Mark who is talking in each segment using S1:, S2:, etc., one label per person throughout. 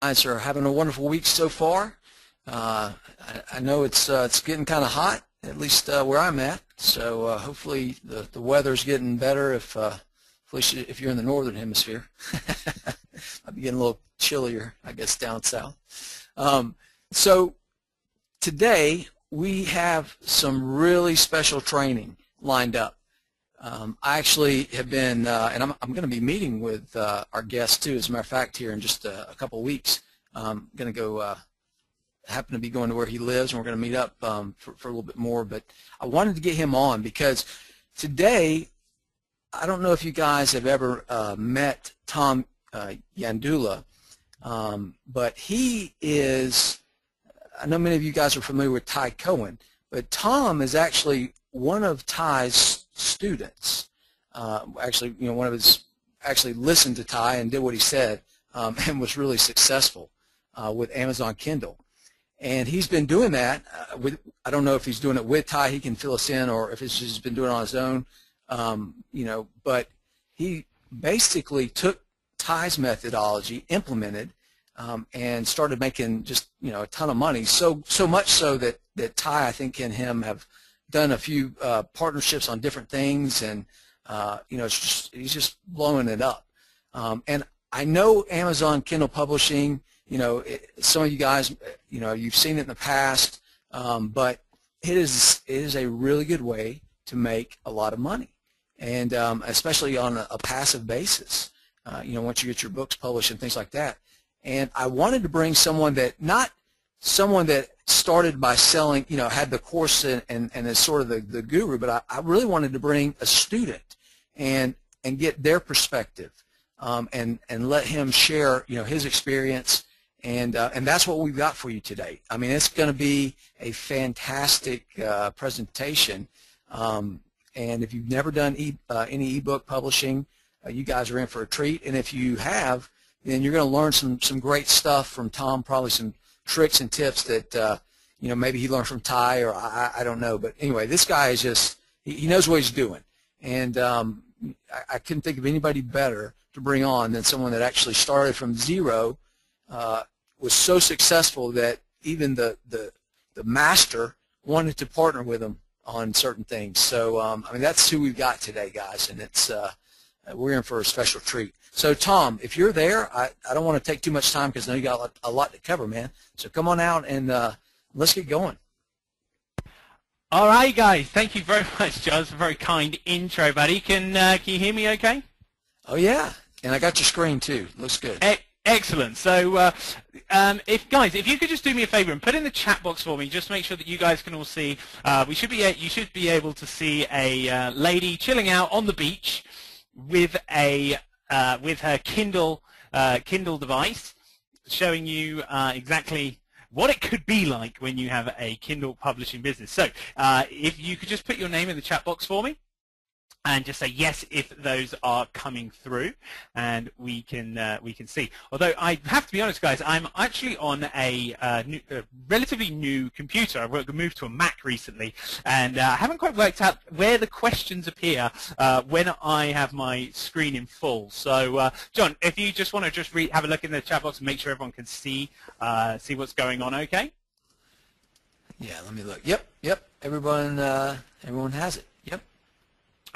S1: guys are having a wonderful week so far. I know it's getting kind of hot, at least where I'm at. So hopefully the weather's getting better. If you're in the northern hemisphere, I'll be getting a little chillier, I guess, down south. So today we have some really special training lined up. I actually have been, and I'm going to be meeting with our guest too, as a matter of fact, here in just a couple of weeks. I'm going to go, happen to be going to where he lives, and we're going to meet up for a little bit more. But I wanted to get him on because today, I don't know if you guys have ever met Tom Yandula, but he is, I know many of you guys are familiar with Ty Cohen, but Tom is actually one of Ty's students. Actually, one of his actually listened to Ty and did what he said, and was really successful with Amazon Kindle. And he's been doing that with, I don't know if he's doing it with Ty, he can fill us in, or if it's just been doing it on his own, but he basically took Ty's methodology, implemented, and started making just a ton of money. So much so that Ty, I think, and him have done a few partnerships on different things, and he's just blowing it up. And I know Amazon Kindle Publishing. Some of you guys, you've seen it in the past, but it is a really good way to make a lot of money, and especially on a passive basis. Once you get your books published and things like that. And I wanted to bring someone that, not someone that started by selling, had the course and is sort of the guru, but I really wanted to bring a student and get their perspective, and let him share, his experience. And that's what we've got for you today. I mean, it's going to be a fantastic presentation. And if you've never done any ebook publishing, you guys are in for a treat. And if you have, then you're going to learn some great stuff from Tom, probably some tricks and tips that maybe he learned from Ty, or I don't know. But anyway, this guy is just, he knows what he's doing. And I couldn't think of anybody better to bring on than someone that actually started from zero, was so successful that even the master wanted to partner with him on certain things. So I mean, that's who we've got today, guys, and it's we're in for a special treat. So Tom, if you're there, I don't want to take too much time because I know you got a lot to cover, man. So come on out and let's get going.
S2: All right, guys. Thank you very much, John. It's a very kind intro, buddy. Can you hear me okay?
S1: Oh, yeah. And I got your screen, too. Looks good.
S2: Excellent. So, if you could just do me a favor and put in the chat box for me, just make sure that you guys can all see. You should be able to see a lady chilling out on the beach with her Kindle device, showing you exactly what it could be like when you have a Kindle publishing business. So, if you could just put your name in the chat box for me, and just say yes if those are coming through, and we can see. Although I have to be honest, guys, I'm actually on a relatively new computer. I've moved to a Mac recently, and I haven't quite worked out where the questions appear when I have my screen in full. So, John, if you just want to have a look in the chat box and make sure everyone can see what's going on, okay?
S1: Yeah, let me look. Yep. Everyone has it. Yep.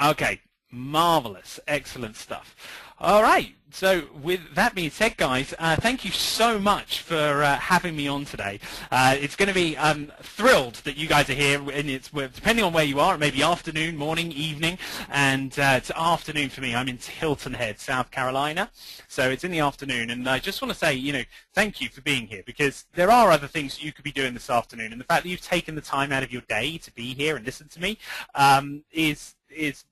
S2: Okay, marvelous, excellent stuff. All right, so with that being said, guys, thank you so much for having me on today. It's going to be, I'm thrilled that you guys are here, and it's depending on where you are, it may be afternoon, morning, evening, and it's afternoon for me. I'm in Hilton Head, South Carolina, so it's in the afternoon, and I just want to say, thank you for being here, because there are other things you could be doing this afternoon, and the fact that you've taken the time out of your day to be here and listen to me is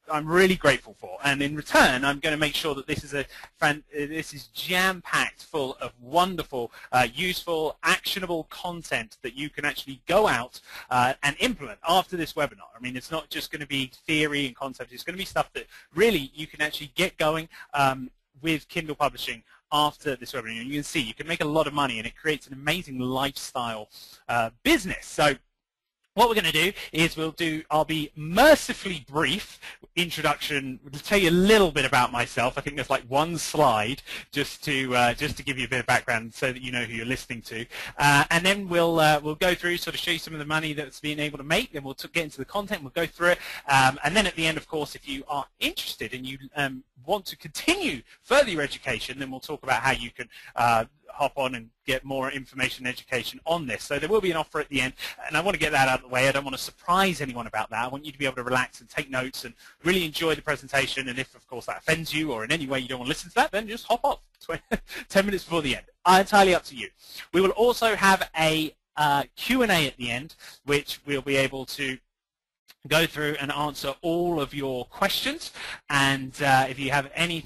S2: I'm really grateful for, and in return I'm going to make sure that this is jam-packed full of wonderful, useful, actionable content that you can actually go out and implement after this webinar. I mean, it's not just going to be theory and concepts, it's going to be stuff that really you can actually get going with Kindle publishing after this webinar. You can see you can make a lot of money, and it creates an amazing lifestyle business. So what we're going to do is I'll be mercifully brief introduction to tell you a little bit about myself. I think there's like one slide just to give you a bit of background so that you know who you're listening to, and then we'll go through, sort of show you some of the money that's been able to make. Then we'll get into the content. We'll go through it, and then at the end, of course, if you are interested and you want to continue further your education, then we'll talk about how you can hop on and get more information and education on this. So there will be an offer at the end, and I want to get that out of the way. I don't want to surprise anyone about that. I want you to be able to relax and take notes and really enjoy the presentation, and if, of course, that offends you or in any way you don't want to listen to that, then just hop off 10 minutes before the end. Entirely up to you. We will also have a Q&A at the end, which we'll be able to go through and answer all of your questions, and if you have any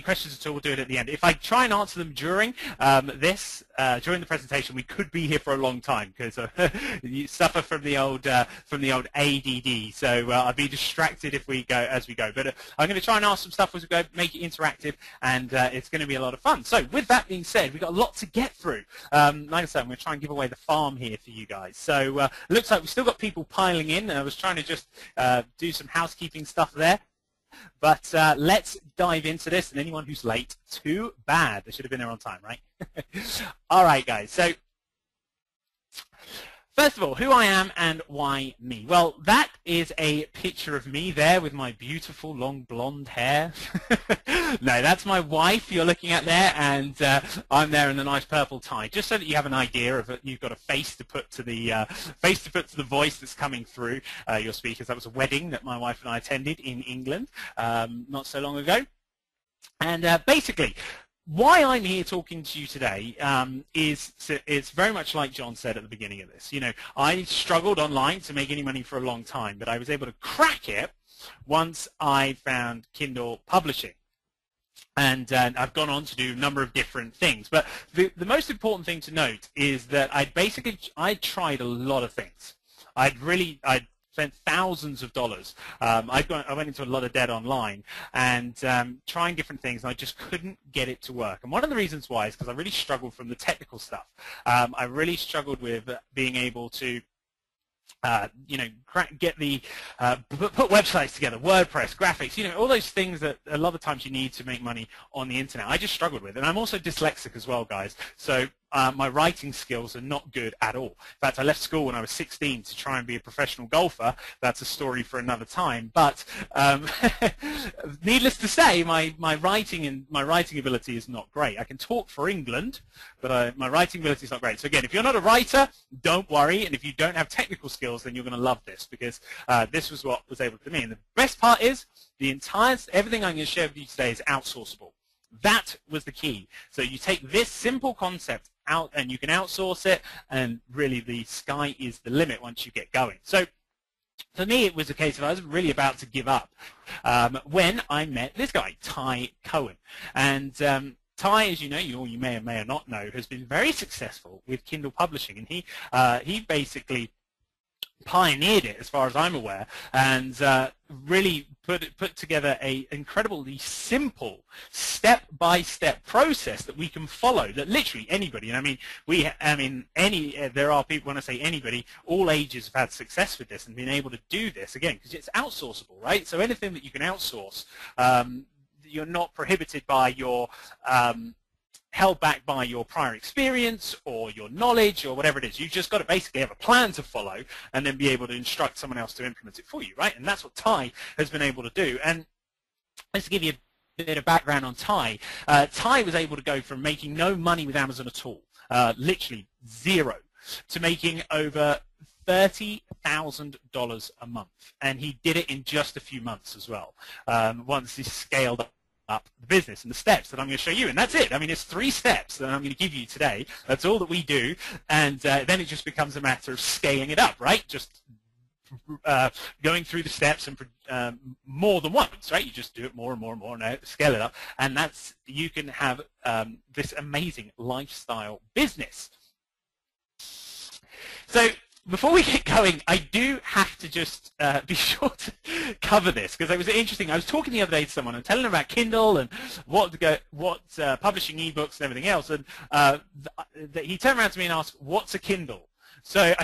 S2: questions at all, we'll do it at the end. If I try and answer them during during the presentation, we could be here for a long time because you suffer from the old ADD. So I'll be distracted as we go. But I'm going to try and ask some stuff as we go, make it interactive, and it's going to be a lot of fun. So with that being said, we've got a lot to get through. Like I said, I'm going to try and give away the farm here for you guys. So it looks like we've still got people piling in. I was trying to just do some housekeeping stuff there. But let's dive into this, and anyone who's late, too bad. They should have been there on time, right? All right, guys. So first of all, who I am and why me? Well, that is a picture of me there with my beautiful long blonde hair. No, that's my wife you're looking at there, and I'm there in the nice purple tie, just so that you have an idea of it. You've got a face to put to the voice that's coming through your speakers. That was a wedding that my wife and I attended in England not so long ago, and basically, why I'm here talking to you today is it's very much like John said at the beginning of this. You know, I struggled online to make any money for a long time, but I was able to crack it once I found Kindle publishing. And I've gone on to do a number of different things. But the most important thing to note is that I tried a lot of things. I'd spent thousands of dollars. I went into a lot of debt online and trying different things, and I just couldn't get it to work. And one of the reasons why is because I really struggled from the technical stuff. I really struggled with being able to get the put websites together, WordPress, graphics, all those things that a lot of times you need to make money on the internet. I just struggled with, and I'm also dyslexic as well, guys. So my writing skills are not good at all. In fact, I left school when I was 16 to try and be a professional golfer. That's a story for another time. But needless to say, my writing ability is not great. I can talk for England, but my writing ability is not great. So again, if you're not a writer, don't worry. And if you don't have technical skills, then you're going to love this, because this was what was able to me. And the best part is everything I'm going to share with you today is outsourceable. That was the key. So you take this simple concept out and you can outsource it, and really the sky is the limit once you get going. So for me, it was a case of I was really about to give up when I met this guy, Ty Cohen. And Ty, as you know, you may or may not know, has been very successful with Kindle publishing, and he basically pioneered it, as far as I'm aware, and really put together a incredibly simple step-by-step process that we can follow, that literally anybody, and there are people, when I say anybody, all ages have had success with this and been able to do this, again, because it's outsourceable, right? So anything that you can outsource, you're not prohibited by your held back by your prior experience or your knowledge or whatever it is. You've just got to basically have a plan to follow and then be able to instruct someone else to implement it for you, right? And that's what Ty has been able to do. And just to give you a bit of background on Ty, Ty was able to go from making no money with Amazon at all, literally zero, to making over $30,000 a month. And he did it in just a few months as well, once he scaled up the business and the steps that I'm going to show you. And that's it. I mean, it's 3 steps that I'm going to give you today. That's all that we do. And then it just becomes a matter of scaling it up, right? Just going through the steps and more than once, right? You just do it more and more and more and scale it up. And you can have this amazing lifestyle business. So before we get going, I do have to just be sure to cover this, because it was interesting. I was talking the other day to someone and telling them about Kindle and publishing ebooks and everything else, and he turned around to me and asked, "What's a Kindle?" So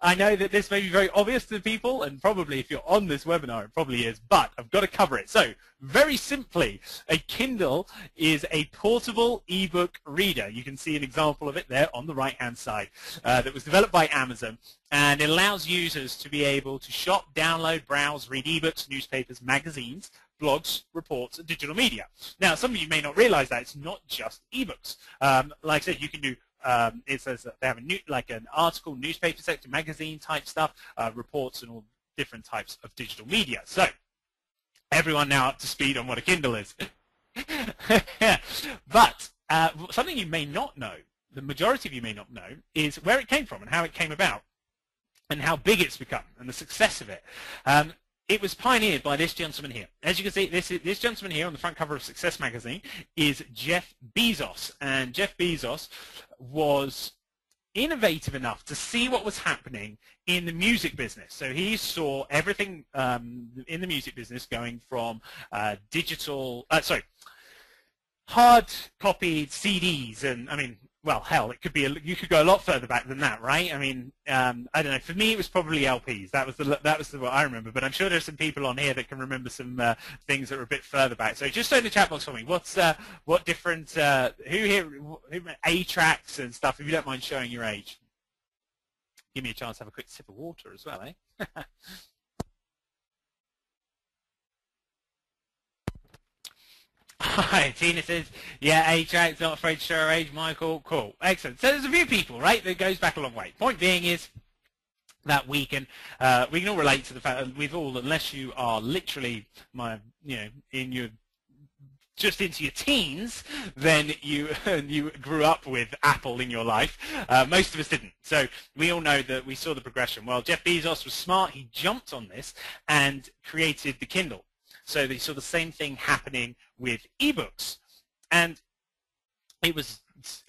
S2: I know that this may be very obvious to people, and probably if you're on this webinar, it probably is, but I've got to cover it. So very simply, a Kindle is a portable ebook reader. You can see an example of it there on the right-hand side that was developed by Amazon, and it allows users to be able to shop, download, browse, read ebooks, newspapers, magazines, blogs, reports, and digital media. Now, some of you may not realize that it's not just ebooks. Like I said, you can do it says that they have an article, newspaper sector, magazine type stuff, reports, and all different types of digital media. So everyone now up to speed on what a Kindle is. But something you may not know, the majority of you may not know, is where it came from and how it came about and how big it's become and the success of it. It was pioneered by this gentleman here. As you can see, this gentleman here on the front cover of Success magazine is Jeff Bezos. And Jeff Bezos was innovative enough to see what was happening in the music business. So he saw everything in the music business going from hard copied CDs, and I mean, well, hell, it could be you could go a lot further back than that, right? I mean, I don't know. For me, it was probably LPs. That was what I remember. But I'm sure there's some people on here that can remember some things that were a bit further back. So just in the chat box for me, what different who 8-tracks and stuff? If you don't mind showing your age, give me a chance to have a quick sip of water as well, eh? Hi, Tina says, yeah, 8-tracks, not afraid to show her age, Michael. Cool. Excellent. So there's a few people, right, that goes back a long way. Point being is that we can all relate to the fact that we've all, unless you are literally, just into your teens, then you grew up with Apple in your life. Most of us didn't. So we all know that we saw the progression. Well, Jeff Bezos was smart. He jumped on this and created the Kindle. So they saw the same thing happening with eBooks, and it was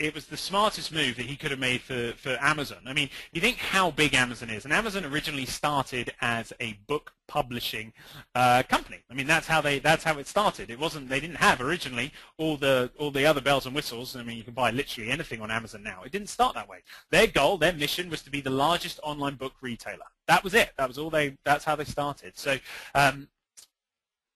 S2: the smartest move that he could have made for Amazon. I mean, you think how big Amazon is, and Amazon originally started as a book publishing company. I mean, that's how it started. They didn't have originally all the other bells and whistles. I mean, you can buy literally anything on Amazon now. It didn't start that way. Their goal, their mission was to be the largest online book retailer. That was it. That's how they started. So.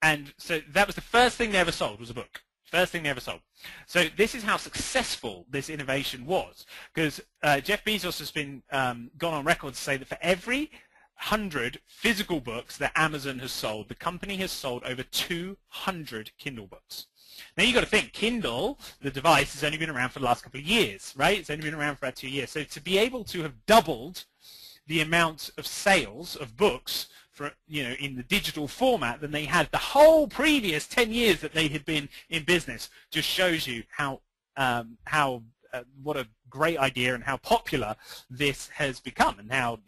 S2: And so that was the first thing they ever sold, was a book. First thing they ever sold. So this is how successful this innovation was, because Jeff Bezos has been gone on record to say that for every 100 physical books that Amazon has sold, the company has sold over 200 Kindle books. Now you've got to think, Kindle, the device, has only been around for the last couple of years, right? It's only been around for about 2 years. So to be able to have doubled the amount of sales of books in the digital format than they had the whole previous 10 years that they had been in business, just shows you what a great idea and how popular this has become, and how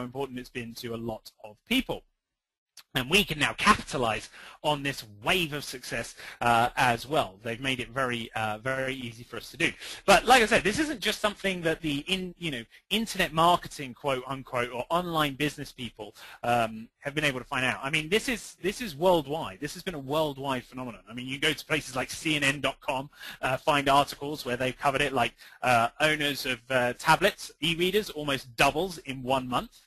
S2: important it's been to a lot of people. And we can now capitalize on this wave of success as well. They've made it very, very easy for us to do. But like I said, this isn't just something that the internet marketing, quote unquote, or online business people have been able to find out. I mean, this is worldwide. This has been a worldwide phenomenon. I mean, you go to places like CNN.com, find articles where they've covered it, like owners of tablets, eReaders, almost doubles in 1 month.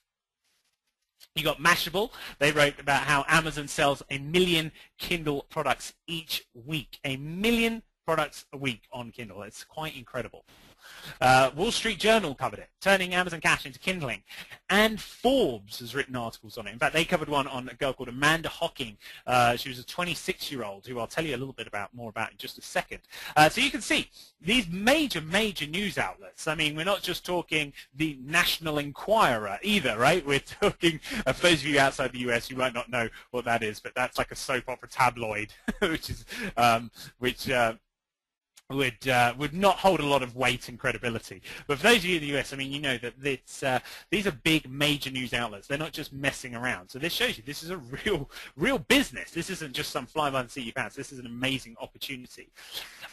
S2: You got Mashable. They wrote about how Amazon sells 1 million Kindle products each week. 1 million products a week on Kindle. It's quite incredible. Wall Street Journal covered it, turning Amazon Cash into Kindling. And Forbes has written articles on it. In fact, they covered one on a girl called Amanda Hocking. She was a 26-year-old who I'll tell you a little bit more about in just a second. So you can see these major news outlets. I mean, we're not just talking the National Enquirer either, right? We're talking, for those of you outside the US, you might not know what that is, but that's like a soap opera tabloid, would not hold a lot of weight and credibility. But for those of you in the US, I mean, you know that these are big, major news outlets. They're not just messing around. So this shows you this is a real business. This isn't just some fly-by-the-seat of your pants. This is an amazing opportunity.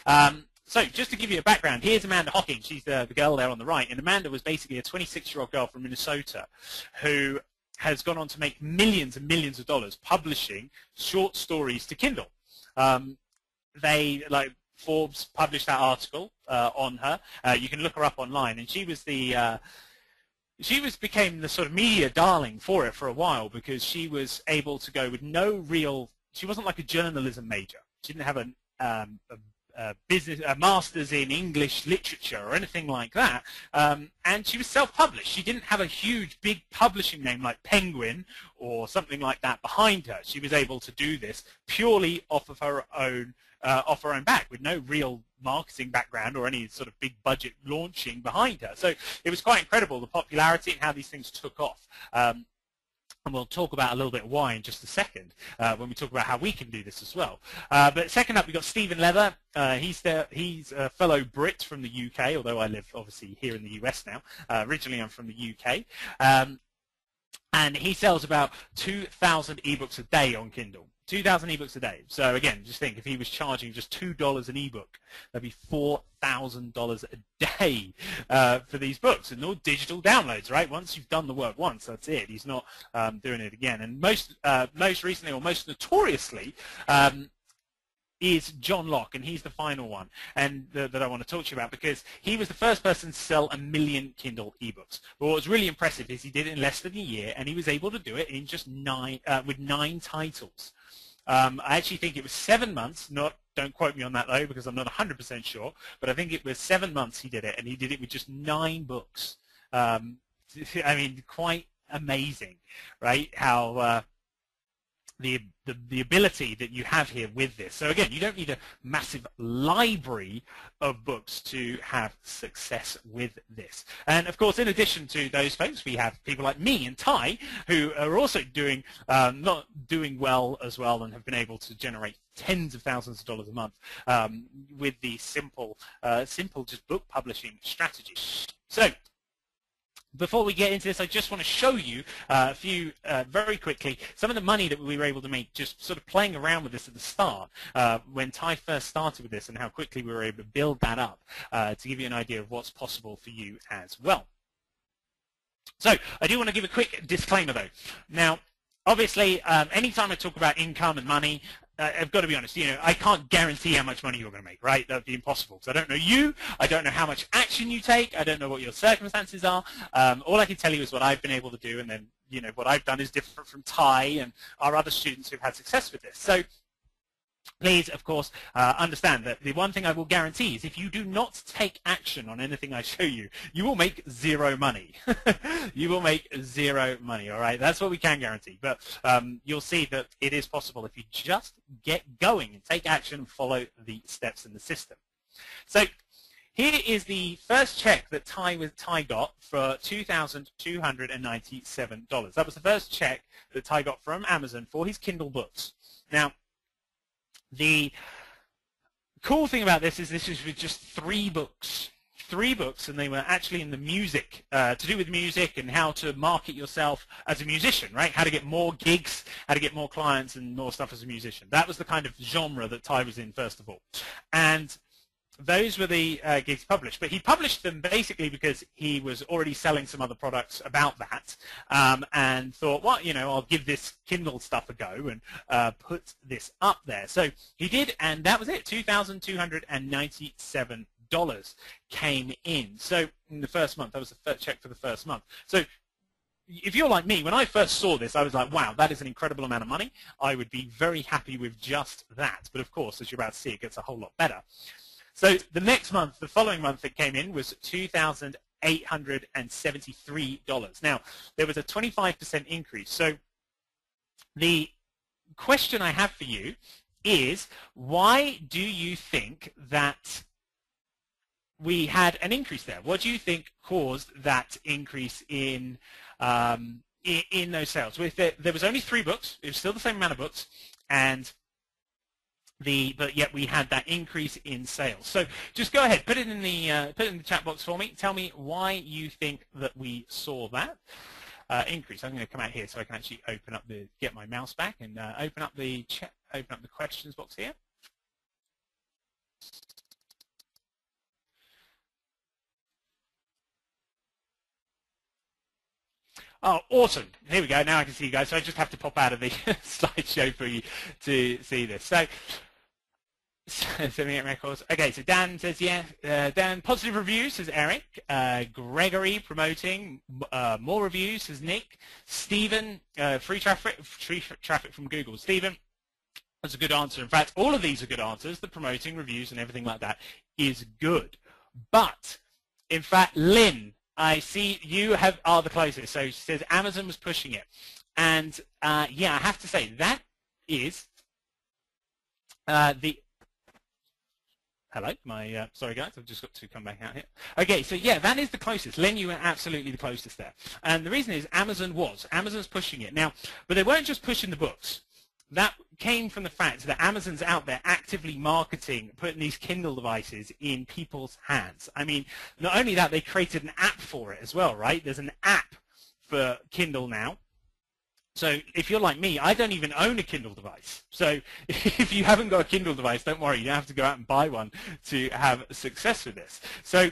S2: So just to give you a background, here's Amanda Hocking. She's the girl there on the right. And Amanda was basically a 26-year-old girl from Minnesota who has gone on to make millions and millions of dollars publishing short stories to Kindle. Forbes published that article on her. You can look her up online, and she was the became the sort of media darling for it for a while, because she was able to go with no real. She wasn't like a journalism major. She didn't have a master's in English literature or anything like that, and she was self-published. She didn't have a huge, big publishing name like Penguin or something like that behind her. She was able to do this purely off her own back, with no real marketing background or any sort of big budget launching behind her. So it was quite incredible, the popularity and how these things took off. And we'll talk about a little bit why in just a second when we talk about how we can do this as well. But second up, we've got Stephen Leather. He's a fellow Brit from the UK, although I live obviously here in the US now. Originally, I'm from the UK. And he sells about 2,000 ebooks a day on Kindle. 2,000 ebooks a day. So again, just think, if he was charging just $2 an ebook, that'd be $4,000 a day for these books, and all digital downloads, right? Once you've done the work once, that's it. He's not doing it again. And most recently, or most notoriously, is John Locke, and he's the final one, and that I want to talk to you about, because he was the first person to sell 1 million Kindle ebooks. But what was really impressive is he did it in less than a year, and he was able to do it in just 9 titles. I actually think it was 7 months. Don't quote me on that though, because I'm not 100% sure. But I think it was 7 months he did it, and he did it with just 9 books. I mean, quite amazing, right? How the ability that you have here with this. So again, you don't need a massive library of books to have success with this. And of course, in addition to those folks, we have people like me and Ty, who are also doing not doing well as well, and have been able to generate tens of thousands of dollars a month with the simple just book publishing strategy. So before we get into this, I just want to show you a few, very quickly, some of the money that we were able to make just sort of playing around with this at the start, when Ty first started with this, and how quickly we were able to build that up to give you an idea of what's possible for you as well. So I do want to give a quick disclaimer though. Now, obviously, anytime I talk about income and money, I've got to be honest, I can't guarantee how much money you're going to make, right? That would be impossible, because I don't know you, I don't know how much action you take, I don't know what your circumstances are. All I can tell you is what I've been able to do, and then, what I've done is different from Ty and our other students who've had success with this. So please, of course, understand that the one thing I will guarantee is if you do not take action on anything I show you, you will make zero money. You will make zero money, all right? That's what we can guarantee. But you'll see that it is possible if you just get going and take action and follow the steps in the system. So here is the first check that Ty got for $2,297. That was the first check that Ty got from Amazon for his Kindle books. Now, the cool thing about this is with just 3 books. 3 books, and they were actually in the music, to do with music and how to market yourself as a musician, right? How to get more gigs, how to get more clients and more stuff as a musician. That was the kind of genre that Ty was in, first of all. And those were the gigs published. But he published them basically because he was already selling some other products about that, and thought, well, I'll give this Kindle stuff a go and put this up there. So he did, and that was it. $2,297 came in. So in the first month, that was the first check for the first month. So if you're like me, when I first saw this, I was like, wow, that is an incredible amount of money. I would be very happy with just that. But of course, as you're about to see, it gets a whole lot better. So the next month, the following month that came in was $2,873. Now, there was a 25% increase. So the question I have for you is, why do you think that we had an increase there? What do you think caused that increase in those sales? There was only 3 books. It was still the same amount of books, but yet we had that increase in sales. So just go ahead, put it in the chat box for me. Tell me why you think that we saw that increase. I'm going to come out here so I can actually get my mouse back and open up the questions box here. Oh, awesome. Here we go. Now I can see you guys. So I just have to pop out of the slideshow for you to see this. So 78 records. Okay, so Dan says, yeah. Dan, positive reviews, says Eric. Gregory, promoting. More reviews, says Nick. Stephen, free traffic from Google. Stephen, that's a good answer. In fact, all of these are good answers. The promoting, reviews, and everything like that is good. But, in fact, Lynn, I see you are the closest. So she says Amazon was pushing it. And, yeah, I have to say, that is the... Hello, sorry guys, I've just got to come back out here. Okay, so yeah, that is the closest. Lynn, you were absolutely the closest there. And the reason is Amazon's pushing it. Now, but they weren't just pushing the books. That came from the fact that Amazon's out there actively marketing, putting these Kindle devices in people's hands. I mean, not only that, they created an app for it as well, right? There's an app for Kindle now. So if you're like me, I don't even own a Kindle device. So if you haven't got a Kindle device, don't worry, you don't have to go out and buy one to have success with this. So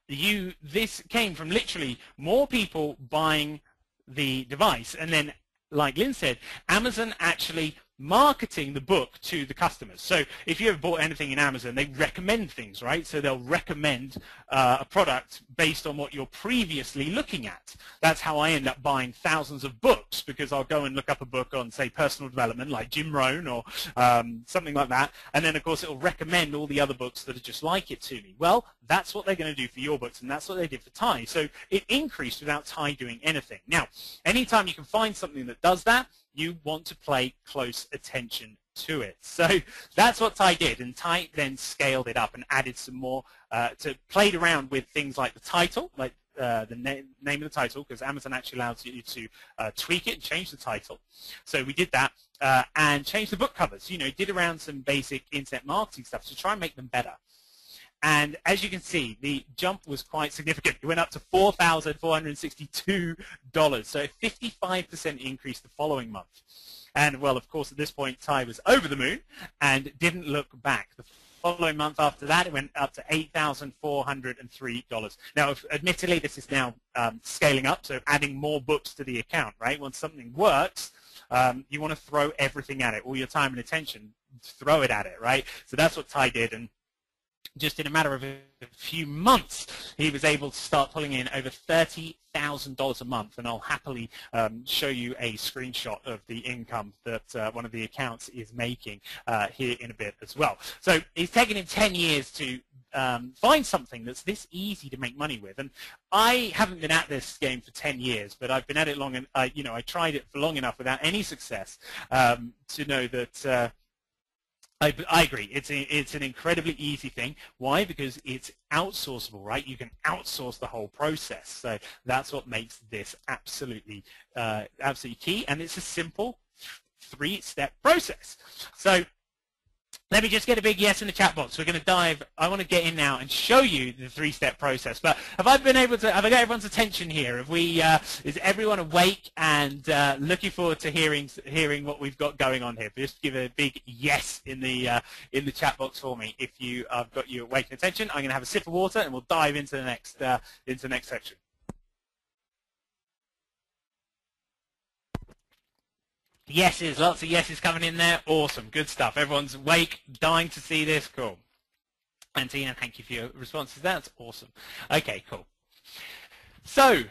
S2: this came from literally more people buying the device, and then, like Lynn said, Amazon actually marketing the book to the customers. So if you ever bought anything in Amazon, they recommend things, right? So they'll recommend a product based on what you're previously looking at. That's how I end up buying thousands of books, because I'll go and look up a book on, say, personal development, like Jim Rohn or something like that, and then, of course, it'll recommend all the other books that are just like it to me. Well, that's what they're going to do for your books, and that's what they did for Ty. So it increased without Ty doing anything. Now, anytime you can find something that does that, you want to pay close attention to it. So that's what Ty did, and Ty then scaled it up and added some more, played around with things like the title, like the name of the title, because Amazon actually allows you to tweak it and change the title. So we did that, and changed the book covers. You know, did around some basic internet marketing stuff to try and make them better. And as you can see, the jump was quite significant. It went up to $4,462, so a 55% increase the following month. And, well, of course, at this point, Ty was over the moon and didn't look back. The following month after that, it went up to $8,403. Now, admittedly, this is now scaling up, so adding more books to the account, right? Once something works, you want to throw everything at it, all your time and attention, throw it at it, right? So that's what Ty did, and just in a matter of a few months, he was able to start pulling in over $30,000 a month, and I'll happily show you a screenshot of the income that one of the accounts is making here in a bit as well. So it's taken him 10 years to find something that's this easy to make money with, and I haven't been at this game for 10 years, but I've been at it long, and I tried it for long enough without any success to know that. I agree. It's an incredibly easy thing. Why? Because it's outsourceable, right? You can outsource the whole process. So that's what makes this absolutely key. And it's a simple 3-step process. So let me just get a big yes in the chat box. We're going to dive. I want to get in now and show you the 3-step process. But have I got everyone's attention here? Is everyone awake and looking forward to hearing what we've got going on here? Just give a big yes in the chat box for me if I've got you awake and attention. I'm going to have a sip of water and we'll dive into the next section. Yeses, lots of yeses coming in there. Awesome, good stuff. Everyone's awake, dying to see this. Cool. And Tina, thank you for your responses. That's awesome. Okay, cool. So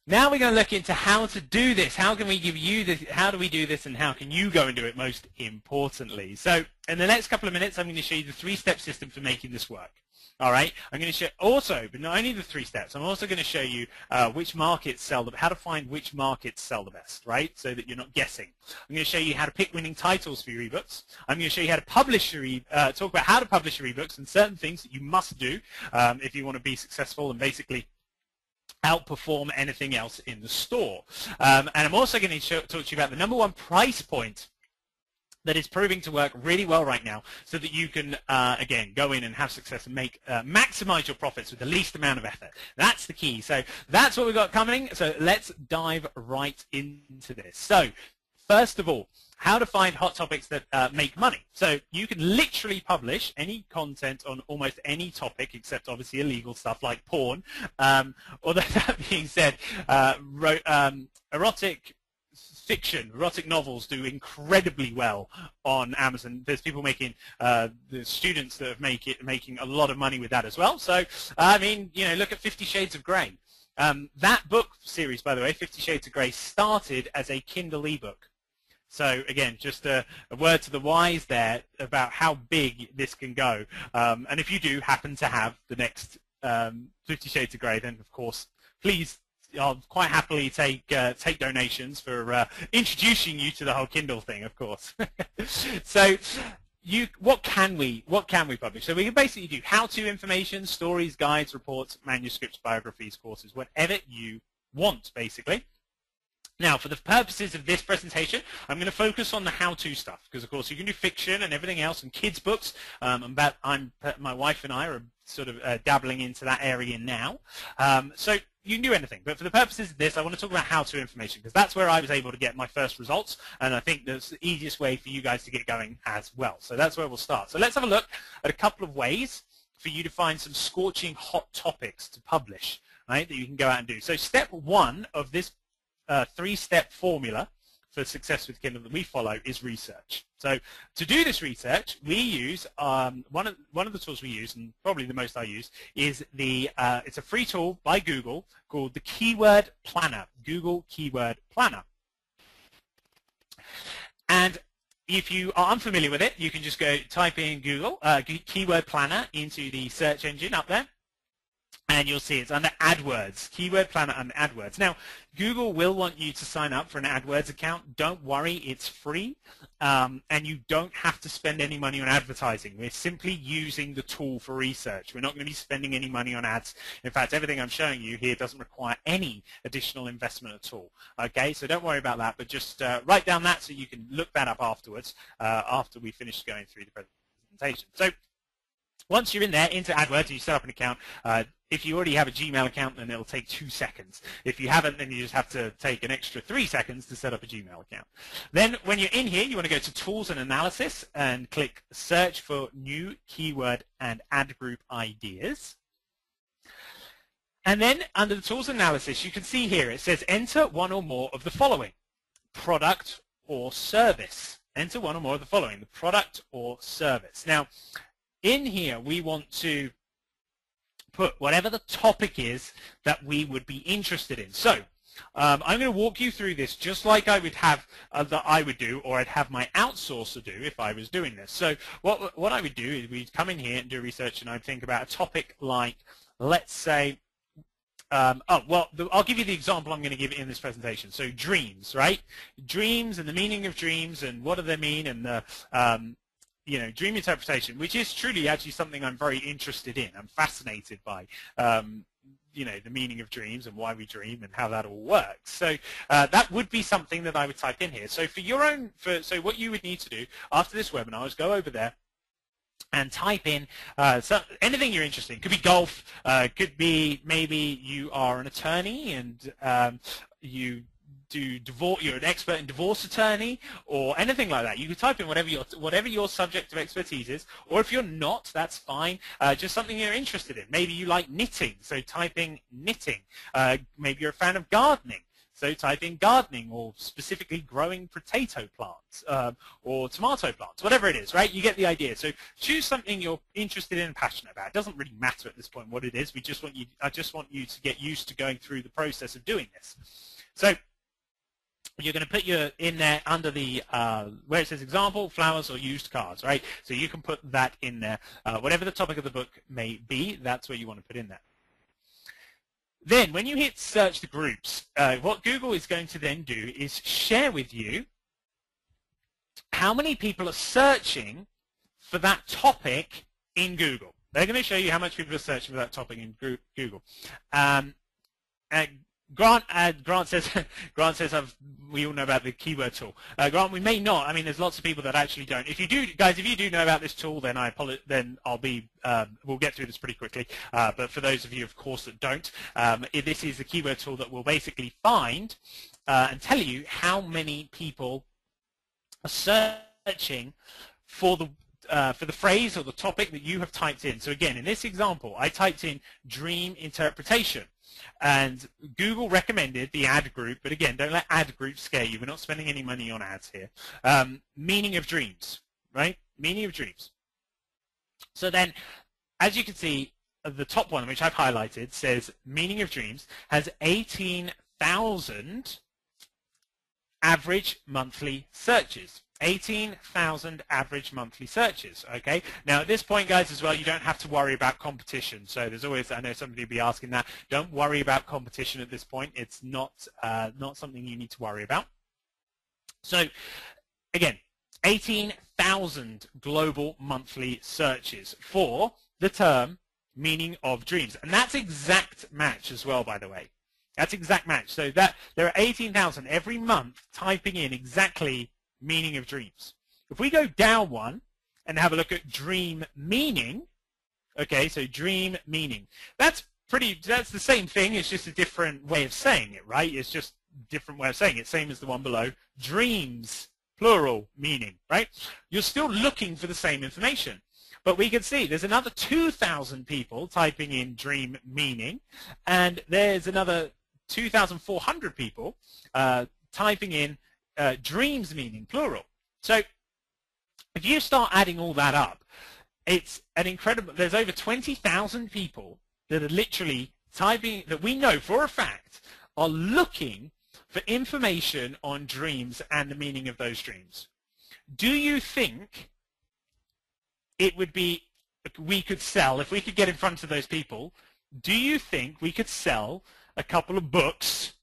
S2: now we're going to look into how to do this. How can we give you this? How do we do this, and how can you go and do it? Most importantly. So in the next couple of minutes, I'm going to show you the 3-step system for making this work. All right. I'm going to show also, but not only the 3 steps. I'm also going to show you which markets sell how to find which markets sell the best, right? So that you're not guessing. I'm going to show you how to pick winning titles for your ebooks. I'm going to show you how to publish your talk about how to publish your ebooks and certain things that you must do if you want to be successful and basically outperform anything else in the store. And I'm also going to talk to you about the #1 price point that is proving to work really well right now, so that you can, again, go in and have success and maximize your profits with the least amount of effort. That's the key. So that's what we've got coming. So let's dive right into this. So first of all, how to find hot topics that make money. So you can literally publish any content on almost any topic, except obviously illegal stuff like porn. Although that being said, erotic fiction, erotic novels do incredibly well on Amazon. There's people making, the students that have making a lot of money with that as well. So, I mean, you know, look at 50 Shades of Grey. That book series, by the way, 50 Shades of Grey, started as a Kindle ebook. So again, just a word to the wise there about how big this can go. And if you do happen to have the next 50 Shades of Grey, then of course, please, I'll quite happily take donations for introducing you to the whole Kindle thing, of course. So what can we publish? So we can basically do how-to information, stories, guides, reports, manuscripts, biographies, courses, whatever you want, basically. Now, for the purposes of this presentation, I'm going to focus on the how-to stuff because, of course, you can do fiction and everything else and kids' books. My wife and I are sort of dabbling into that area now. So you can do anything. But for the purposes of this, I want to talk about how-to information because that's where I was able to get my first results, and I think that's the easiest way for you guys to get going as well. So that's where we'll start. So let's have a look at a couple of ways for you to find some scorching hot topics to publish, right, that you can go out and do. So step one of this three-step formula for success with Kindle that we follow is research. So to do this research, we use one of the tools we use, and probably the most I use, is it's a free tool by Google called the Keyword Planner, Google Keyword Planner. And if you are unfamiliar with it, you can just go type in Google Keyword Planner into the search engine up there. And you'll see it's under AdWords, Keyword Planner under AdWords. Now, Google will want you to sign up for an AdWords account. Don't worry, it's free, and you don't have to spend any money on advertising. We're simply using the tool for research. We're not going to be spending any money on ads. In fact, everything I'm showing you here doesn't require any additional investment at all. Okay, so don't worry about that, but just write down that so you can look that up afterwards, after we finish going through the presentation. So once you're in there, into AdWords, you set up an account. If you already have a Gmail account, then it'll take 2 seconds. If you haven't, then you just have to take an extra 3 seconds to set up a Gmail account. Then when you're in here, you want to go to Tools and Analysis and click Search for New Keyword and Ad Group Ideas. And then under the Tools and Analysis, you can see here it says enter one or more of the following, product or service. Enter one or more of the following, the product or service. Now, in here, we want to put whatever the topic is that we would be interested in. So I'm going to walk you through this just like I would have that I would do, or I'd have my outsourcer do if I was doing this. So what I would do is we'd come in here and do research, and I'd think about a topic like, let's say, I'll give you the example I'm going to give in this presentation. So dreams, right? Dreams and the meaning of dreams and what do they mean, and the dream interpretation, which is truly actually something I'm very interested in. I'm fascinated by, the meaning of dreams and why we dream and how that all works. So that would be something that I would type in here. So so what you would need to do after this webinar is go over there and type in anything you're interested in. Could be golf, could be maybe you are an attorney and you're an expert in divorce attorney or anything like that. You can type in whatever your subject of expertise is, or if you're not, that's fine. Just something you're interested in. Maybe you like knitting, so typing knitting. Maybe you're a fan of gardening, so type in gardening, or specifically growing potato plants or tomato plants, whatever it is, right? You get the idea. So choose something you're interested in and passionate about. It doesn't really matter at this point what it is. I just want you to get used to going through the process of doing this. So you're going to put in there under the where it says example, flowers or used cars, right? So you can put that in there. Whatever the topic of the book may be, that's where you want to put in there. Then when you hit search the groups, what Google is going to then do is share with you how many people are searching for that topic in Google. They're going to show you how much people are searching for that topic in Google. Grant says we all know about the keyword tool. Grant, we may not. I mean, there's lots of people that actually don't. If you do, guys, if you do know about this tool, then we'll get through this pretty quickly. But for those of you, of course, that don't, this is the keyword tool that will basically find and tell you how many people are searching for the phrase or the topic that you have typed in. So again, in this example, I typed in dream interpretation, and Google recommended the ad group, but again, don't let ad groups scare you. We're not spending any money on ads here. Meaning of dreams, right? Meaning of dreams. So then, as you can see, the top one, which I've highlighted, says meaning of dreams, has 18,000 average monthly searches. 18,000 average monthly searches. Okay. Now at this point, guys, as well, you don't have to worry about competition. So there's always, I know somebody will be asking that. Don't worry about competition at this point. It's not something you need to worry about. So again, 18,000 global monthly searches for the term meaning of dreams, and that's exact match as well, by the way. That's exact match. So that there are 18,000 every month typing in exactly meaning of dreams. If we go down one and have a look at dream meaning, okay, so dream meaning, that's the same thing, it's just a different way of saying it, right? It's just a different way of saying it, same as the one below, dreams, plural meaning, right? You're still looking for the same information. But we can see there's another 2,000 people typing in dream meaning, and there's another 2,400 people typing in dreams meaning, plural. So if you start adding all that up, it's an incredible, there's over 20,000 people that are literally typing, that we know for a fact are looking for information on dreams and the meaning of those dreams. Do you think it would be, we could sell, if we could get in front of those people, do you think we could sell a couple of books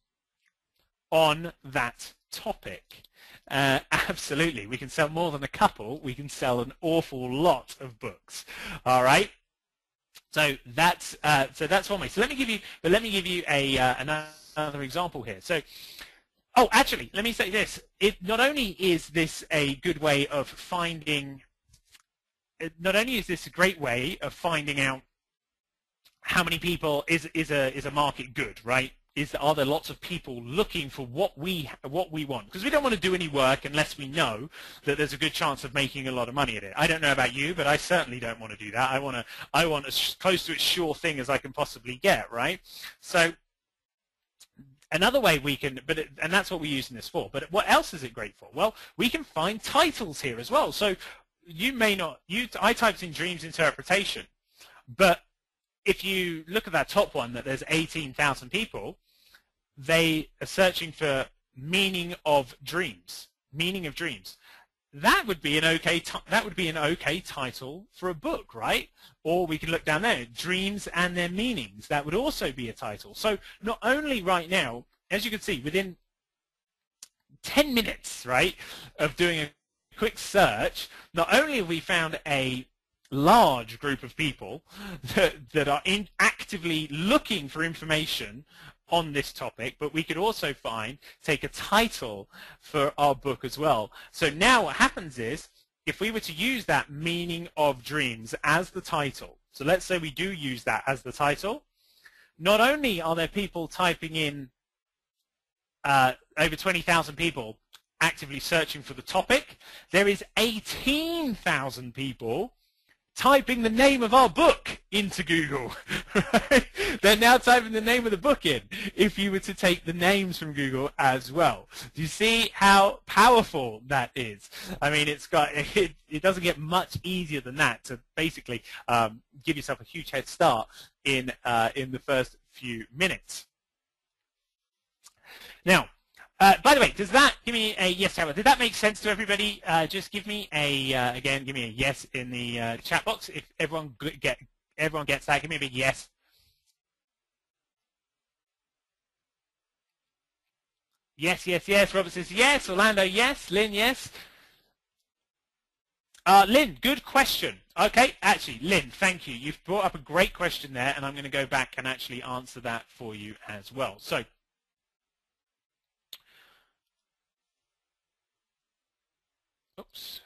S2: on that topic? Absolutely. We can sell more than a couple. We can sell an awful lot of books. All right. So that's one way. So let me give you another example here. So, oh, actually, let me say this. Not only is this a good way of finding, not only is this a great way of finding out how many people is a market good, right? Are there lots of people looking for what we want? Because we don't want to do any work unless we know that there's a good chance of making a lot of money at it. I don't know about you, but I certainly don't want to do that. I want as close to a sure thing as I can possibly get, right? So another way we can, and that's what we're using this for. But what else is it great for? Well, we can find titles here as well. So you may not, I typed in dreams interpretation, but if you look at that top one, that there's 18,000 people, they are searching for meaning of dreams. Meaning of dreams. That would be an okay. Title for a book, right? Or we can look down there, dreams and their meanings. That would also be a title. So not only right now, as you can see, within 10 minutes, right, of doing a quick search, not only have we found a large group of people that are actively looking for information on this topic, but we could also take a title for our book as well. So now what happens is, if we were to use that meaning of dreams as the title, so let's say we do use that as the title, not only are there people typing in, over 20,000 people actively searching for the topic, there is 18,000 people typing the name of our book into Google. Right? They're now typing the name of the book in, if you were to take the names from Google as well. Do you see how powerful that is? I mean, it doesn't get much easier than that to basically give yourself a huge head start in the first few minutes. Now, by the way, does that give me a yes, Howard? Did that make sense to everybody? Just give me give me a yes in the chat box if everyone gets that. Give me a big yes. Yes, yes, yes. Robert says yes. Orlando, yes. Lynn, yes. Lynn, good question. Okay, actually, Lynn, thank you. You've brought up a great question there, and I'm going to go back and actually answer that for you as well. So, oops.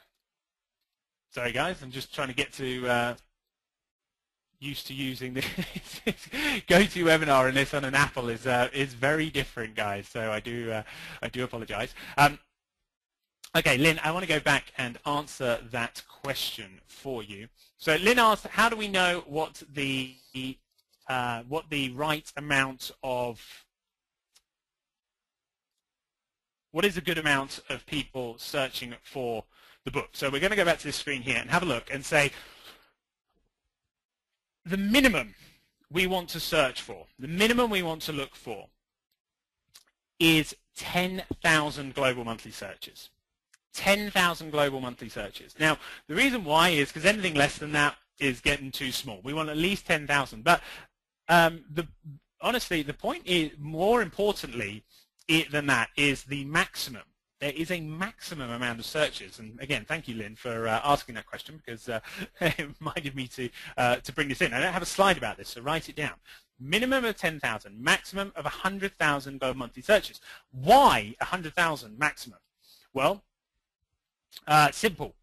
S2: Sorry, guys. I'm just trying to get to used to using the GoToWebinar, and this on an Apple is very different, guys. So I do apologize. Okay, Lynn, I want to go back and answer that question for you. So Lynn asked, how do we know what the right amount of, what is a good amount of people searching for the book? So we're going to go back to this screen here and have a look and say the minimum we want to search for, the minimum we want to look for is 10,000 global monthly searches. 10,000 global monthly searches. Now, the reason why is because anything less than that is getting too small. We want at least 10,000. But honestly, the point is, more importantly than that, is the maximum. There is a maximum amount of searches. And again, thank you, Lynn, for asking that question, because it reminded me to bring this in. I don't have a slide about this, so write it down. Minimum of 10,000, maximum of 100,000 global monthly searches. Why 100,000 maximum? Well, simple.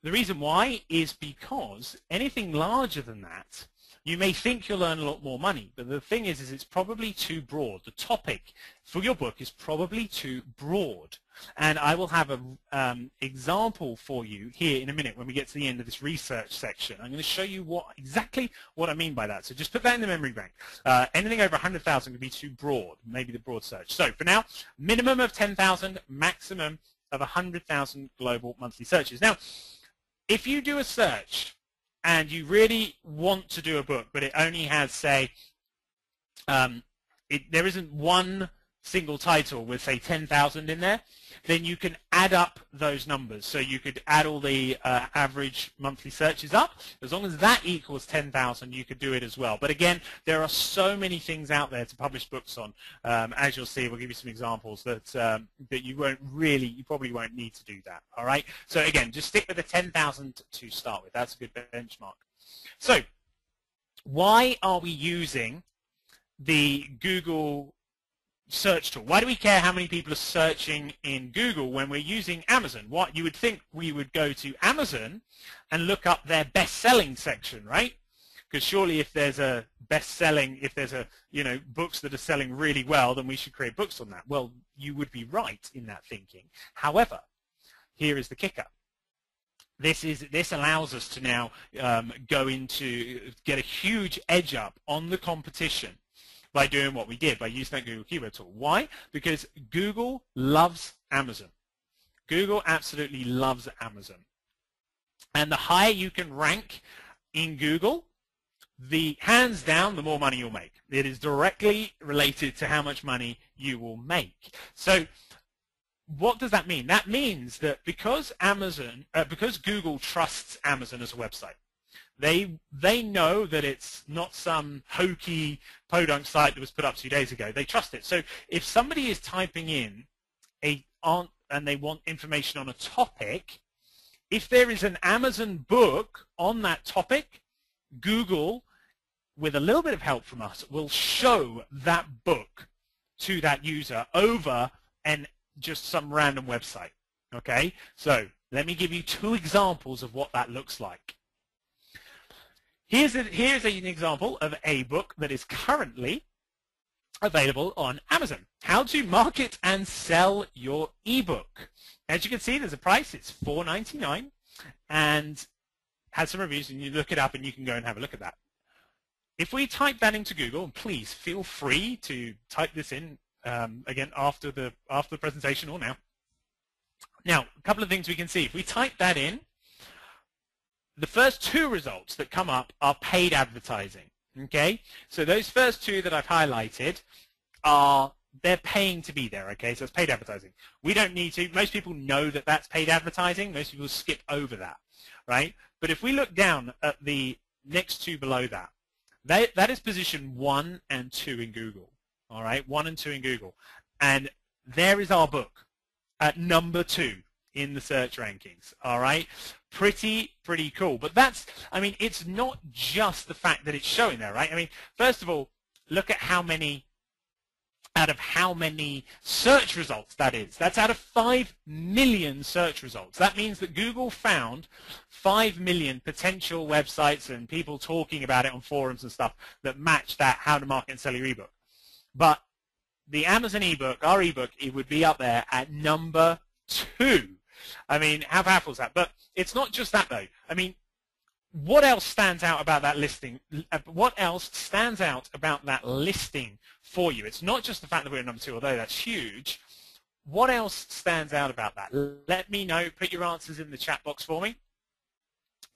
S2: The reason why is because anything larger than that, you may think you'll earn a lot more money, but the thing is it's probably too broad. The topic for your book is probably too broad. And I will have an example for you here in a minute when we get to the end of this research section. I'm going to show you exactly what I mean by that. So just put that in the memory bank. Anything over 100,000 would be too broad, maybe the broad search. So for now, minimum of 10,000, maximum of 100,000 global monthly searches. Now, if you do a search and you really want to do a book, but it only has, say, there isn't one single title with, say, 10,000 in there, then you can add up those numbers. So you could add all the average monthly searches up. As long as that equals 10,000, you could do it as well. But again, there are so many things out there to publish books on. As you'll see, we'll give you some examples that you probably won't need to do that. All right. So again, just stick with the 10,000 to start with. That's a good benchmark. So why are we using the Google search tool? Why do we care how many people are searching in Google when we're using Amazon? What you would think we would go to Amazon and look up their best-selling section, right? Because surely if there's a best-selling, if there's books that are selling really well, then we should create books on that. Well, you would be right in that thinking. However, here is the kicker. This allows us to now get a huge edge up on the competition by doing what we did, by using that Google Keyword tool. Why? Because Google loves Amazon. Google absolutely loves Amazon. And the higher you can rank in Google, hands down, the more money you'll make. It is directly related to how much money you will make. So what does that mean? That means that because Google trusts Amazon as a website, they know that it's not some hokey podunk site that was put up 2 days ago. They trust it. So if somebody is typing in and they want information on a topic, if there is an Amazon book on that topic, Google, with a little bit of help from us, will show that book to that user over just some random website. Okay? So let me give you 2 examples of what that looks like. Here's an example of a book that is currently available on Amazon. How to market and sell your ebook. As you can see, there's a price. It's $4.99 and has some reviews, and you look it up and you can go and have a look at that. If we type that into Google, and please feel free to type this in again after the presentation or now. Now, a couple of things we can see. If we type that in, the first 2 results that come up are paid advertising. Okay, so those first 2 that I've highlighted they're paying to be there. Okay, so it's paid advertising. We don't need to. Most people know that that's paid advertising. Most people skip over that, right? But if we look down at the next 2 below that, that is position 1 and 2 in Google. All right, 1 and 2 in Google, and there is our book at number 2 in the search rankings. All right, pretty cool. But it's not just the fact that it's showing there, right? I mean, first of all, look at how many search results that is. That's out of 5 million search results. That means that Google found 5 million potential websites and people talking about it on forums and stuff that match that how to market and sell your ebook. But the Amazon ebook, our ebook, it would be up there at number 2. I mean, how powerful is that? But it's not just that, though. I mean, what else stands out about that listing? What else stands out about that listing for you? It's not just the fact that we're number 2, although that's huge. What else stands out about that? Let me know. Put your answers in the chat box for me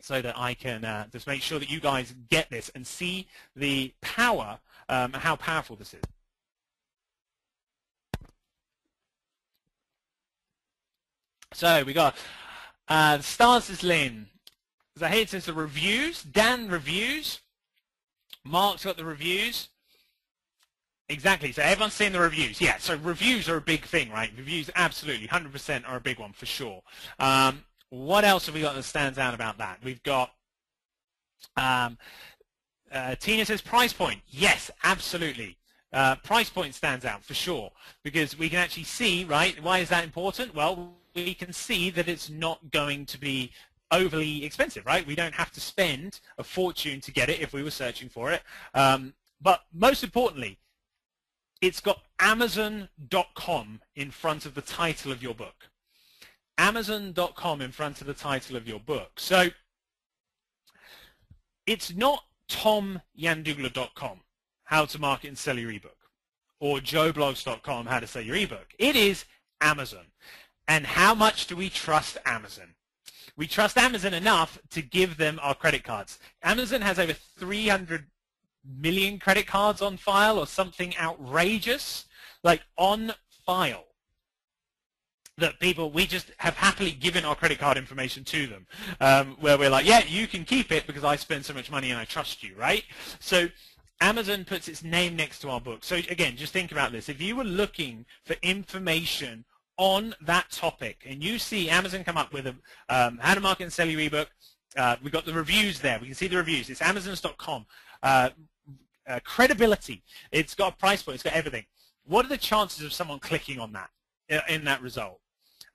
S2: so that I can just make sure that you guys get this and see the power, how powerful this is. So we got Stars is Lynn. So here it says the reviews. Dan reviews. Mark's got the reviews. Exactly. So everyone's seeing the reviews. Yeah. So reviews are a big thing, right? Reviews, absolutely, 100% are a big one for sure. What else have we got that stands out about that? We've got Tina says price point. Yes, absolutely. Price point stands out for sure because we can actually see, right? Why is that important? Well, we can see that it's not going to be overly expensive, right? We don't have to spend a fortune to get it if we were searching for it. But most importantly, it's got Amazon.com in front of the title of your book. Amazon.com in front of the title of your book. So it's not TomYandugler.com, how to market and sell your ebook, or JoeBlogs.com, how to sell your ebook. It is Amazon. And how much do we trust Amazon? We trust Amazon enough to give them our credit cards. Amazon has over 300 million credit cards on file or something outrageous, like on file, that people, we just have happily given our credit card information to them, where we're like, yeah, you can keep it because I spend so much money and I trust you, right? So Amazon puts its name next to our book. So again, just think about this. If you were looking for information on that topic and you see Amazon come up with a how to market and sell your ebook, we've got the reviews there. We can see the reviews. It's Amazon.com. Credibility. It's got a price point. It's got everything. What are the chances of someone clicking on that in that result?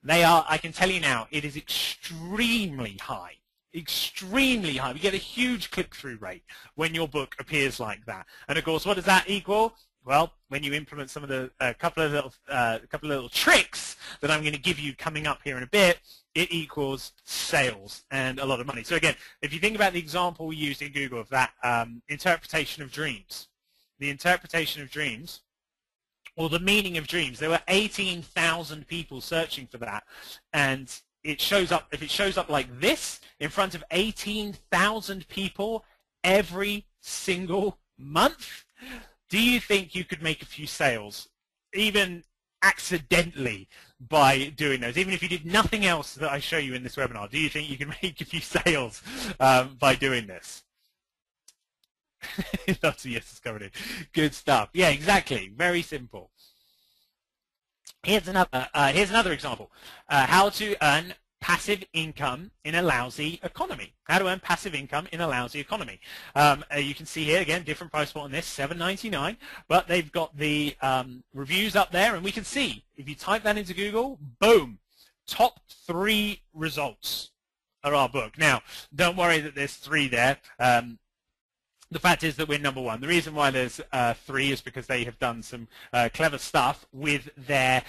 S2: They are, I can tell you now, it is extremely high. Extremely high. We get a huge click-through rate when your book appears like that. And of course, what does that equal? Well, when you implement some of the couple of little tricks that I'm going to give you coming up here in a bit, it equals sales and a lot of money. So again, if you think about the example we used in Google of that interpretation of dreams, the interpretation of dreams, or the meaning of dreams, there were 18,000 people searching for that, and it shows up. If it shows up like this in front of 18,000 people every single month, do you think you could make a few sales, even accidentally, by doing those? Even if you did nothing else that I show you in this webinar, do you think you can make a few sales by doing this? Lots of yeses covered in. Good stuff. Yeah, exactly. Very simple. Here's another example. How to earn passive income in a lousy economy. How to earn passive income in a lousy economy. You can see here, again, different price point on this, $7.99, but they've got the reviews up there, and we can see, if you type that into Google, boom, top 3 results are our book. Now, don't worry that there's 3 there. The fact is that we're number 1. The reason why there's 3 is because they have done some clever stuff with their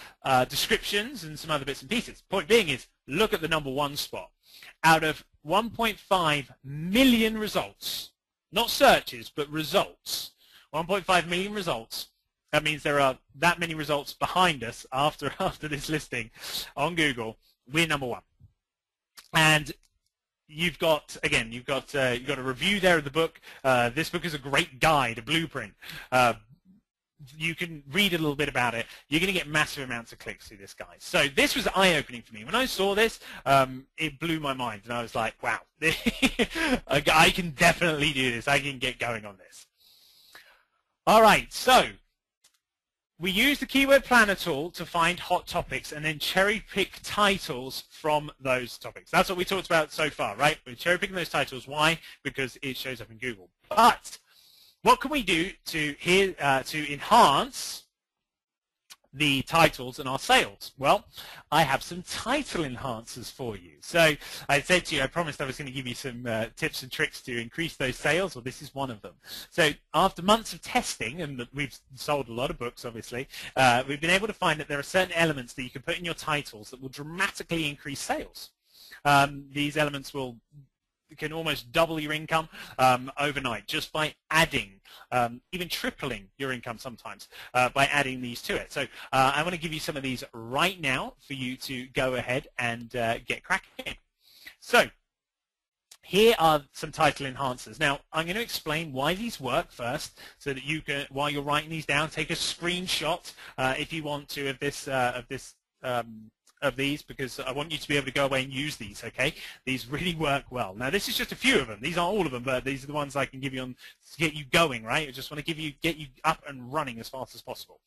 S2: descriptions and some other bits and pieces. Point being is, look at the number 1 spot. Out of 1.5 million results, not searches, but results, 1.5 million results, that means there are that many results behind us after this listing on Google. We're number 1. And you've got a review there of the book. This book is a great guide, a blueprint. You can read a little bit about it. You're going to get massive amounts of clicks through this, guys. So this was eye-opening for me. When I saw this, it blew my mind, and I was like, wow, I can definitely do this. I can get going on this. All right, so we use the Keyword Planner tool to find hot topics and then cherry-pick titles from those topics. That's what we talked about so far, right? We're cherry-picking those titles. Why? Because it shows up in Google. But what can we do to enhance the titles and our sales? Well, I have some title enhancers for you. So I said to you, I promised I was going to give you some tips and tricks to increase those sales. Well, this is one of them. So after months of testing, and we've sold a lot of books, obviously, we've been able to find that there are certain elements that you can put in your titles that will dramatically increase sales. These elements can almost double your income overnight just by adding, even tripling your income sometimes by adding these to it. So I want to give you some of these right now for you to go ahead and get cracking. So here are some title enhancers. Now I'm going to explain why these work first, so that you can, while you're writing these down, take a screenshot if you want to of these, because I want you to be able to go away and use these, okay? These really work well. Now, this is just a few of them. These aren't all of them, but these are the ones I can give you to get you going, right? I just want to get you up and running as fast as possible.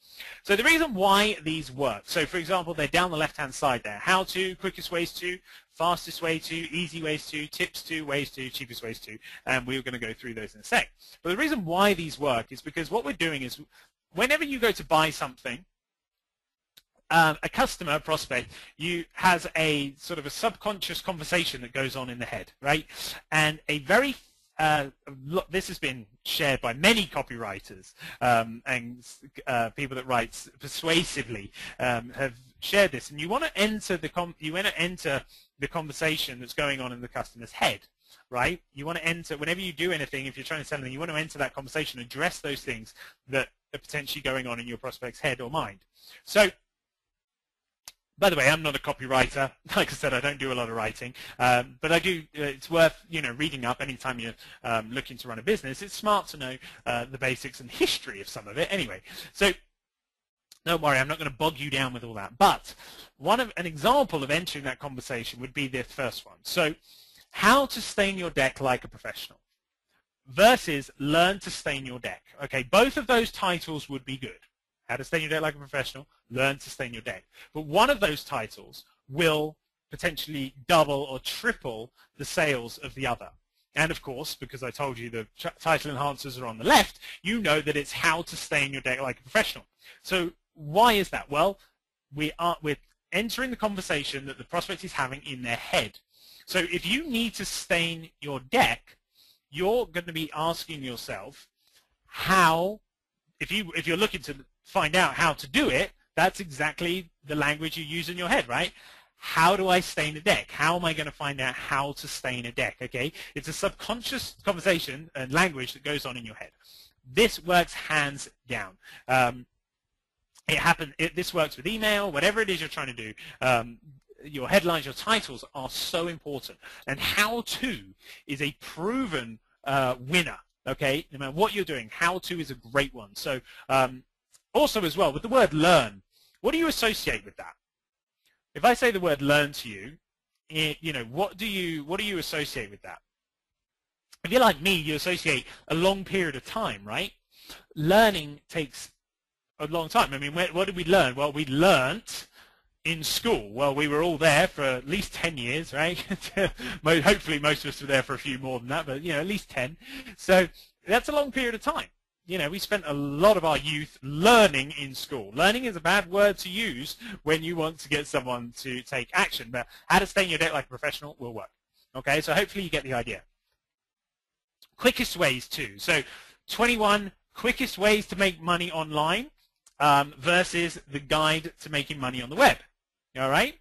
S2: So the reason why these work, so for example, they're down the left-hand side there. How to, quickest ways to, fastest way to, easy ways to, tips to, ways to, cheapest ways to, and we're going to go through those in a sec. But the reason why these work is because what we're doing is whenever you go to buy something, a customer prospect has a sort of a subconscious conversation that goes on in the head, right? And a very this has been shared by many copywriters and people that write persuasively have shared this. And you want to enter the conversation that's going on in the customer's head, right? You want to enter, whenever you do anything, if you're trying to sell them, you want to enter that conversation, address those things that are potentially going on in your prospect's head or mind. So, by the way, I'm not a copywriter. Like I said, I don't do a lot of writing, but I do. It's worth reading up anytime you're looking to run a business. It's smart to know the basics and history of some of it. Anyway, so don't worry, I'm not going to bog you down with all that. But an example of entering that conversation would be the first one. So, how to stain your deck like a professional versus learn to stain your deck. Okay, both of those titles would be good. How to stain your deck like a professional, learn to stain your deck. But one of those titles will potentially double or triple the sales of the other. And of course, because I told you the title enhancers are on the left, you know that it's how to stain your deck like a professional. So why is that? Well, we're entering the conversation that the prospect is having in their head. So if you need to stain your deck, you're going to be asking yourself how, if you're looking to find out how to do it, that's exactly the language you use in your head, right? How do I stain a deck? How am I going to find out how to stain a deck, okay? It's a subconscious conversation and language that goes on in your head. This works hands down. This works with email, whatever it is you're trying to do. Your headlines, your titles are so important. And how to is a proven winner, okay? No matter what you're doing, how to is a great one. So also as well, with the word learn, what do you associate with that? If I say the word learn to you, what do you associate with that? If you're like me, you associate a long period of time, right? Learning takes a long time. I mean, what did we learn? Well, we learnt in school. Well, we were all there for at least 10 years, right? Hopefully most of us were there for a few more than that, but at least 10. So that's a long period of time. We spent a lot of our youth learning in school. Learning is a bad word to use when you want to get someone to take action, but how to stain your deck like a professional will work. Okay, so hopefully you get the idea. Quickest ways to. So 21 quickest ways to make money online versus the guide to making money on the web. All right?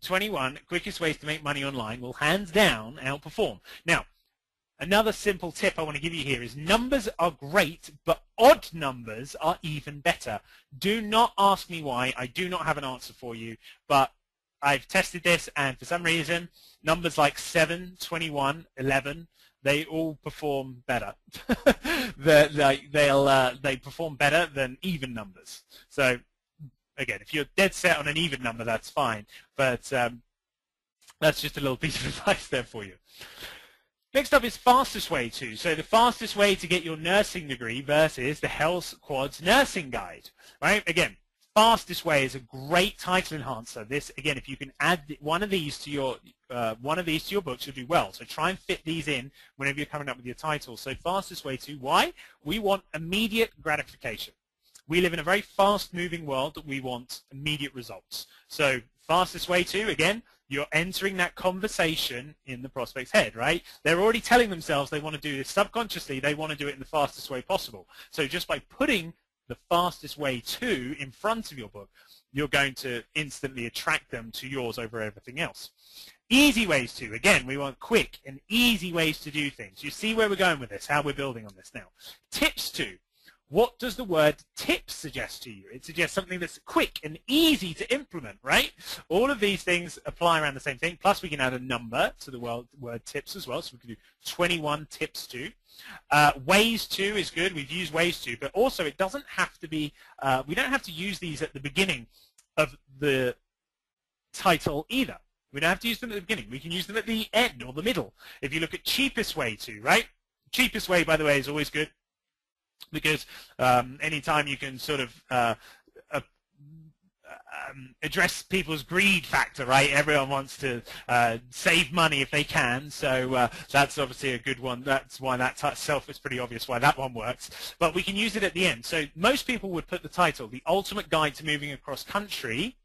S2: 21 quickest ways to make money online will hands down outperform. Now, another simple tip I want to give you here is numbers are great, but odd numbers are even better. Do not ask me why. I do not have an answer for you, but I've tested this, and for some reason, numbers like 7, 21, 11, they all perform better. They perform better than even numbers. So, again, if you're dead set on an even number, that's fine, but that's just a little piece of advice there for you. Next up is fastest way to. So the fastest way to get your nursing degree versus the Health Quads Nursing Guide, right? Again, fastest way is a great title enhancer. This, again, if you can add one of these to your books, you'll do well. So try and fit these in whenever you're coming up with your titles. So fastest way to. Why? We want immediate gratification. we live in a very fast-moving world that we want immediate results. So fastest way to, again, you're entering that conversation in the prospect's head, right? They're already telling themselves they want to do this subconsciously. They want to do it in the fastest way possible. So just by putting the fastest way to in front of your book, you're going to instantly attract them to yours over everything else. Easy ways to, again, we want quick and easy ways to do things. You see where we're going with this, how we're building on this now. Tips to, what does the word tips suggest to you? It suggests something that's quick and easy to implement, right? All of these things apply around the same thing, plus we can add a number to the word tips as well, so we can do 21 tips to. Ways to is good, we've used ways to, but also it doesn't have to be, we don't have to use these at the beginning of the title either. We don't have to use them at the beginning. We can use them at the end or the middle. If you look at cheapest way to, right? Cheapest way, by the way, is always good because anytime you can sort of address people's greed factor, right? Everyone wants to save money if they can, so that's obviously a good one. That's why that itself is pretty obvious why that one works. But we can use it at the end. So most people would put the title, The Ultimate Guide to Moving Across Country,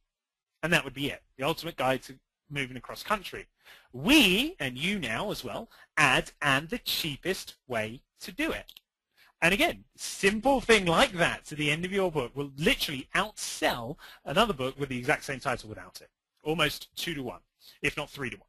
S2: and that would be it. The Ultimate Guide to Moving Across Country. We, and you now as well, add and the cheapest way to do it. And again, simple thing like that to the end of your book will literally outsell another book with the exact same title without it. Almost 2 to 1, if not 3 to 1.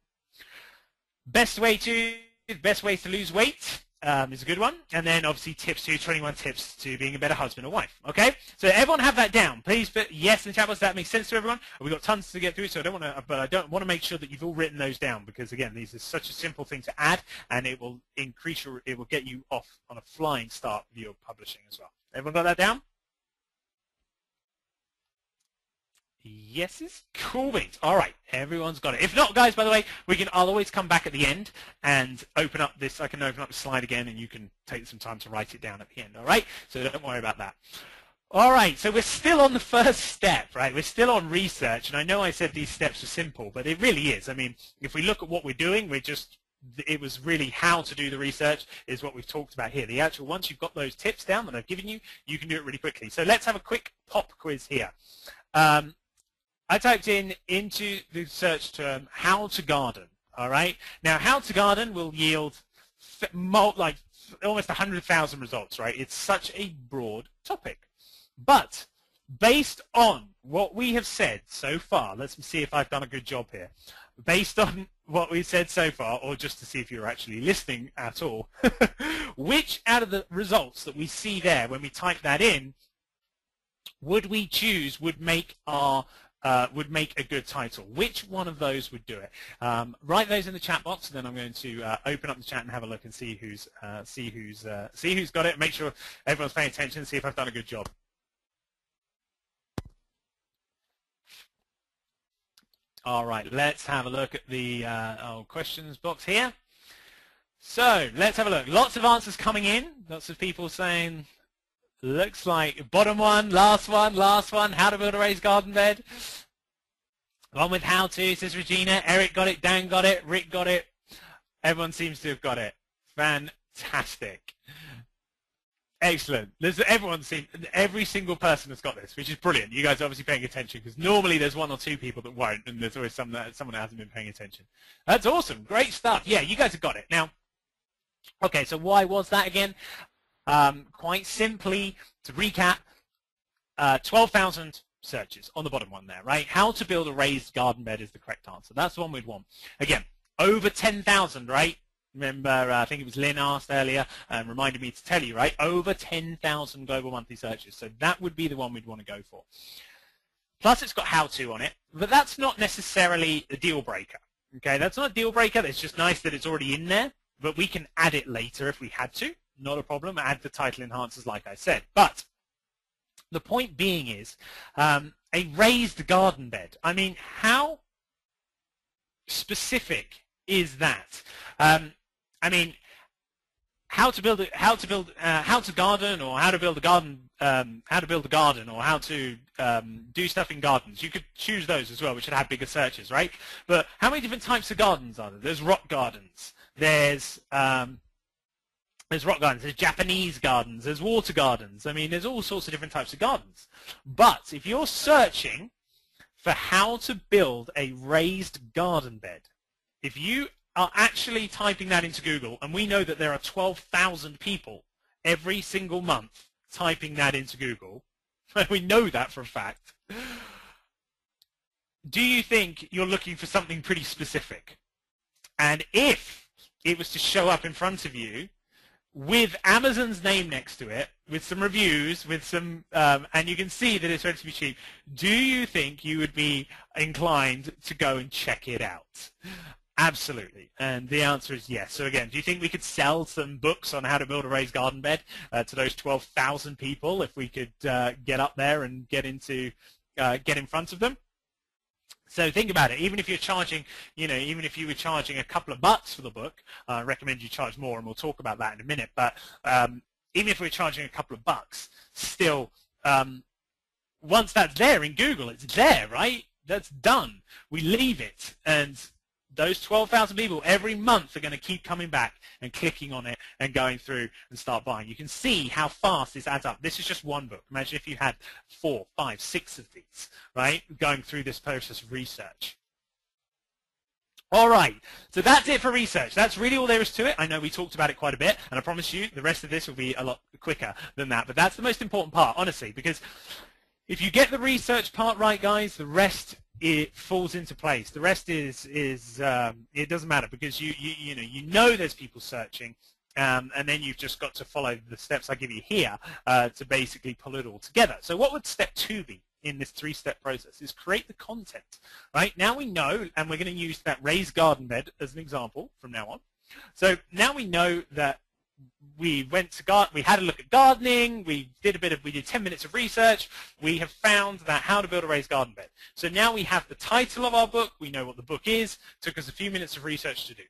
S2: Best way to lose weight is a good one. And then obviously tips to 21 tips to being a better husband or wife. Okay? So everyone have that down. Please put yes in the chat box. That makes sense to everyone. We've got tons to get through, so I don't want to make sure that you've all written those down because again, these are such a simple thing to add and it will get you off on a flying start with your publishing as well. Everyone got that down? Yeses? Cool beans. All right, everyone's got it. If not, guys, by the way, I'll always come back at the end and open up this. I can open up the slide again, and you can take some time to write it down at the end. All right, so don't worry about that. All right, so we're still on the first step, right? We're still on research, and I know I said these steps are simple, but it really is. I mean, if we look at what we're doing, it was really how to do the research is what we've talked about here. The actual, once you've got those tips down that I've given you, you can do it really quickly. So let's have a quick pop quiz here. I typed into the search term how to garden. All right. Now, how to garden will yield like almost 100,000 results. Right. It's such a broad topic, but based on what we have said so far, let's see if I've done a good job here. Based on what we've said so far, or just to see if you're actually listening at all, which out of the results that we see there when we type that in would we choose would make a good title? Which one of those would do it? Write those in the chat box, and then I'm going to open up the chat and have a look and see who's got it. Make sure everyone's paying attention. See if I've done a good job. All right, let's have a look at the questions box here. So let's have a look. Lots of answers coming in. Lots of people saying. Looks like bottom one, last one, how to build a raised garden bed. One with how to, says Regina. Eric got it, Dan got it, Rick got it. Everyone seems to have got it. Fantastic. Excellent. Every single person has got this, which is brilliant. You guys are obviously paying attention because normally there's 1 or 2 people that won't, and there's always someone that hasn't been paying attention. That's awesome. Great stuff. Yeah, you guys have got it. Now, okay, so why was that again? Quite simply, to recap, 12,000 searches on the bottom one there, right? How to build a raised garden bed is the correct answer. That's the one we'd want. Again, over 10,000, right? Remember, I think it was Lynn asked earlier and reminded me to tell you, right? Over 10,000 global monthly searches. So that would be the one we'd want to go for. Plus, it's got how-to on it, but that's not necessarily a deal breaker. Okay, that's not a deal breaker. It's just nice that it's already in there, but we can add it later if we had to. Not a problem. Add the title enhancers like I said. But the point being is a raised garden bed. I mean, how specific is that? I mean, how to garden, or how to build a garden, or how to do stuff in gardens. You could choose those as well, which would have bigger searches, right? But how many different types of gardens are there? There's rock gardens. There's There's rock gardens, there's Japanese gardens, there's water gardens. I mean, there's all sorts of different types of gardens. But if you're searching for how to build a raised garden bed, if you are actually typing that into Google, and we know that there are 12,000 people every single month typing that into Google, we know that for a fact, do you think you're looking for something pretty specific? And if it was to show up in front of you with Amazon's name next to it, with some reviews, with some, and you can see that it's relatively cheap, do you think you would be inclined to go and check it out? Absolutely. And the answer is yes. So again, do you think we could sell some books on how to build a raised garden bed to those 12,000 people if we could get up there and get in front of them? So think about it. Even if you're charging, even if you were charging a couple of bucks for the book, I recommend you charge more, and we'll talk about that in a minute. But even if we're charging a couple of bucks, still, once that's there in Google, it's there, right? That's done. We leave it, and those 12,000 people every month are going to keep coming back and clicking on it and going through and start buying. You can see how fast this adds up. This is just one book. Imagine if you had 4, 5, 6 of these, right, going through this process of research. All right, so that's it for research. That's really all there is to it. I know we talked about it quite a bit, and I promise you the rest of this will be a lot quicker than that. But that's the most important part, honestly, because if you get the research part right, guys, the rest, it falls into place. The rest is it doesn't matter, because you know there's people searching, and then you've just got to follow the steps I give you here to basically pull it all together. So what would step 2 be in this 3-step process? Is create the content. Right now we know, and we're going to use that raised garden bed as an example from now on. So now we know that we had a look at gardening, we did 10 minutes of research, we have found that how to build a raised garden bed. So now we have the title of our book, we know what the book is, took us a few minutes of research to do.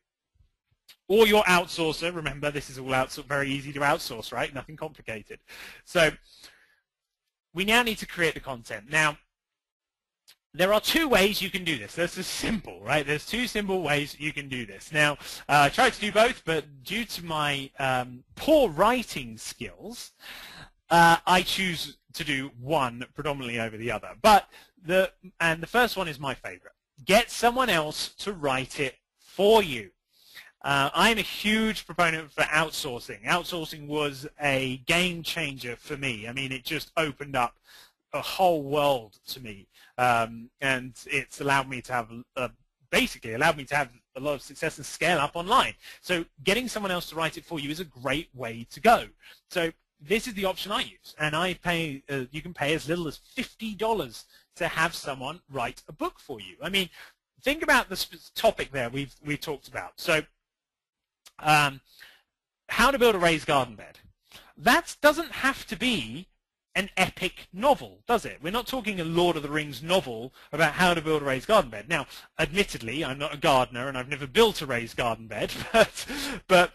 S2: Or your outsourcer, remember this is all very easy to outsource, right? Nothing complicated. So we now need to create the content. Now, there are 2 ways you can do this. This is simple, right? There's 2 simple ways you can do this. Now, I tried to do both, but due to my poor writing skills, I choose to do one predominantly over the other. But the first one is my favorite. Get someone else to write it for you. I'm a huge proponent for outsourcing. Outsourcing was a game changer for me. I mean, it just opened up a whole world to me, and it's allowed me to have basically allowed me to have a lot of success and scale up online. So getting someone else to write it for you is a great way to go. So this is the option I use, and I pay. You can pay as little as $50 to have someone write a book for you. I mean, think about the topic there we've talked about. So how to build a raised garden bed. That doesn't have to be an epic novel, does it? We're not talking a Lord of the Rings novel about how to build a raised garden bed. Now, admittedly, I'm not a gardener and I've never built a raised garden bed, but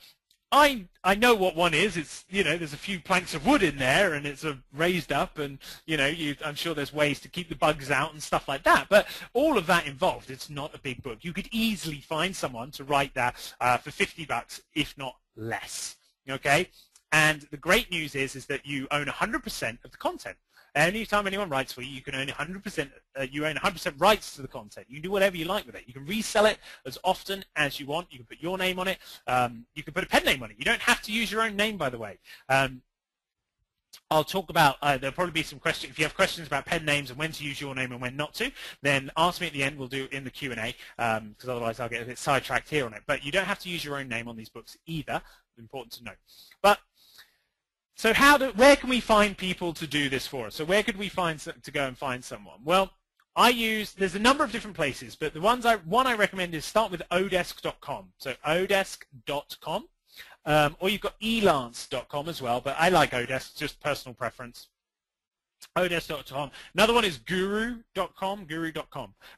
S2: I know what one is. It's, there's a few planks of wood in there and it's raised up, and I'm sure there's ways to keep the bugs out and stuff like that. But all of that involved, it's not a big book. You could easily find someone to write that for $50, if not less. Okay. And the great news is that you own 100% of the content. Anytime anyone writes for you, you can own 100%. You own 100% rights to the content. You can do whatever you like with it. You can resell it as often as you want. You can put your name on it. You can put a pen name on it. You don't have to use your own name, by the way. I'll talk about. There'll probably be some questions. If you have questions about pen names and when to use your name and when not to, then ask me at the end. We'll do it in the Q&A, because otherwise I'll get a bit sidetracked here on it. But you don't have to use your own name on these books either. Important to know. But so where can we find people to do this for us? So where could we go and find someone? Well, there's a number of different places, but the one I recommend is start with odesk.com. So odesk.com, or you've got elance.com as well, but I like Odesk, just personal preference. Odesk.com. Another one is guru.com.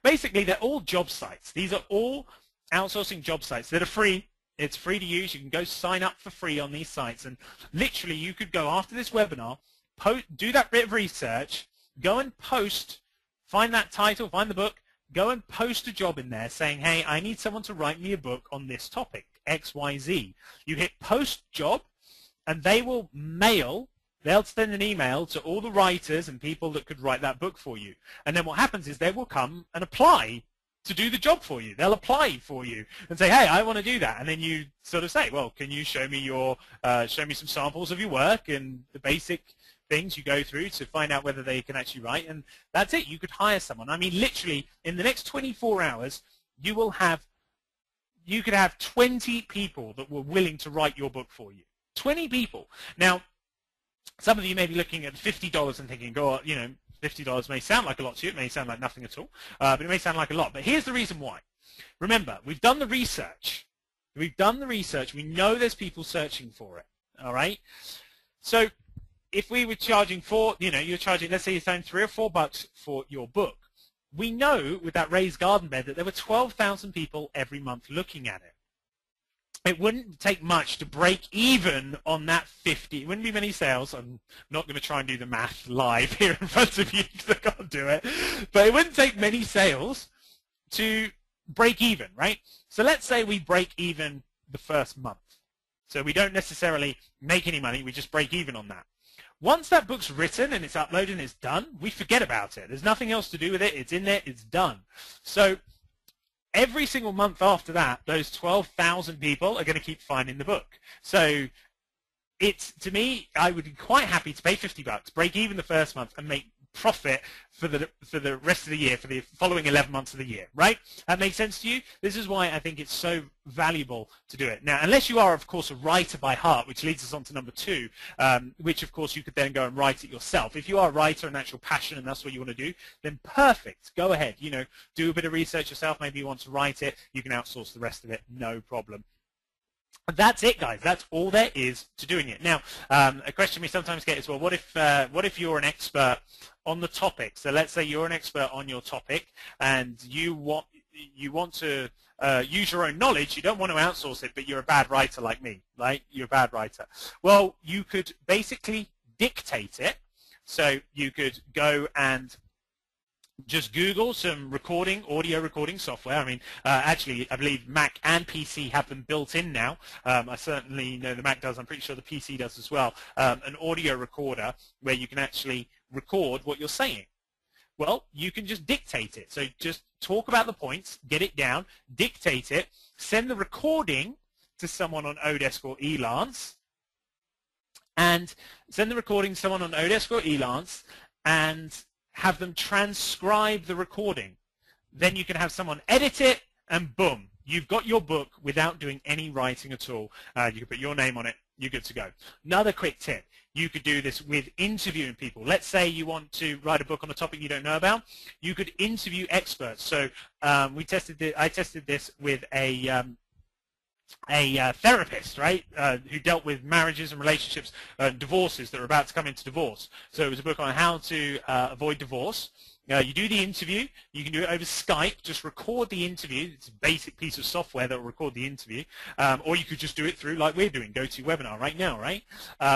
S2: Basically, they're all job sites. These are all outsourcing job sites that are free. It's free to use. You can go sign up for free on these sites, and literally you could go after this webinar, do that bit of research, go and post, find that title, find the book, go and post a job in there saying, hey, I need someone to write me a book on this topic, XYZ. You hit post job, and they will mail, they'll send an email to all the writers and people that could write that book for you. And then what happens is they will come and apply to do the job for you. They'll apply for you and say, hey, I want to do that. And then you sort of say, well, can you show me show me some samples of your work and the basic things you go through to find out whether they can actually write, and that's it. You could hire someone. I mean, literally, in the next 24 hours, you could have 20 people that were willing to write your book for you. 20 people. Now, some of you may be looking at $50 and thinking, $50 may sound like a lot to you. It may sound like nothing at all, but it may sound like a lot. But here's the reason why. Remember, we've done the research. We know there's people searching for it, all right? So if we were charging you're charging, let's say you're saying $3 or $4 for your book, we know with that raised garden bed that there were 12,000 people every month looking at it. It wouldn't take much to break even on that 50. It wouldn't be many sales. I'm not going to try and do the math live here in front of you because I can't do it. But it wouldn't take many sales to break even, right? So let's say we break even the first month. So we don't necessarily make any money. We just break even on that. Once that book's written and it's uploaded and it's done, we forget about it. There's nothing else to do with it. It's in there. It's done. So every single month after that, those 12,000 people are going to keep finding the book. So to me, I would be quite happy to pay $50, break even the first month, and make profit for the rest of the year, for the following 11 months of the year, right? That makes sense to you? This is why I think it's so valuable to do it. Now, unless you are, of course, a writer by heart, which leads us on to number 2, which, of course, you could then go and write it yourself. If you are a writer and that's your passion and that's what you want to do, then perfect. Go ahead. Do a bit of research yourself. Maybe you want to write it. You can outsource the rest of it. No problem. That's it, guys. That's all there is to doing it. Now, a question we sometimes get is, well, what if you're an expert on the topic? So let's say you're an expert on your topic and you want to use your own knowledge. You don't want to outsource it, but you're a bad writer like me, right? You're a bad writer. Well, you could basically dictate it. So you could go and just Google some audio recording software. I mean, actually, I believe Mac and PC have them built in now. I certainly know the Mac does. I'm pretty sure the PC does as well. An audio recorder where you can actually record what you're saying. Well, you can just dictate it. So just talk about the points, get it down, dictate it, send the recording to someone on Odesk or Elance, and have them transcribe the recording. Then you can have someone edit it, and boom, you've got your book without doing any writing at all. You can put your name on it. You're good to go. Another quick tip. You could do this with interviewing people. Let's say you want to write a book on a topic you don't know about. You could interview experts. So I tested this with a therapist, right, who dealt with marriages and relationships, divorces that are about to come into divorce. So it was a book on how to avoid divorce. You do the interview. You can do it over Skype. Just record the interview. It's a basic piece of software that will record the interview. Or you could just do it through, like we're doing, GoToWebinar right now, right?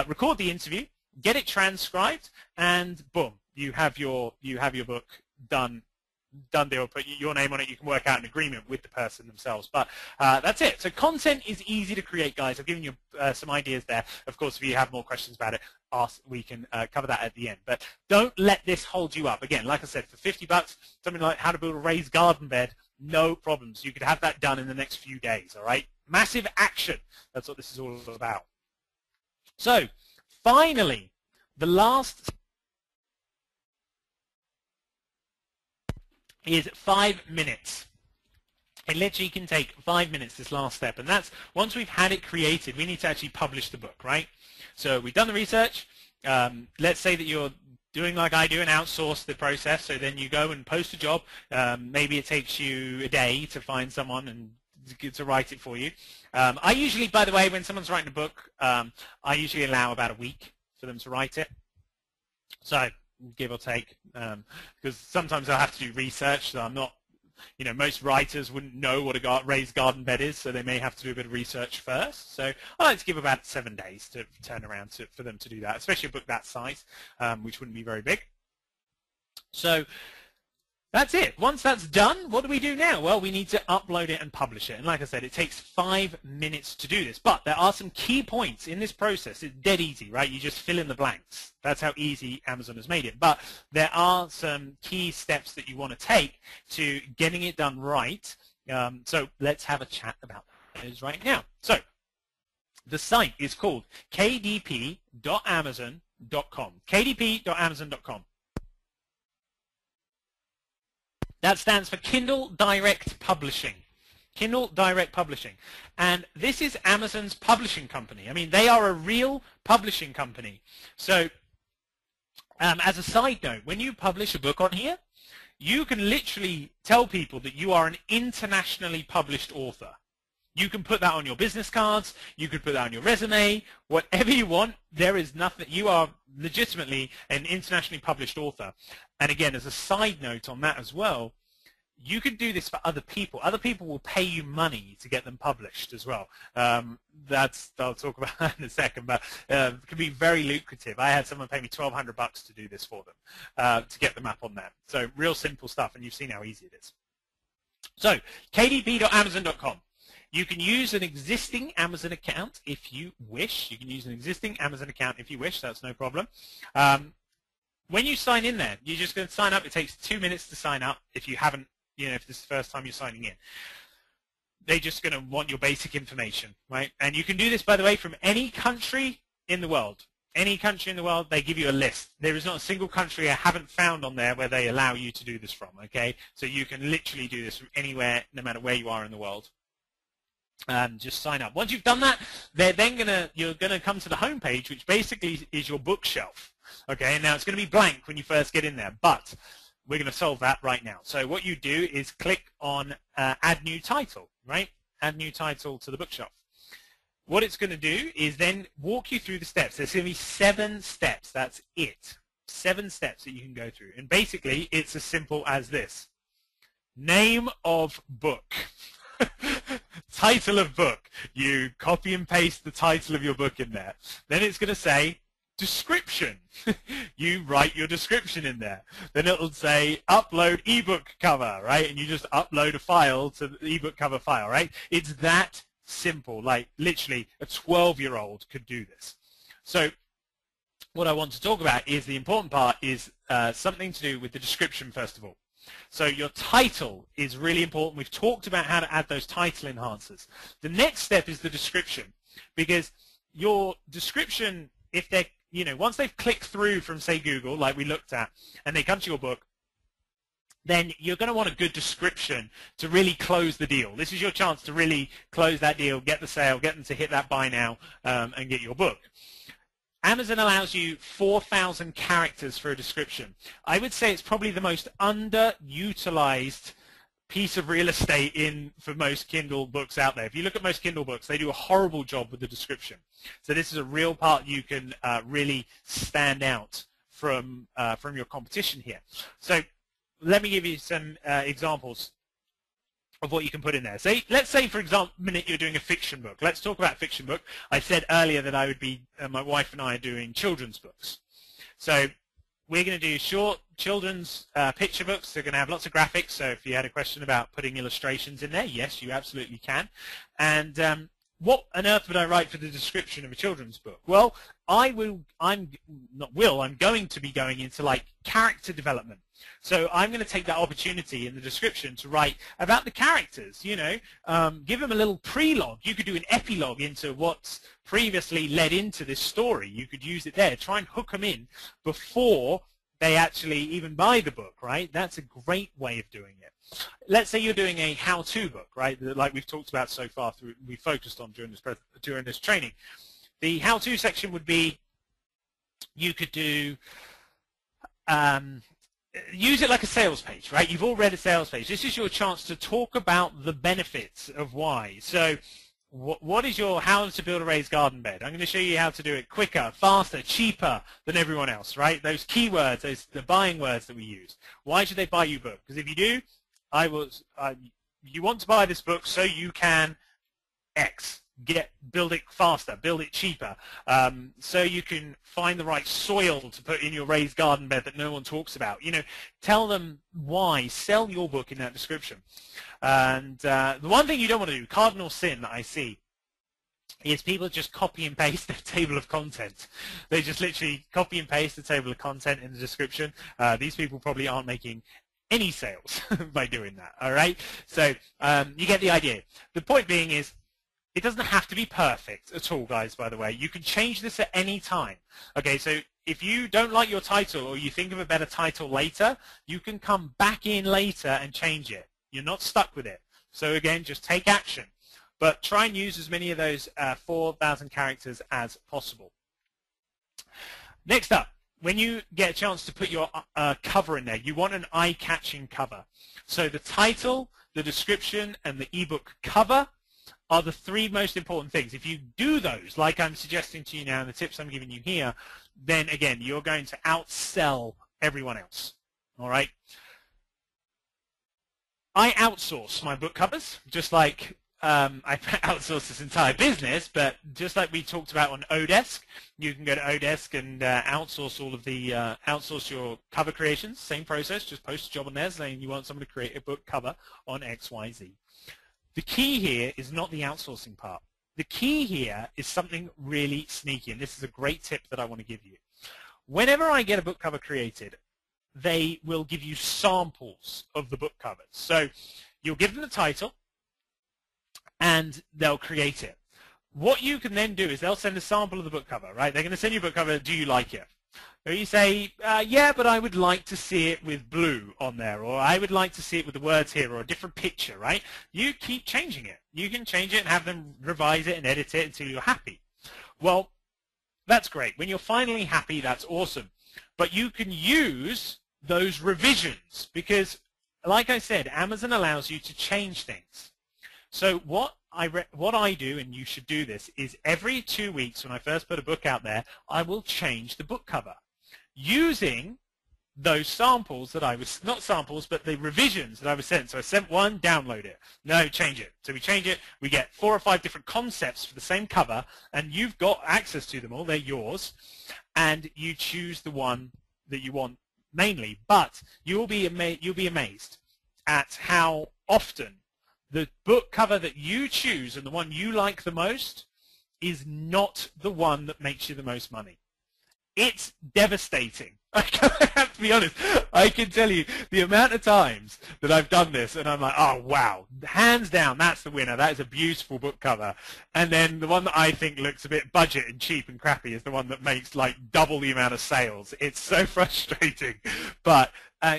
S2: Record the interview, get it transcribed, and boom, you have your book done deal. Put your name on it. You can work out an agreement with the person themselves. But that's it. So content is easy to create, guys. I've given you some ideas there. Of course, if you have more questions about it, we can cover that at the end. But don't let this hold you up. Again, like I said, for $50, something like how to build a raised garden bed, no problems. You could have that done in the next few days, all right? Massive action. That's what this is all about. So finally, the last is 5 minutes. It literally can take 5 minutes, this last step. And that's, once we've had it created, we need to actually publish the book, right? So we've done the research. Let's say that you're doing like I do and outsource the process. So then you go and post a job. Maybe it takes you a day to find someone and to write it for you. I usually, by the way, when someone's writing a book, I usually allow about a week for them to write it. So give or take, because sometimes I'll have to do research, so I'm not, most writers wouldn't know what a raised garden bed is, so they may have to do a bit of research first. So I like to give about 7 days to turn around for them to do that, especially a book that size, which wouldn't be very big. So That's it. Once that's done, what do we do now? Well, we need to upload it and publish it. And like I said, it takes 5 minutes to do this. But there are some key points in this process. It's dead easy, right? You just fill in the blanks. That's how easy Amazon has made it. But there are some key steps that you want to take to getting it done right. So let's have a chat about those right now. So the site is called kdp.amazon.com. kdp.amazon.com. That stands for Kindle Direct Publishing. Kindle Direct Publishing. And this is Amazon's publishing company. I mean, they are a real publishing company. So, as a side note, when you publish a book on here, you can literally tell people that you are an internationally published author. You can put that on your business cards. You could put that on your resume. Whatever you want, there is nothing. You are legitimately an internationally published author. And again, as a side note on that as well, you can do this for other people. Other people will pay you money to get them published as well. I'll talk about that in a second, but it can be very lucrative. I had someone pay me $1,200 to do this for them, to get them up on that. So real simple stuff, and you've seen how easy it is. So kdp.amazon.com. You can use an existing Amazon account if you wish. You can use an existing Amazon account if you wish. That's no problem. When you sign in there, you're just going to sign up. It takes 2 minutes to sign up if you haven't, if this is the first time you're signing in. They're just going to want your basic information, right? And you can do this, by the way, from any country in the world. Any country in the world, they give you a list. There is not a single country I haven't found on there where they allow you to do this from, okay? So you can literally do this from anywhere, no matter where you are in the world. Just sign up. Once you've done that, you're gonna come to the home page, which basically is your bookshelf. Okay, now it's going to be blank when you first get in there, but we're going to solve that right now. So what you do is click on Add New Title, right? Add New Title to the bookshelf. What it's going to do is then walk you through the steps. There's going to be 7 steps. That's it. 7 steps that you can go through, and basically it's as simple as this: name of book. Title of book. You copy and paste the title of your book in there. Then it's going to say description. You write your description in there. Then it'll say upload ebook cover, right? And you just upload a file to the ebook cover file, right? It's that simple. Like literally a 12-year-old could do this. So what I want to talk about is the important part is something to do with the description first of all. So your title is really important. We've talked about how to add those title enhancers. The next step is the description, because your description, if they're, once they've clicked through from, say, Google, like we looked at, and they come to your book, then you're going to want a good description to really close the deal. This is your chance to really close that deal, get the sale, get them to hit that buy now, and get your book. Amazon allows you 4,000 characters for a description. I would say it's probably the most underutilized piece of real estate for most Kindle books out there. If you look at most Kindle books, they do a horrible job with the description. So this is a real part you can really stand out from your competition here. So let me give you some examples of what you can put in there. So let's say, for example, you're doing a fiction book. Let's talk about fiction book. I said earlier that I would be, my wife and I are doing children's books. So we're going to do short children's picture books. They're going to have lots of graphics. So if you had a question about putting illustrations in there, yes, you absolutely can. And what on earth would I write for the description of a children's book? Well, I'm going to be going into like character development. So I'm going to take that opportunity in the description to write about the characters, give them a little prelogue. You could do an epilogue into what's previously led into this story. You could use it there. Try and hook them in before they actually even buy the book, right? That's a great way of doing it. Let's say you're doing a how-to book, right, like we've talked about so far, we focused on during this training. The how-to section would be, you could do, use it like a sales page, right? You've all read a sales page. This is your chance to talk about the benefits of why. So what is your how to build a raised garden bed? I'm going to show you how to do it quicker, faster, cheaper than everyone else, right? Those keywords, the buying words that we use. Why should they buy your book? Because if you do, you want to buy this book so you can X. build it faster, build it cheaper, so you can find the right soil to put in your raised garden bed that no one talks about. You know, tell them why. Sell your book in that description. And the one thing you don't want to do, cardinal sin that I see, is people just copy and paste their table of content. They just literally copy and paste the table of content in the description. These people probably aren't making any sales by doing that, all right? So you get the idea. The point being is, it doesn't have to be perfect at all, guys, by the way. You can change this at any time. Okay, so if you don't like your title or you think of a better title later, you can come back in later and change it. You're not stuck with it. So again, just take action. But try and use as many of those 4,000 characters as possible. Next up, when you get a chance to put your cover in there, you want an eye-catching cover. So the title, the description, and the ebook cover are the three most important things. If you do those, like I'm suggesting to you now, and the tips I'm giving you here, then again, you're going to outsell everyone else. All right? I outsource my book covers, just like I outsource this entire business, but just like we talked about on Odesk, you can go to Odesk and outsource all of the outsource your cover creations. Same process, just post a job on there saying you want someone to create a book cover on XYZ. The key here is not the outsourcing part. The key here is something really sneaky, and this is a great tip that I want to give you. Whenever I get a book cover created, they will give you samples of the book covers. So you'll give them the title, and they'll create it. What you can then do is they'll send a sample of the book cover, right? They're going to send you a book cover. Do you like it? Or you say, yeah, but I would like to see it with blue on there, or I would like to see it with the words here, or a different picture, right? You keep changing it. You can change it and have them revise it and edit it until you're happy. Well, that's great. When you're finally happy, that's awesome. But you can use those revisions because, like I said, Amazon allows you to change things. So what I do, and you should do this, is every 2 weeks when I first put a book out there, I will change the book cover using those samples that I was, not samples, but the revisions that I was sent. So I sent one, download it. No, change it. So we change it. We get 4 or 5 different concepts for the same cover, and you've got access to them all. They're yours, and you choose the one that you want mainly. But you'll be amazed at how often the book cover that you choose and the one you like the most is not the one that makes you the most money. It's devastating. I have to be honest. I can tell you the amount of times that I've done this and I'm like, oh, wow, hands down, that's the winner. That is a beautiful book cover. And then the one that I think looks a bit budget and cheap and crappy is the one that makes like double the amount of sales. It's so frustrating. But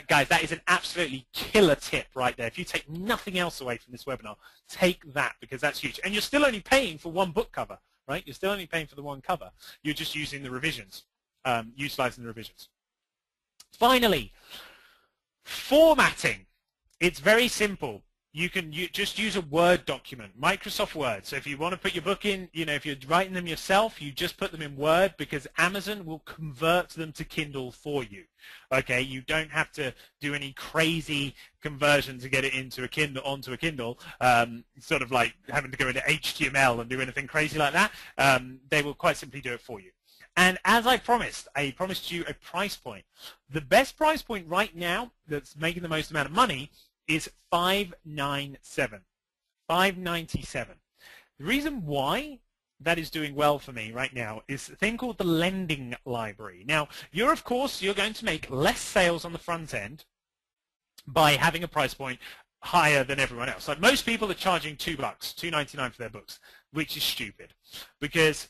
S2: guys, that is an absolutely killer tip right there. If you take nothing else away from this webinar, take that because that's huge. And you're still only paying for one book cover, right? You're still only paying for the one cover. You're just using the revisions, utilizing the revisions. Finally, formatting. It's very simple. You can just use a Word document, Microsoft Word. So if you want to put your book in, if you're writing them yourself, you just put them in Word because Amazon will convert them to Kindle for you. Okay, you don't have to do any crazy conversion to get it into a Kindle, onto a Kindle, sort of like having to go into HTML and do anything crazy like that. They will quite simply do it for you. And as I promised you a price point. The best price point right now that's making the most amount of money is $597. $597. The reason why that is doing well for me right now is a thing called the lending library. Now, you're going to make less sales on the front end by having a price point higher than everyone else. Like most people are charging $2, $2.99 for their books, which is stupid because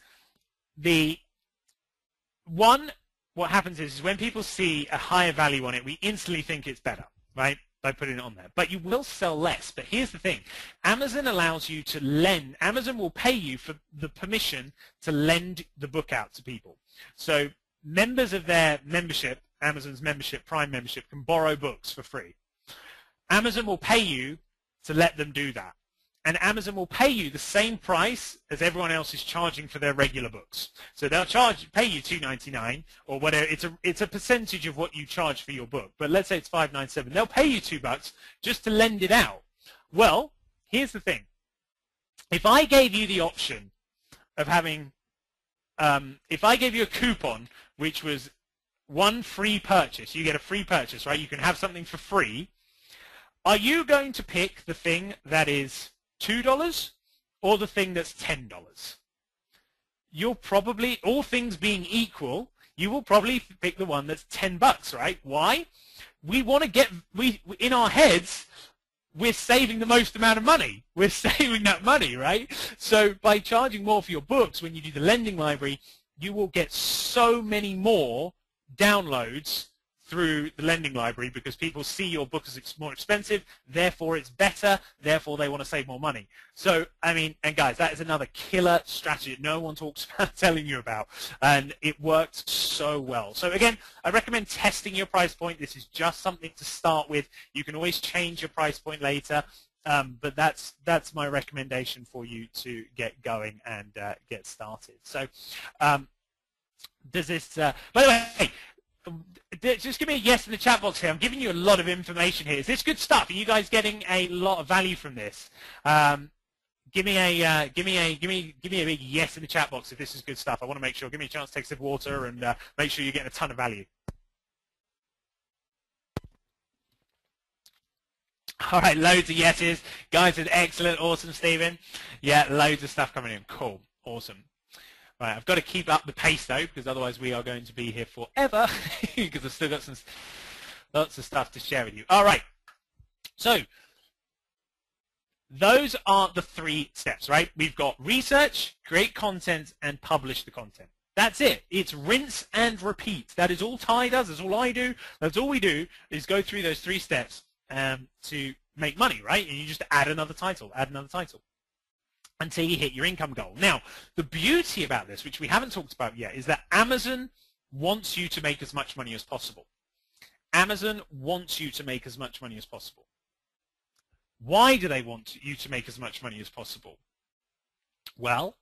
S2: what happens is when people see a higher value on it, we instantly think it's better, right, by putting it on there. But you will sell less. But here's the thing. Amazon allows you to lend. Amazon will pay you for the permission to lend the book out to people. So members of their membership, Amazon's membership, Prime membership, can borrow books for free. Amazon will pay you to let them do that. And Amazon will pay you the same price as everyone else is charging for their regular books. So they'll pay you $2.99 or whatever. It's a percentage of what you charge for your book. But let's say it's $5.97. They'll pay you $2 just to lend it out. Well, here's the thing. if I gave you the option of having, if I gave you a coupon which was one free purchase, you get a free purchase, right? You can have something for free. Are you going to pick the thing that is $2 or the thing that's $10? You'll probably, all things being equal, you will probably pick the one that's $10, right? Why? We want to get, in our heads, we're saving the most amount of money. We're saving that money, right? So by charging more for your books, when you do the lending library, you will get so many more downloads through the lending library because people see your book as more expensive, therefore it's better, therefore they want to save more money. So, I mean, and guys, that is another killer strategy that no one talks about telling you about, and it works so well. So again, I recommend testing your price point. This is just something to start with. You can always change your price point later, but that's my recommendation for you to get going and get started. So, does this, by the way, hey, just give me a yes in the chat box here. I'm giving you a lot of information here. Is this good stuff? Are you guys getting a lot of value from this? Give me a big yes in the chat box if this is good stuff. I want to make sure. Give me a chance to take a sip of water and make sure you're getting a ton of value. All right, loads of yeses. Guys said excellent, awesome, Stephen. Yeah, loads of stuff coming in. Cool, awesome. Right, I've got to keep up the pace though, because otherwise we are going to be here forever, because I've still got lots of stuff to share with you. All right, so those are the 3 steps, right? We've got research, create content, and publish the content. That's it. It's rinse and repeat. That is all Ty does. That's all I do. That's all we do is go through those 3 steps to make money, right? And you just add another title, until you hit your income goal. Now, the beauty about this, which we haven't talked about yet, is that Amazon wants you to make as much money as possible. Amazon wants you to make as much money as possible. Why do they want you to make as much money as possible? Well,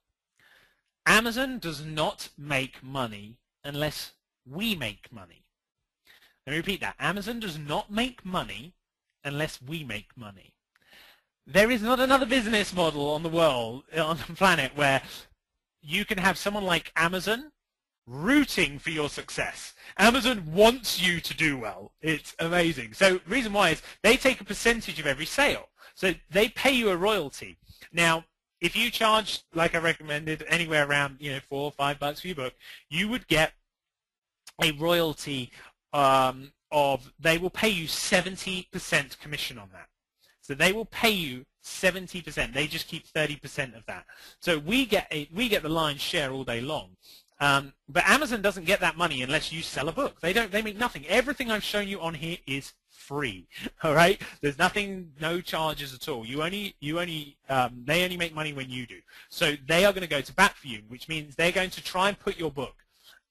S2: Amazon does not make money unless we make money. Let me repeat that. Amazon does not make money unless we make money. There is not another business model on the world, on the planet, where you can have someone like Amazon rooting for your success. Amazon wants you to do well. It's amazing. So the reason why is they take a percentage of every sale. So they pay you a royalty. Now, if you charge, like I recommended, anywhere around $4 or $5 for your book, you would get a royalty they will pay you 70% commission on that. So they will pay you 70%. They just keep 30% of that. So we get the lion's share all day long. But Amazon doesn't get that money unless you sell a book. They make nothing. Everything I've shown you on here is free. All right. There's nothing, no charges at all. they only make money when you do. So they are going to go to bat for you, which means they're going to try and put your book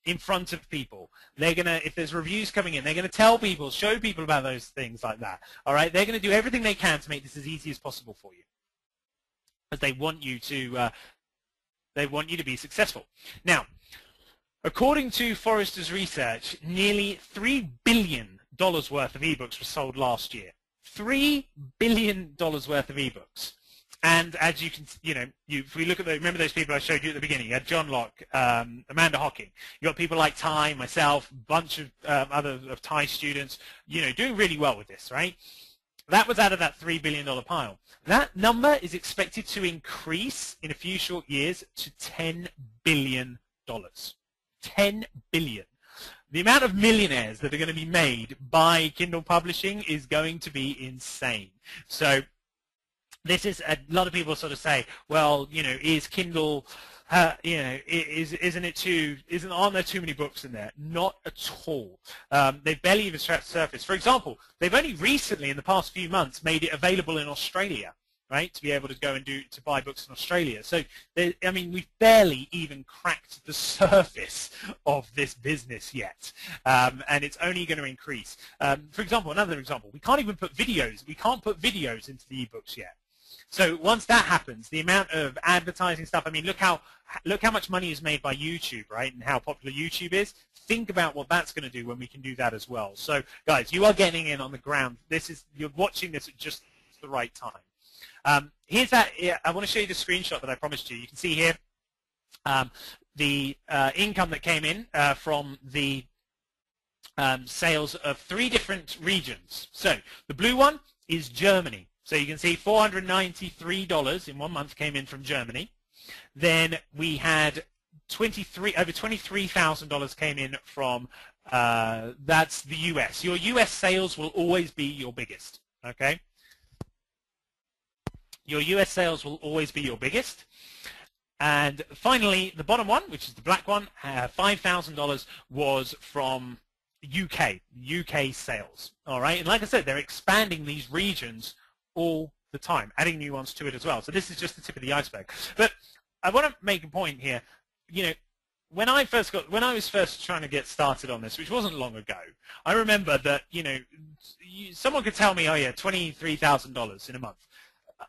S2: in front of people. They're going to, if there's reviews coming in, they're going to tell people, show people about those things like that. All right, they're going to do everything they can to make this as easy as possible for you, because they want you to be successful. Now, according to Forrester's research, nearly $3 billion worth of ebooks were sold last year. $3 billion worth of ebooks. And as you can, if we look at remember those people I showed you at the beginning. You had John Locke, Amanda Hocking. You got people like Ty, myself, a bunch of other Ty students, doing really well with this, right? That was out of that $3 billion pile. That number is expected to increase in a few short years to $10 billion. $10 billion. The amount of millionaires that are going to be made by Kindle publishing is going to be insane. So this is, a lot of people sort of say, well, is Kindle, aren't there too many books in there? Not at all. They've barely even scratched the surface. For example, they've only recently, in the past few months, made it available in Australia, right, to be able to go and to buy books in Australia. So, we've barely even cracked the surface of this business yet, and it's only going to increase. For example, another example, we can't even put videos. We can't put videos into the ebooks yet. So once that happens, the amount of advertising stuff, look how much money is made by YouTube, right, and how popular YouTube is. Think about what that's going to do when we can do that as well. So, guys, you are getting in on the ground. You're watching this at just the right time. Here's that. I want to show you the screenshot that I promised you. You can see here the income that came in from the sales of 3 different regions. So the blue one is Germany. So you can see $493 in 1 month came in from Germany. Then we had over $23,000 came in from that's the US. Your US sales will always be your biggest. Okay. Your US sales will always be your biggest. And finally, the bottom one, which is the black one, $5,000 was from UK sales. All right, and like I said, they're expanding these regions all the time, adding new ones to it as well. So this is just the tip of the iceberg. But I want to make a point here. You know, when I was first trying to get started on this, which wasn't long ago, I remember that someone could tell me, oh yeah, $23,000 in a month.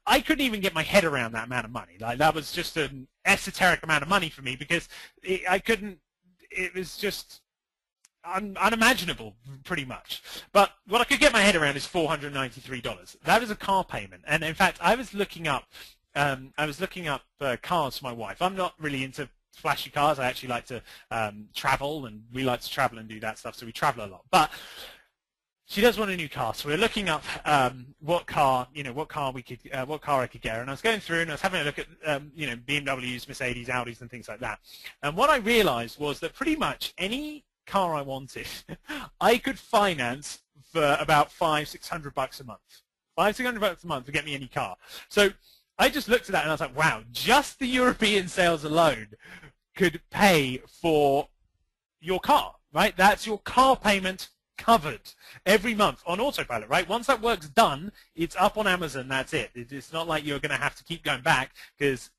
S2: I couldn't even get my head around that amount of money. Like, that was just an esoteric amount of money for me because it was just unimaginable, pretty much. But what I could get my head around is $493. That is a car payment. And in fact, I was looking up cars for my wife. I'm not really into flashy cars. I actually like to travel, and we like to travel and do that stuff, so we travel a lot. But she does want a new car, so we're looking up what car I could get her. And I was going through and I was having a look at BMWs, Mercedes, Audis, and things like that. And what I realized was that pretty much any car I wanted, I could finance for about $500-600 a month. $500-600 a month to get me any car. So I just looked at that and I was like, wow, just the European sales alone could pay for your car, right? That's your car payment covered every month on autopilot, right? Once that work's done, it's up on Amazon. That's it. It's not like you're going to have to keep going back because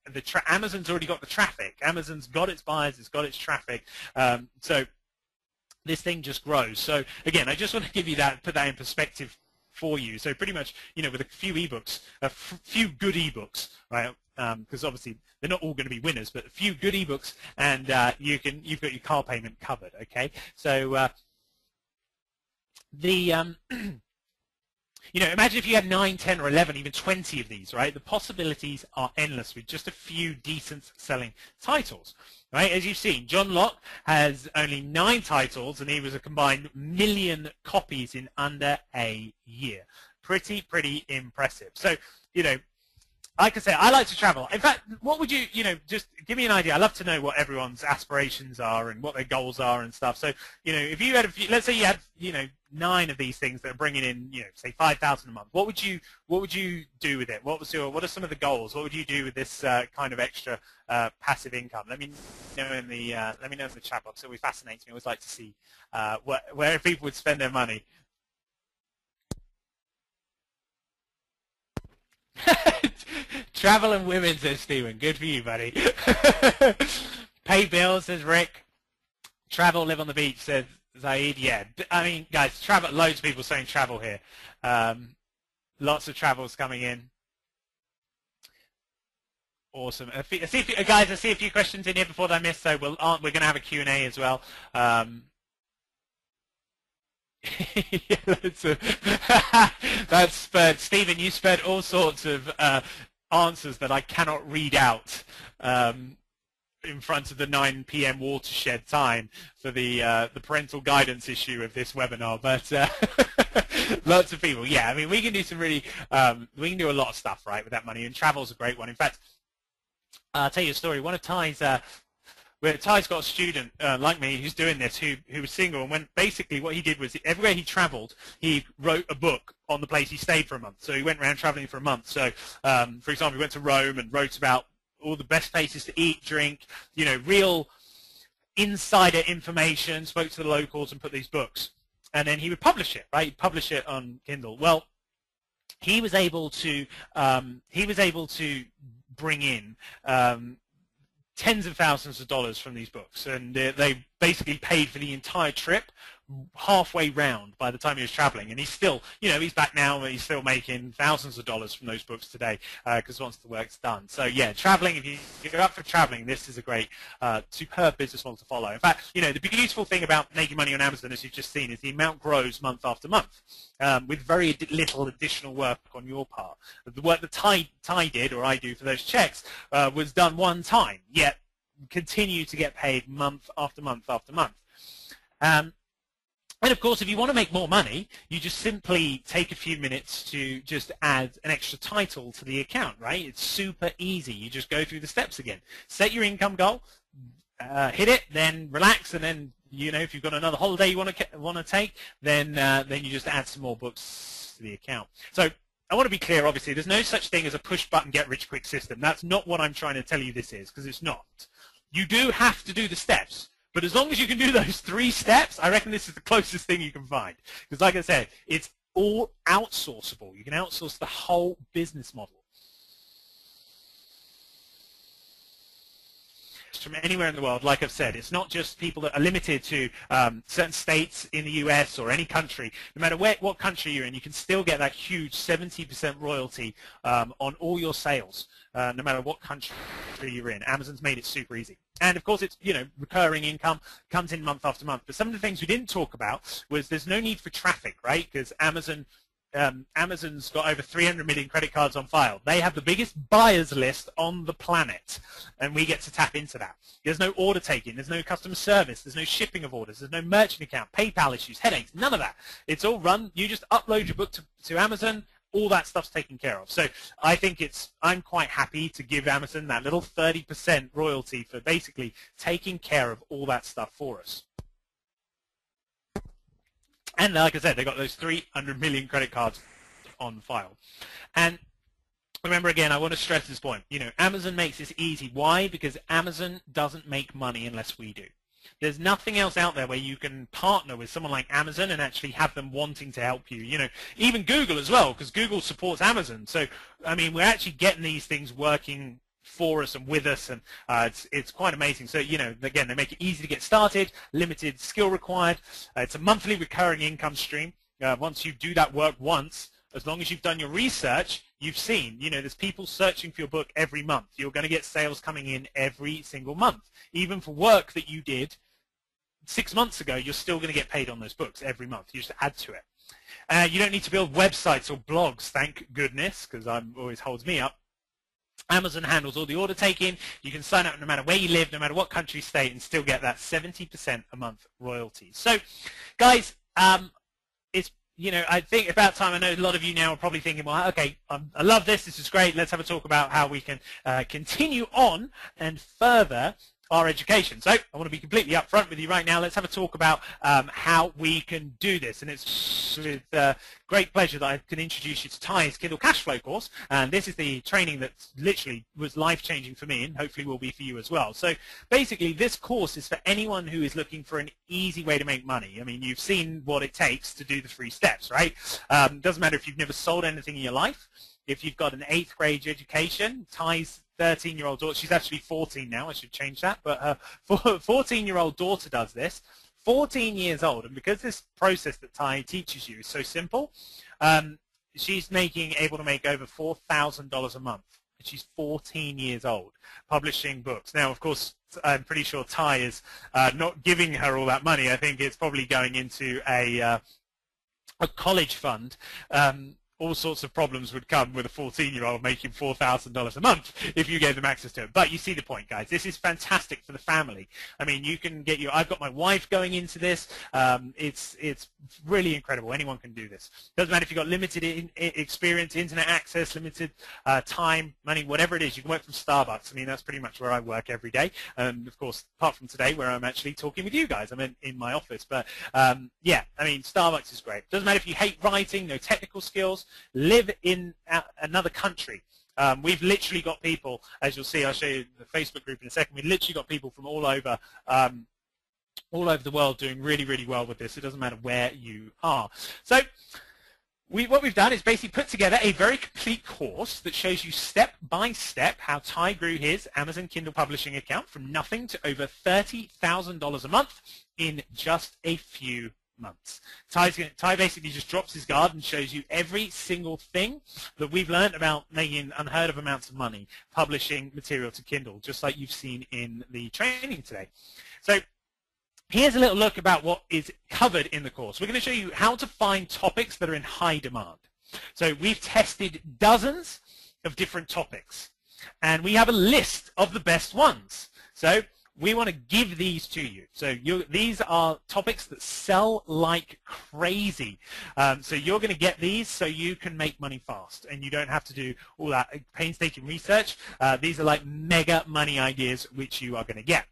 S2: Amazon's already got the traffic. Amazon's got its buyers. It's got its traffic. So this thing just grows. So again, I just want to give you that, put that in perspective for you. So pretty much, with a few ebooks, a few good ebooks, right? Because obviously they're not all going to be winners, but a few good ebooks, and you've got your car payment covered. Okay, so imagine if you had 9, 10, or 11, even 20 of these, right? The possibilities are endless with just a few decent selling titles, right? As you've seen, John Locke has only 9 titles, and he was a combined 1 million copies in under a year. Pretty impressive. So, like I say, I like to travel. In fact, what would you, just give me an idea. I love to know what everyone's aspirations are and what their goals are and stuff. So, if you had, let's say you had, 9 of these things that are bringing in, say $5,000 a month. What would you do with it? What are some of the goals? What would you do with this kind of extra passive income? Let me know in the chat box. It always fascinates me. I always like to see where people would spend their money. Travel and women, says Stephen. Good for you, buddy. Pay bills, says Rick. Travel, live on the beach, says Zaid. Yeah, I mean, guys, travel. Loads of people saying travel here. Lots of travels coming in. Awesome. Guys, I see a few questions in here before I miss, so we're going to have a Q&A as well. That's spurred. Stephen, you spurred all sorts of answers that I cannot read out in front of the 9 p.m. watershed time for the parental guidance issue of this webinar. But lots of people. Yeah, I mean, we can do some really, we can do a lot of stuff, right, with that money. And travel's a great one. In fact, I'll tell you a story. One of Ty's where Ty's got a student like me who's doing this, who was single, and basically what he did was everywhere he traveled, he wrote a book on the place he stayed for a month. So he went around traveling for a month. So, for example, he went to Rome and wrote about all the best places to eat, drink, real insider information, spoke to the locals and put these books. And then he would publish it, right? He'd publish it on Kindle. Well, he was able to bring in tens of thousands of dollars from these books, and they basically paid for the entire trip halfway round by the time he was traveling, and he's still, he's back now, and he's still making thousands of dollars from those books today because once the work's done. So yeah, traveling, if you're up for traveling, this is a great, superb business model to follow. In fact, the beautiful thing about making money on Amazon, as you've just seen, is the amount grows month after month with very little additional work on your part. The work that Ty did, or I do for those checks, was done one time, yet continue to get paid month after month after month. And of course, if you want to make more money, you just simply take a few minutes to just add an extra title to the account, right? It's super easy. You just go through the steps again. Set your income goal, hit it, then relax, and then, if you've got another holiday you want to take, then you just add some more books to the account. So I want to be clear, obviously, there's no such thing as a push-button, get-rich-quick system. That's not what I'm trying to tell you this is, because it's not. You do have to do the steps. But as long as you can do those 3 steps, I reckon this is the closest thing you can find. Because like I said, it's all outsourceable. You can outsource the whole business model from anywhere in the world. Like I've said, it's not just people that are limited to certain states in the US or any country. No matter what country you're in, you can still get that huge 70% royalty on all your sales, no matter what country you're in. Amazon's made it super easy. And of course, it's, recurring income, comes in month after month. But some of the things we didn't talk about was there's no need for traffic, right? Because Amazon's got over 300 million credit cards on file. They have the biggest buyers list on the planet, and we get to tap into that. There's no order taking, there's no customer service, there's no shipping of orders, there's no merchant account, PayPal issues, headaches, none of that. It's all run. You just upload your book to Amazon. All that stuff's taken care of. So I think I'm quite happy to give Amazon that little 30% royalty for basically taking care of all that stuff for us. And like I said, they've got those 300 million credit cards on file. And remember, again, I want to stress this point. Amazon makes this easy. Why? Because Amazon doesn't make money unless we do. There's nothing else out there where you can partner with someone like Amazon and actually have them wanting to help you. Even Google as well, because Google supports Amazon. So, I mean, we're actually getting these things working for us and with us, and it's quite amazing. So, again, they make it easy to get started, limited skill required. It's a monthly recurring income stream. Once you do that work once, as long as you've done your research, you've seen, there's people searching for your book every month. You're going to get sales coming in every single month. Even for work that you did 6 months ago, you're still going to get paid on those books every month. You just add to it. You don't need to build websites or blogs, thank goodness, because that always holds me up. Amazon handles all the order taking. You can sign up no matter where you live, no matter what country, state, and still get that 70% a month royalty. So, guys, it's, I think about time. I know a lot of you now are probably thinking, well, okay, I love this. This is great. Let's have a talk about how we can continue on and further our education. So I want to be completely upfront with you right now. Let's have a talk about how we can do this. And it's with great pleasure that I can introduce you to Ty's Kindle Cash Flow course. And this is the training that literally was life-changing for me and hopefully will be for you as well. So basically, this course is for anyone who is looking for an easy way to make money. I mean, you've seen what it takes to do the 3 steps, right? Doesn't matter if you've never sold anything in your life. If you've got an 8th grade education, Ty's 13-year-old daughter, she's actually 14 now, I should change that, but her 14-year-old daughter does this, 14 years old, and because this process that Ty teaches you is so simple, she's able to make over $4,000 a month, and she's 14 years old, publishing books. Now, of course, I'm pretty sure Ty is not giving her all that money. I think it's probably going into a college fund. All sorts of problems would come with a 14-year-old making $4,000 a month if you gave them access to it. But you see the point, guys. This is fantastic for the family. I mean, you can get I've got my wife going into this. It's really incredible. Anyone can do this. Doesn't matter if you've got limited experience, internet access, limited time, money, whatever it is. You can work from Starbucks. I mean, that's pretty much where I work every day. And, of course, apart from today where I'm actually talking with you guys. I'm in my office. But, yeah, I mean, Starbucks is great. Doesn't matter if you hate writing, no technical skills, live in another country. We've literally got people, as you'll see, I'll show you the Facebook group in a second, we've literally got people from all over the world doing really, really well with this. It doesn't matter where you are. So what we've done is basically put together a very complete course that shows you step by step how Ty grew his Amazon Kindle publishing account from nothing to over $30,000 a month in just a few months. Ty basically just drops his guard and shows you every single thing that we've learned about making unheard of amounts of money publishing material to Kindle, just like you've seen in the training today. So here's a little look about what is covered in the course. We're going to show you how to find topics that are in high demand. So we've tested dozens of different topics, and we have a list of the best ones. So we want to give these to you. So these are topics that sell like crazy. So you're going to get these so you can make money fast, and you don't have to do all that painstaking research. These are like mega money ideas which you are going to get.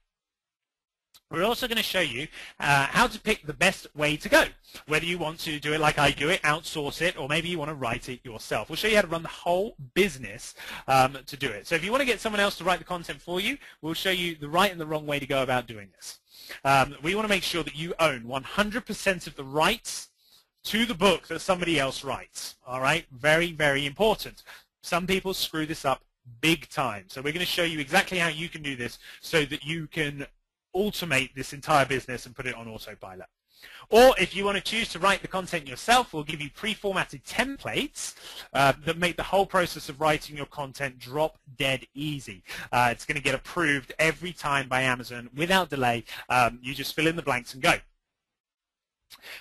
S2: We're also going to show you how to pick the best way to go, whether you want to do it like I do it, outsource it, or maybe you want to write it yourself. We'll show you how to run the whole business to do it. So if you want to get someone else to write the content for you, we'll show you the right and the wrong way to go about doing this. We want to make sure that you own 100% of the rights to the book that somebody else writes. All right? Very, very important. Some people screw this up big time. So we're going to show you exactly how you can do this so that you can automate this entire business and put it on autopilot. Or if you want to choose to write the content yourself, we'll give you pre-formatted templates that make the whole process of writing your content drop dead easy. It's going to get approved every time by Amazon without delay. You just fill in the blanks and go.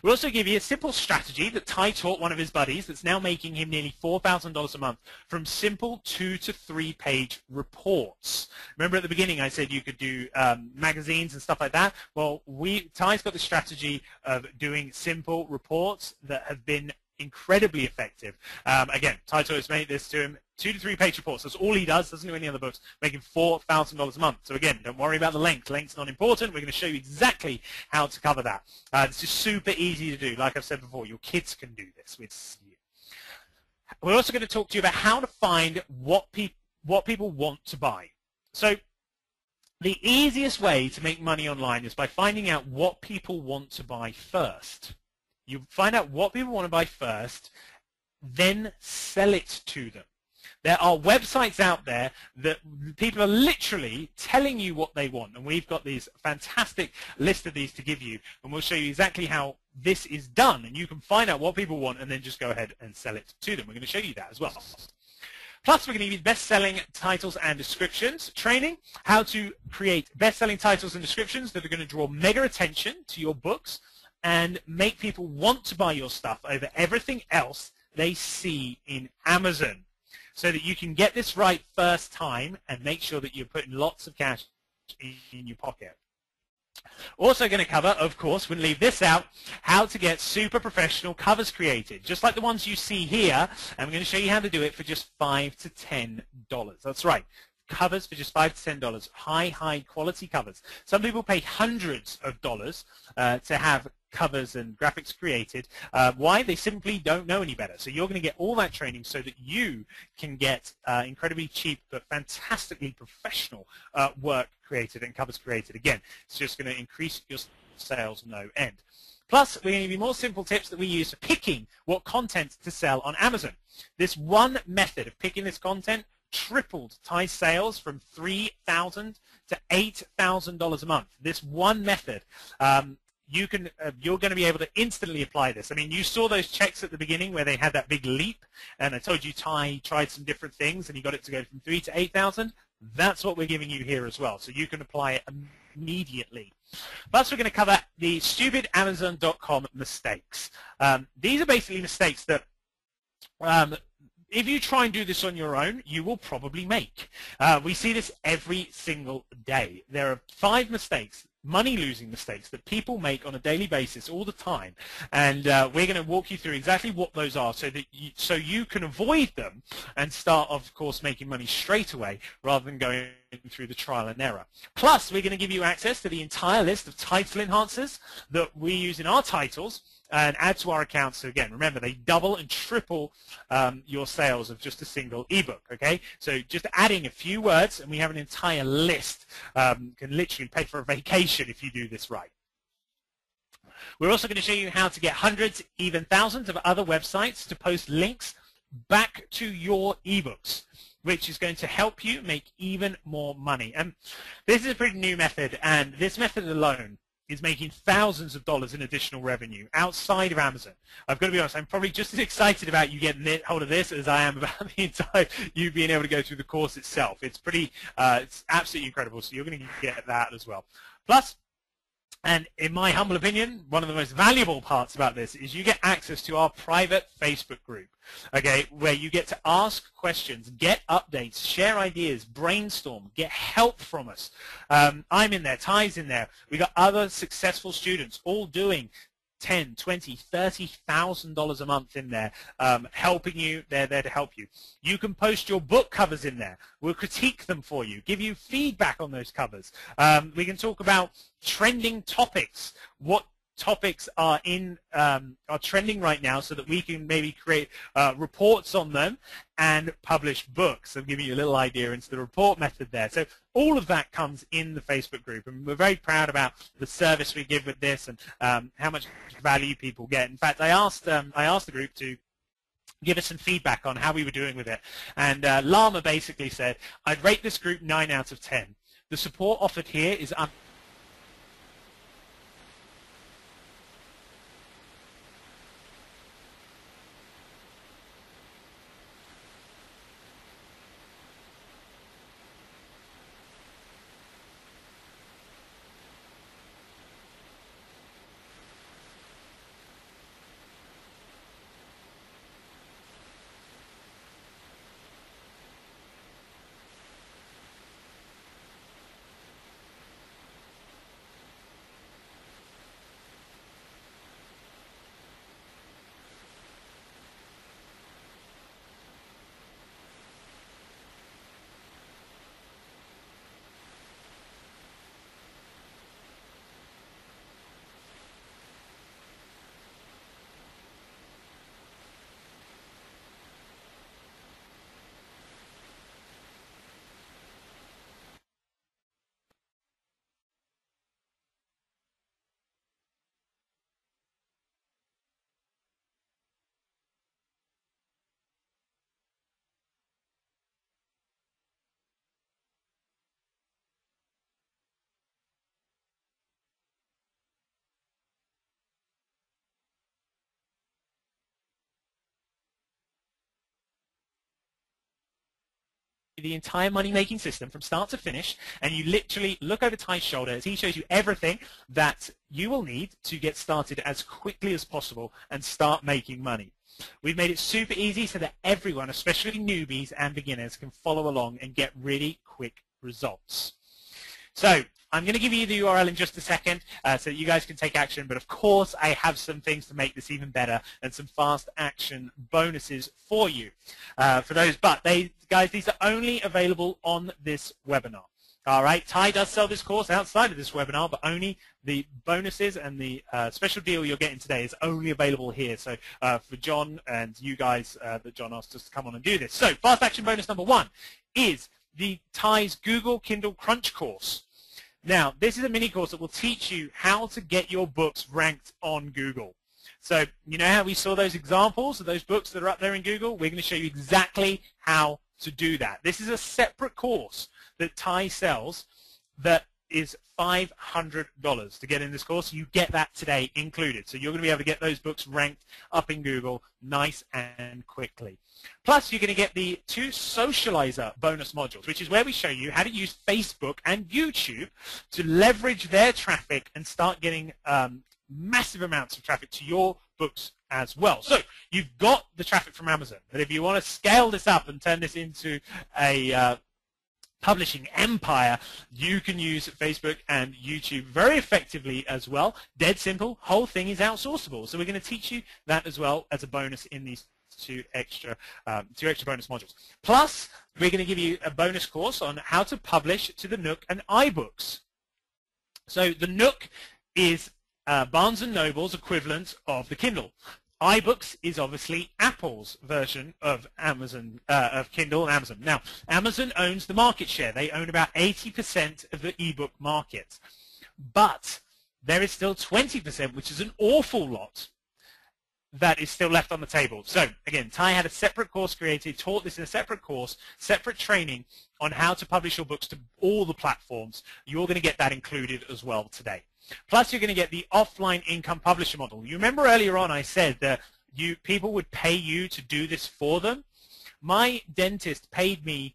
S2: We'll also give you a simple strategy that Ty taught one of his buddies that's now making him nearly $4,000 a month from simple 2 to 3 page reports. Remember at the beginning I said you could do magazines and stuff like that? Well, Ty's got the strategy of doing simple reports that have been incredibly effective. Again, Ty taught us made this to him. 2 to 3 page reports. That's all he does. Doesn't do any other books. Making $4,000 a month. So again, don't worry about the length. Length's not important. We're going to show you exactly how to cover that. It's just super easy to do. Like I've said before, your kids can do this with you. We're also going to talk to you about how to find what people want to buy. So the easiest way to make money online is by finding out what people want to buy first. You find out what people want to buy first, then sell it to them. There are websites out there that people are literally telling you what they want, and we've got these fantastic list of these to give you, and we'll show you exactly how this is done, and you can find out what people want and then just go ahead and sell it to them. We're going to show you that as well. Plus, we're going to give you best-selling titles and descriptions training, how to create best-selling titles and descriptions that are going to draw mega attention to your books and make people want to buy your stuff over everything else they see in Amazon, so that you can get this right first time and make sure that you're putting lots of cash in your pocket. Also going to cover, of course, wouldn't leave this out, how to get super professional covers created, just like the ones you see here, and we're going to show you how to do it for just $5 to $10. That's right. Covers for just $5 to $10, high quality covers. Some people pay hundreds of dollars to have covers and graphics created. Why? They simply don't know any better. So you're going to get all that training so that you can get incredibly cheap but fantastically professional work created and covers created. Again, it's just going to increase your sales no end. Plus, we're going to give you more simple tips that we use for picking what content to sell on Amazon. This one method of picking this content tripled Ty's sales from $3,000 to $8,000 a month. This one method, you're going to be able to instantly apply this. I mean, you saw those checks at the beginning where they had that big leap, and I told you Ty tried some different things and he got it to go from 3 to 8,000. That's what we're giving you here as well, so you can apply it immediately. Plus, we're going to cover the stupid Amazon.com mistakes. These are basically mistakes that if you try and do this on your own, you will probably make. We see this every single day. There are 5 mistakes, money-losing mistakes, that people make on a daily basis all the time. And we're going to walk you through exactly what those are so that you can avoid them and start, of course, making money straight away rather than going through the trial and error. Plus, we're going to give you access to the entire list of title enhancers that we use in our titles and add to our accounts. So again, remember, they double and triple your sales of just a single ebook. Okay, so just adding a few words, and we have an entire list. Can literally pay for a vacation if you do this right. We're also going to show you how to get hundreds, even thousands of other websites to post links back to your ebooks, which is going to help you make even more money. And this is a pretty new method, and this method alone is making thousands of dollars in additional revenue outside of Amazon. I've got to be honest, I'm probably just as excited about you getting hold of this as I am about the entire you being able to go through the course itself. It's pretty, it's absolutely incredible. So you're going to get that as well. Plus, and in my humble opinion, one of the most valuable parts about this is you get access to our private Facebook group, okay, where you get to ask questions, get updates, share ideas, brainstorm, get help from us. I'm in there, Ty's in there. We got other successful students all doing $10, $20, $30,000 a month in there, helping you. They're there to help you. You can post your book covers in there. We'll critique them for you, give you feedback on those covers. We can talk about trending topics, what topics are trending right now, so that we can maybe create reports on them and publish books. I'm giving you a little idea into the report method there. So all of that comes in the Facebook group, and we're very proud about the service we give with this and how much value people get. In fact, I asked the group to give us some feedback on how we were doing with it, and Llama basically said, I'd rate this group 9 out of 10. The support offered here is the entire money-making system from start to finish, and you literally look over Ty's shoulder as he shows you everything that you will need to get started as quickly as possible and start making money. We've made it super easy so that everyone, especially newbies and beginners, can follow along and get really quick results. So I'm going to give you the URL in just a second so that you guys can take action, but of course I have some things to make this even better and some fast action bonuses for you for those. But guys, these are only available on this webinar. All right, Ty does sell this course outside of this webinar, but only the bonuses and the special deal you're getting today is only available here. So for John and you guys that John asked us to come on and do this. So fast action bonus number 1 is the Ty's Google Kindle Crunch course. Now, this is a mini course that will teach you how to get your books ranked on Google. So you know how we saw those examples of those books that are up there in Google? We're going to show you exactly how to do that. This is a separate course that Ty sells that is $500 to get in this course. You get that today included. So you're going to be able to get those books ranked up in Google nice and quickly. Plus, you're going to get the 2 socializer bonus modules, which is where we show you how to use Facebook and YouTube to leverage their traffic and start getting massive amounts of traffic to your books as well. So you've got the traffic from Amazon, but if you want to scale this up and turn this into a publishing empire, you can use Facebook and YouTube very effectively as well. Dead simple. Whole thing is outsourceable. So we're going to teach you that as well as a bonus in these two extra bonus modules. Plus, we're going to give you a bonus course on how to publish to the Nook and iBooks. So the Nook is Barnes & Noble's equivalent of the Kindle. iBooks is obviously Apple's version of Amazon, of Kindle and Amazon. Now, Amazon owns the market share. They own about 80% of the ebook market. But there is still 20%, which is an awful lot, that is still left on the table. So again, Ty had a separate course created, taught this in a separate course, separate training on how to publish your books to all the platforms. You're going to get that included as well today. Plus, you're going to get the offline income publisher model. You remember earlier on I said that people would pay you to do this for them. My dentist paid me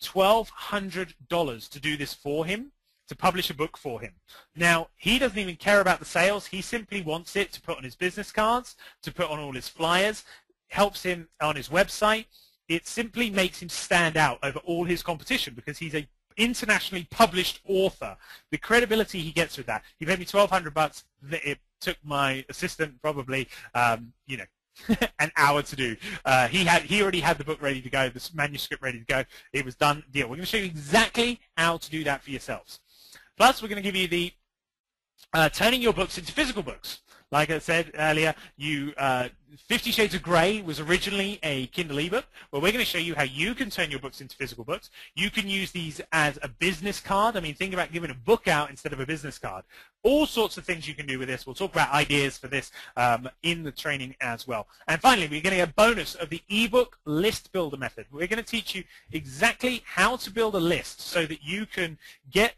S2: $1,200 to do this for him, to publish a book for him. Now, he doesn't even care about the sales. He simply wants it to put on his business cards, to put on all his flyers, helps him on his website. It simply makes him stand out over all his competition because he's an internationally published author. The credibility he gets with that. He paid me $1,200. It took my assistant probably, an hour to do. He already had the book ready to go, the manuscript ready to go. It was done. Deal. We're going to show you exactly how to do that for yourselves. Plus, we're going to give you the turning your books into physical books. Like I said earlier, 50 Shades of Grey was originally a Kindle ebook. Well, we're going to show you how you can turn your books into physical books. You can use these as a business card. I mean, think about giving a book out instead of a business card. All sorts of things you can do with this. We'll talk about ideas for this in the training as well. And finally, we're going to get a bonus of the ebook list builder method. We're going to teach you exactly how to build a list so that you can get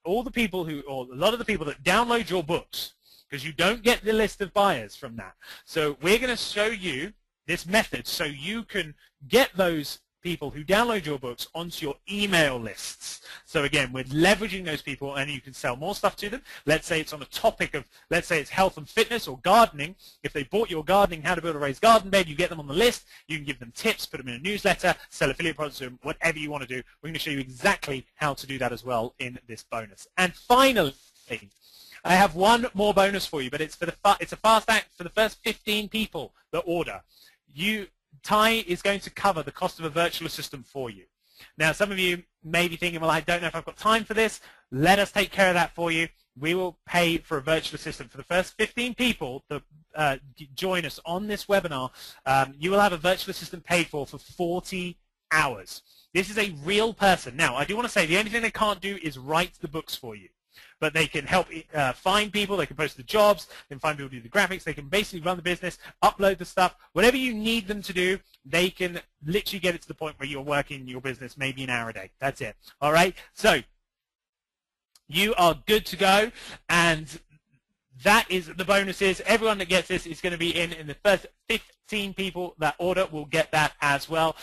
S2: all the people or a lot of the people that download your books, because you don't get the list of buyers from that. So we're going to show you this method so you can get those people who download your books onto your email lists. So again, we're leveraging those people and you can sell more stuff to them. Let's say it's on a topic of, let's say it's health and fitness or gardening. If they bought your gardening, how to build a raised garden bed, you get them on the list. You can give them tips, put them in a newsletter, sell affiliate products to them, whatever you want to do. We're going to show you exactly how to do that as well in this bonus. And finally, I have one more bonus for you, but it's a fast act for the first 15 people that order. Ty is going to cover the cost of a virtual assistant for you. Now, some of you may be thinking, well, I don't know if I've got time for this. Let us take care of that for you. We will pay for a virtual assistant. For the first 15 people that join us on this webinar, you will have a virtual assistant paid for 40 hours. This is a real person. Now, I do want to say the only thing they can't do is write the books for you. But they can help find people, they can post the jobs, they can find people to do the graphics, they can basically run the business, upload the stuff. Whatever you need them to do, they can literally get it to the point where you're working your business maybe an hour a day. That's it. All right? So you are good to go, and that is the bonuses. Everyone that gets this is going to be in the first 15 people that order will get that as well.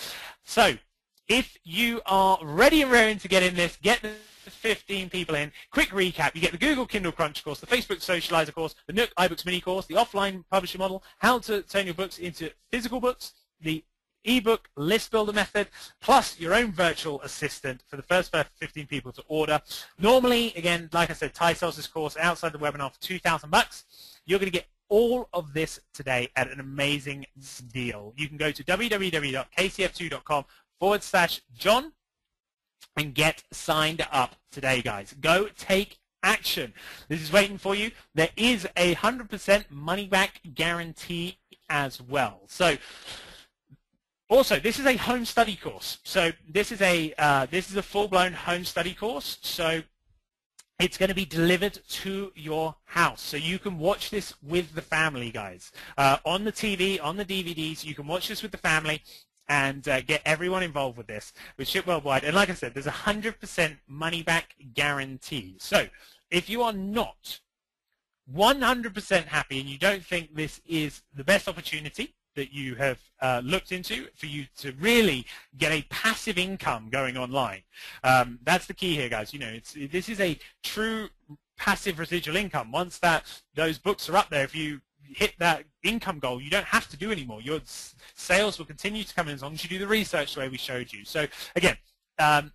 S2: So if you are ready and raring to get in this, get the 15 people in. Quick recap: you get the Google Kindle Crunch course, the Facebook Socializer course, the Nook iBooks mini course, the offline publisher model, how to turn your books into physical books, the ebook list builder method, plus your own virtual assistant for the first 15 people to order. Normally, again, like I said, Ty sells this course outside the webinar for $2,000. You're going to get all of this today at an amazing deal. You can go to www.kcf2.com/John and get signed up today, guys. Go take action. This is waiting for you. There is a 100% money-back guarantee as well. So, also, this is a home study course. So this is a full-blown home study course. So it's going to be delivered to your house. So you can watch this with the family, guys. On the TV, on the DVDs, you can watch this with the family and get everyone involved with this. We ship worldwide. And like I said, there's a 100% money-back guarantee. So if you are not 100% happy and you don't think this is the best opportunity that you have looked into for you to really get a passive income going online, that's the key here, guys. You know, this is a true passive residual income. Once those books are up there, if you hit that income goal, you don't have to do anymore. Your sales will continue to come in as long as you do the research the way we showed you. So again, if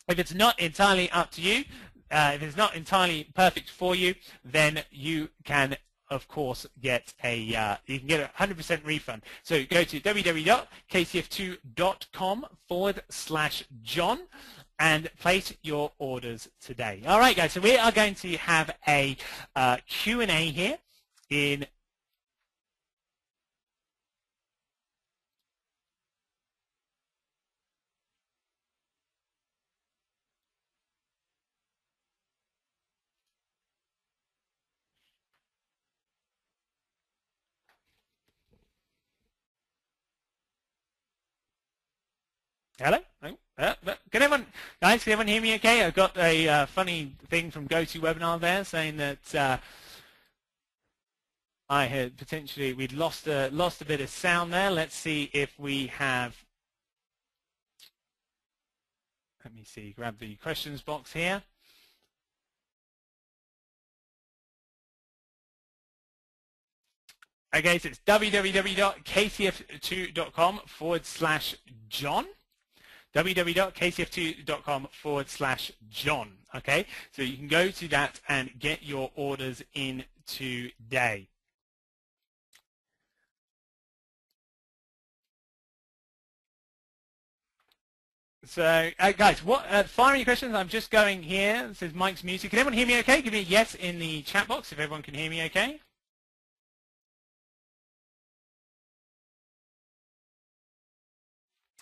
S2: it's not entirely up to you, if it's not entirely perfect for you, then you can, of course, get a 100% refund. So go to www.kcf2.com/John and place your orders today. All right, guys. So we are going to have a Q&A here in Hello? Can everyone, guys, can everyone hear me okay? I got a funny thing from GoToWebinar there saying that I had we'd lost a bit of sound there. Let's see if we have, let me see, grab the questions box here. Okay, so it's www.kcf2.com/John. www.kcf2.com/John. Okay, so you can go to that and get your orders in today. So, guys, fire any questions? I'm just going here. It says Mike's muted. Can everyone hear me okay? Give me a yes in the chat box if everyone can hear me okay.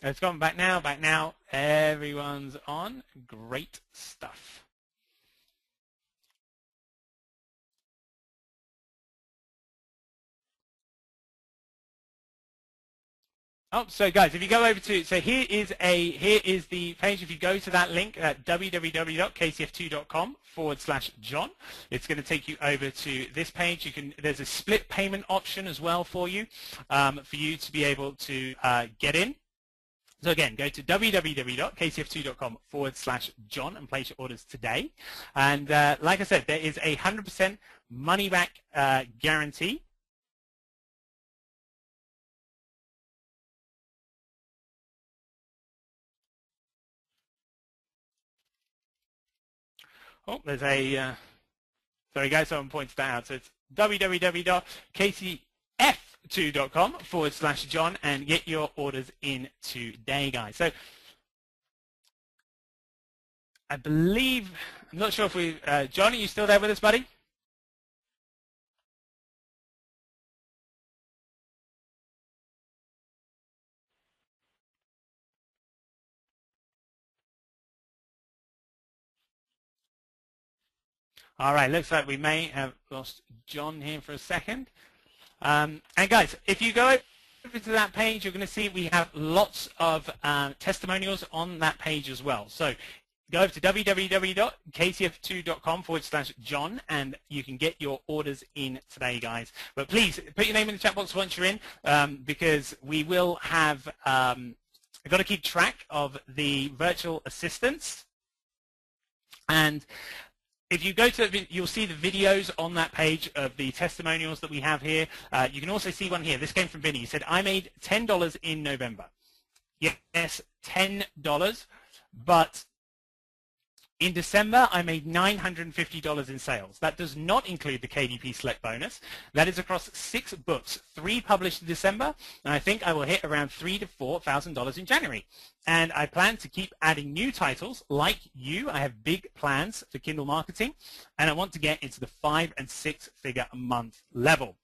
S2: It's gone back now, back now. Everyone's on. Great stuff. Oh, so guys, if you go over to, so here is the page. If you go to that link at www.kcf2.com/John, it's going to take you over to this page. There's a split payment option as well for you to be able to get in. So again, go to www.kcf2.com/John and place your orders today. And like I said, there is a 100% money back guarantee. Oh, there's a, sorry guys, someone pointed that out. So it's www.kcf2.com/John and get your orders in today, guys. So I believe, I'm not sure if John, are you still there with us, buddy? All right, looks like we may have lost John here for a second. And guys, if you go over to that page, you're going to see we have lots of testimonials on that page as well. So go over to www.kcf2.com/John and you can get your orders in today, guys. But please put your name in the chat box once you're in, because we will have, I've got to keep track of the virtual assistants. And if you go to, you'll see the videos on that page of the testimonials that we have here. You can also see one here. This came from Vinny. He said, I made $10 in November. Yes, $10. But in December, I made $950 in sales. That does not include the KDP Select bonus. That is across 6 books, 3 published in December, and I think I will hit around $3,000 to $4,000 in January. And I plan to keep adding new titles like you. I have big plans for Kindle marketing, and I want to get into the 5- and 6-figure a month level.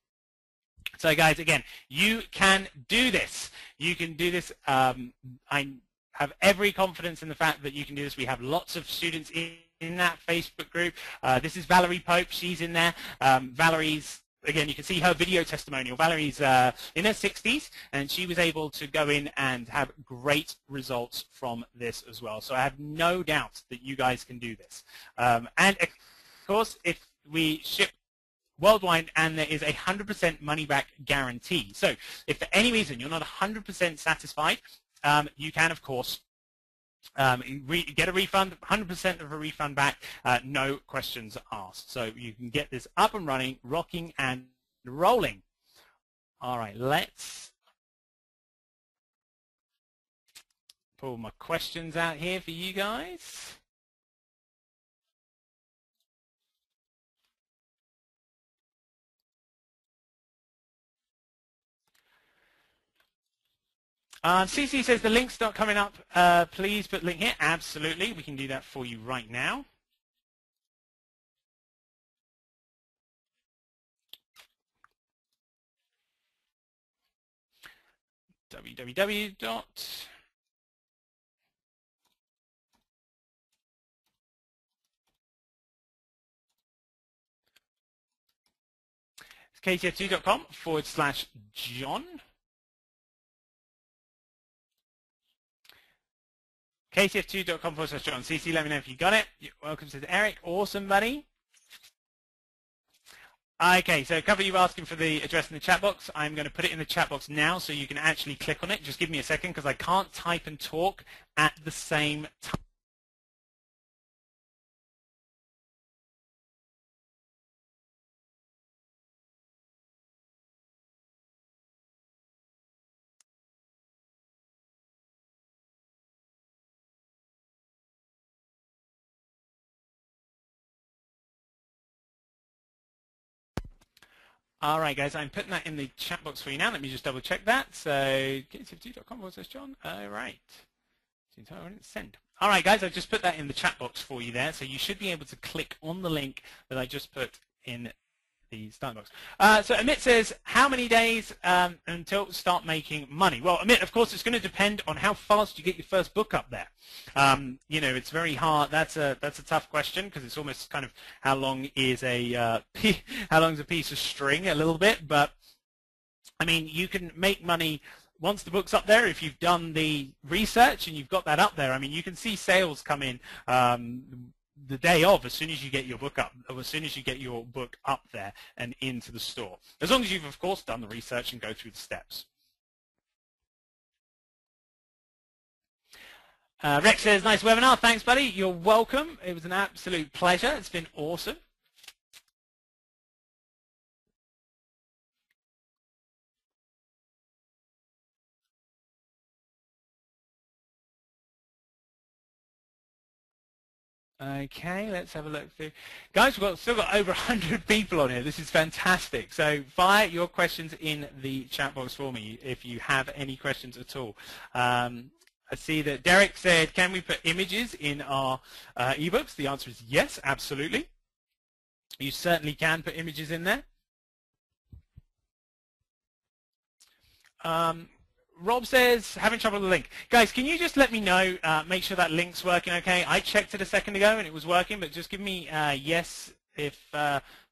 S2: So guys, again, you can do this. You can do this. I have every confidence in the fact that you can do this. We have lots of students in that Facebook group. This is Valerie Pope. She's in there. Valerie's, again, you can see her video testimonial. Valerie's in her 60s, and she was able to go in and have great results from this as well. So I have no doubt that you guys can do this. And of course, if we ship worldwide, and there is a 100% money-back guarantee. So if for any reason you're not 100% satisfied, you can, of course, get a refund, 100% of a refund back, no questions asked. So you can get this up and running, rocking and rolling. All right, let's pull my questions out here for you guys. CC says the link's not coming up. Please put link here. Absolutely, we can do that for you right now. www. kcf2.com/John. kcf2.com/John. CC, let me know if you got it. Welcome to Eric. Awesome, buddy. Okay, so a couple of you asking for the address in the chat box. I'm going to put it in the chat box now so you can actually click on it. Just give me a second because I can't type and talk at the same time. All right, guys, I'm putting that in the chat box for you now. Let me just double check that. So, kcf2.com/John. All right. Send. All right, guys, I've just put that in the chat box for you there. So you should be able to click on the link that I just put in the start box. So Amit says, how many days until start making money? Well, Amit, of course, it's going to depend on how fast you get your first book up there. You know, it's very hard. That's a tough question because it's almost kind of how long is a piece of string, a little bit. But I mean, you can make money once the book's up there. If you've done the research and you've got that up there, I mean, you can see sales come in the day of, as soon as you get your book up, or as soon as you get your book up there and into the store. As long as you've, of course, done the research and go through the steps. Rex says, nice webinar. Thanks, buddy. You're welcome. It was an absolute pleasure. It's been awesome. Okay, let's have a look through. Guys, we've still got over 100 people on here. This is fantastic. So fire your questions in the chat box for me if you have any questions at all. I see that Derek said, can we put images in our ebooks? The answer is yes, absolutely. You certainly can put images in there. Rob says, having trouble with the link. Guys, can you just let me know, make sure that link's working okay? I checked it a second ago and it was working, but just give me yes if,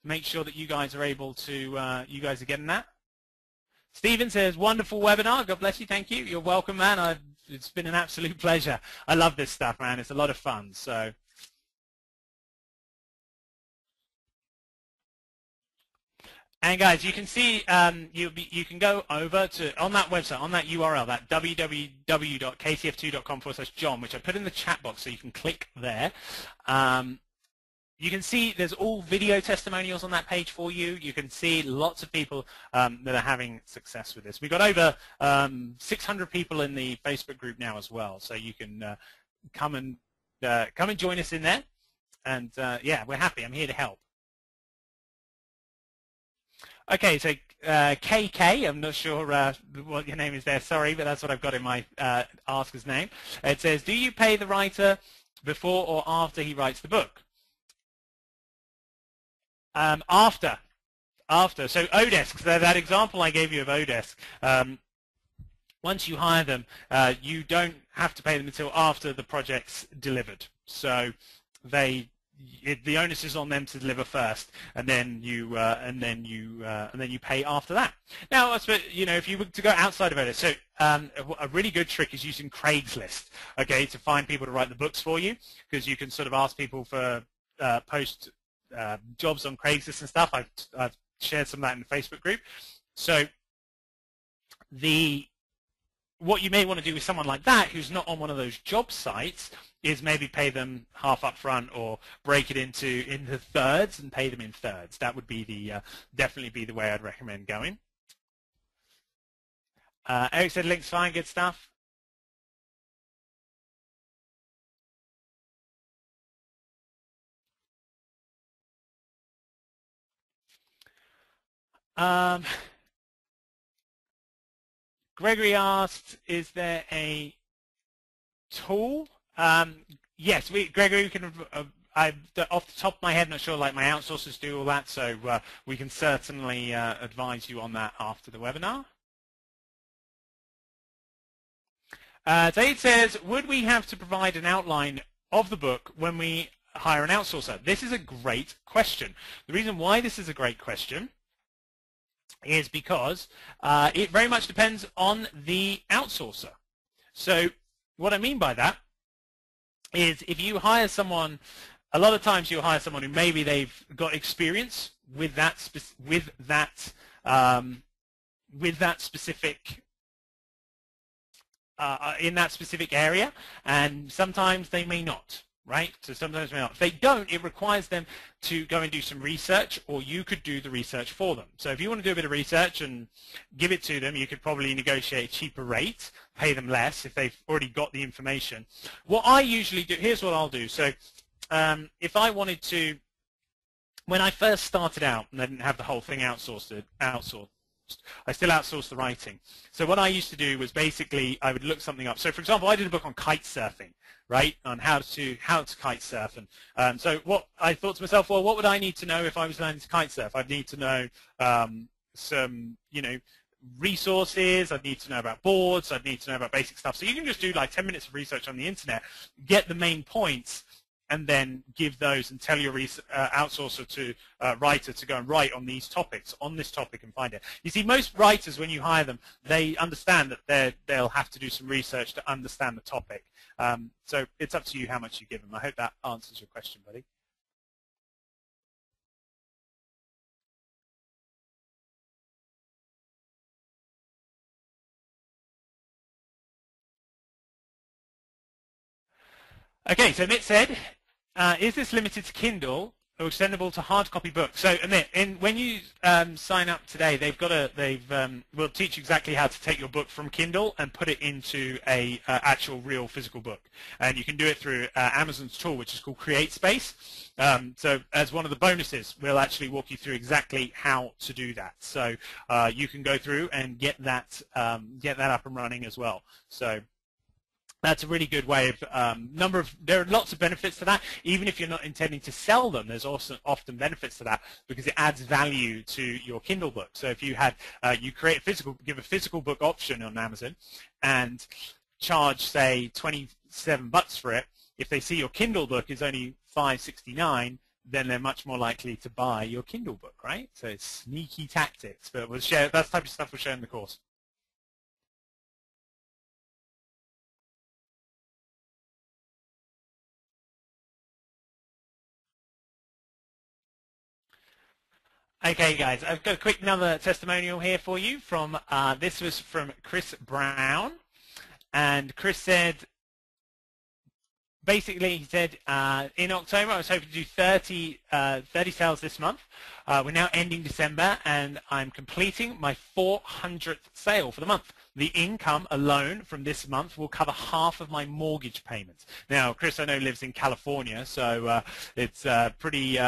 S2: make sure that you guys are able to, you guys are getting that. Stephen says, wonderful webinar. God bless you. Thank you. You're welcome, man. It's been an absolute pleasure. I love this stuff, man. It's a lot of fun. So. And guys, you can see you can go over to on that website, on that URL, that www.kcf2.com/John, which I put in the chat box, so you can click there. You can see there's all video testimonials on that page for you. You can see lots of people that are having success with this. We've got over 600 people in the Facebook group now as well, so you can come and join us in there. And yeah, we're happy. I'm here to help. Okay, so KK, I'm not sure what your name is there, sorry, but that's what I've got in my asker's name. It says, do you pay the writer before or after he writes the book? After. So Odesk, that example I gave you of Odesk, once you hire them, you don't have to pay them until after the project's delivered. So the onus is on them to deliver first, and then you pay after that. Now, you know, if you were to go outside of Odesk, so a really good trick is using Craigslist, okay, to find people to write the books for you, because you can sort of ask people for post jobs on Craigslist and stuff. I've shared some of that in the Facebook group. So what you may want to do with someone like that who's not on one of those job sites is maybe pay them half up front or break it into thirds and pay them in thirds. That would be definitely be the way I'd recommend going. Eric said links fine, good stuff. Gregory asked, is there a tool? Yes, Gregory, we can. Off the top of my head, not sure like my outsourcers do all that, so we can certainly advise you on that after the webinar. Zaid says, would we have to provide an outline of the book when we hire an outsourcer? This is a great question. The reason why this is a great question is because it very much depends on the outsourcer. So what I mean by that is if you hire someone, a lot of times you'll hire someone who maybe they've got experience with that specific in that specific area, and sometimes they may not, right? So sometimes they may not. If they don't, it requires them to go and do some research, or you could do the research for them. So if you want to do a bit of research and give it to them, you could probably negotiate a cheaper rate, pay them less if they've already got the information. What I usually do, here's what I'll do. So if I wanted to, when I first started out and I didn't have the whole thing outsourced, I still outsource the writing. So what I used to do was basically I would look something up. So for example, I did a book on kite surfing, right, on how to kite surf. And so what I thought to myself, well, what would I need to know if I was learning to kite surf? I'd need to know some, resources. I'd need to know about boards. I'd need to know about basic stuff. So you can just do like 10 minutes of research on the internet, get the main points, and then give those and tell your outsourcer to writer to go and write on these topics, on this topic, and find it. You see, most writers, when you hire them, they understand that they'll have to do some research to understand the topic. So it's up to you how much you give them. I hope that answers your question, buddy. Okay, so Amit said, is this limited to Kindle or extendable to hard copy books? So Amit, when you sign up today, we'll teach you exactly how to take your book from Kindle and put it into a actual real physical book. And you can do it through Amazon's tool, which is called CreateSpace. So as one of the bonuses, we'll actually walk you through exactly how to do that. So you can go through and get that up and running as well. So that's a really good way of there are lots of benefits to that. Even if you're not intending to sell them, there's also often benefits to that because it adds value to your Kindle book. So if you had you create give a physical book option on Amazon and charge say $27 for it, if they see your Kindle book is only $5.69, then they're much more likely to buy your Kindle book, right? So it's sneaky tactics, but we'll share that type of stuff we'll share in the course. Okay, guys, I've got a quick another testimonial here for you. This was from Chris Brown, and Chris said, basically, he said, in October, I was hoping to do 30 sales this month. We're now ending December, and I'm completing my 400th sale for the month. The income alone from this month will cover half of my mortgage payments. Now, Chris, I know, lives in California, so it's pretty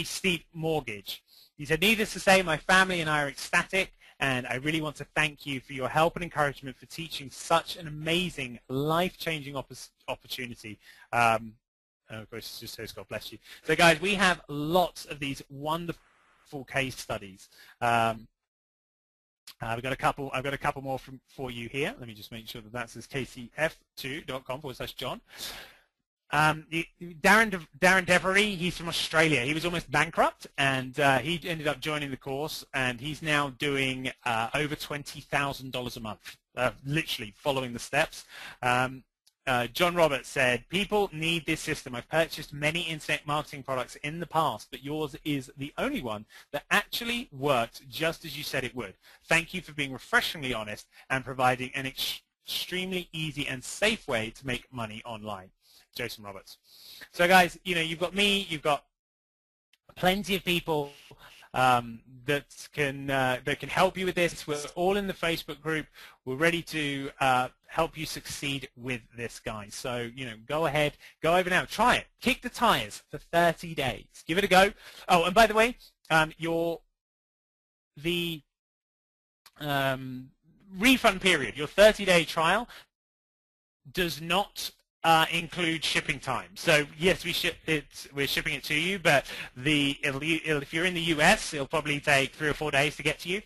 S2: steep mortgage. He said, needless to say, my family and I are ecstatic, and I really want to thank you for your help and encouragement for teaching such an amazing, life-changing opportunity. Of course, it just says, God bless you. So, guys, we have lots of these wonderful case studies. I've got a couple more for you here. Let me just make sure that that says kcf2.com/John. Darren Devery, he's from Australia. He was almost bankrupt, and he ended up joining the course, and he's now doing over $20,000 a month, literally following the steps. John Roberts said, people need this system. I've purchased many internet marketing products in the past, but yours is the only one that actually worked just as you said it would. Thank you for being refreshingly honest and providing an extremely easy and safe way to make money online. Jason Roberts. So guys, you've got me, you've got plenty of people that can help you with this. We're all in the Facebook group. We're ready to help you succeed with this, guys. So, go ahead, go over now, try it. Kick the tires for 30 days. Give it a go. Oh, and by the way, the refund period, your 30-day trial, does not include shipping time. So yes, we're shipping it to you, but if you're in the US, it'll probably take 3 or 4 days to get to you.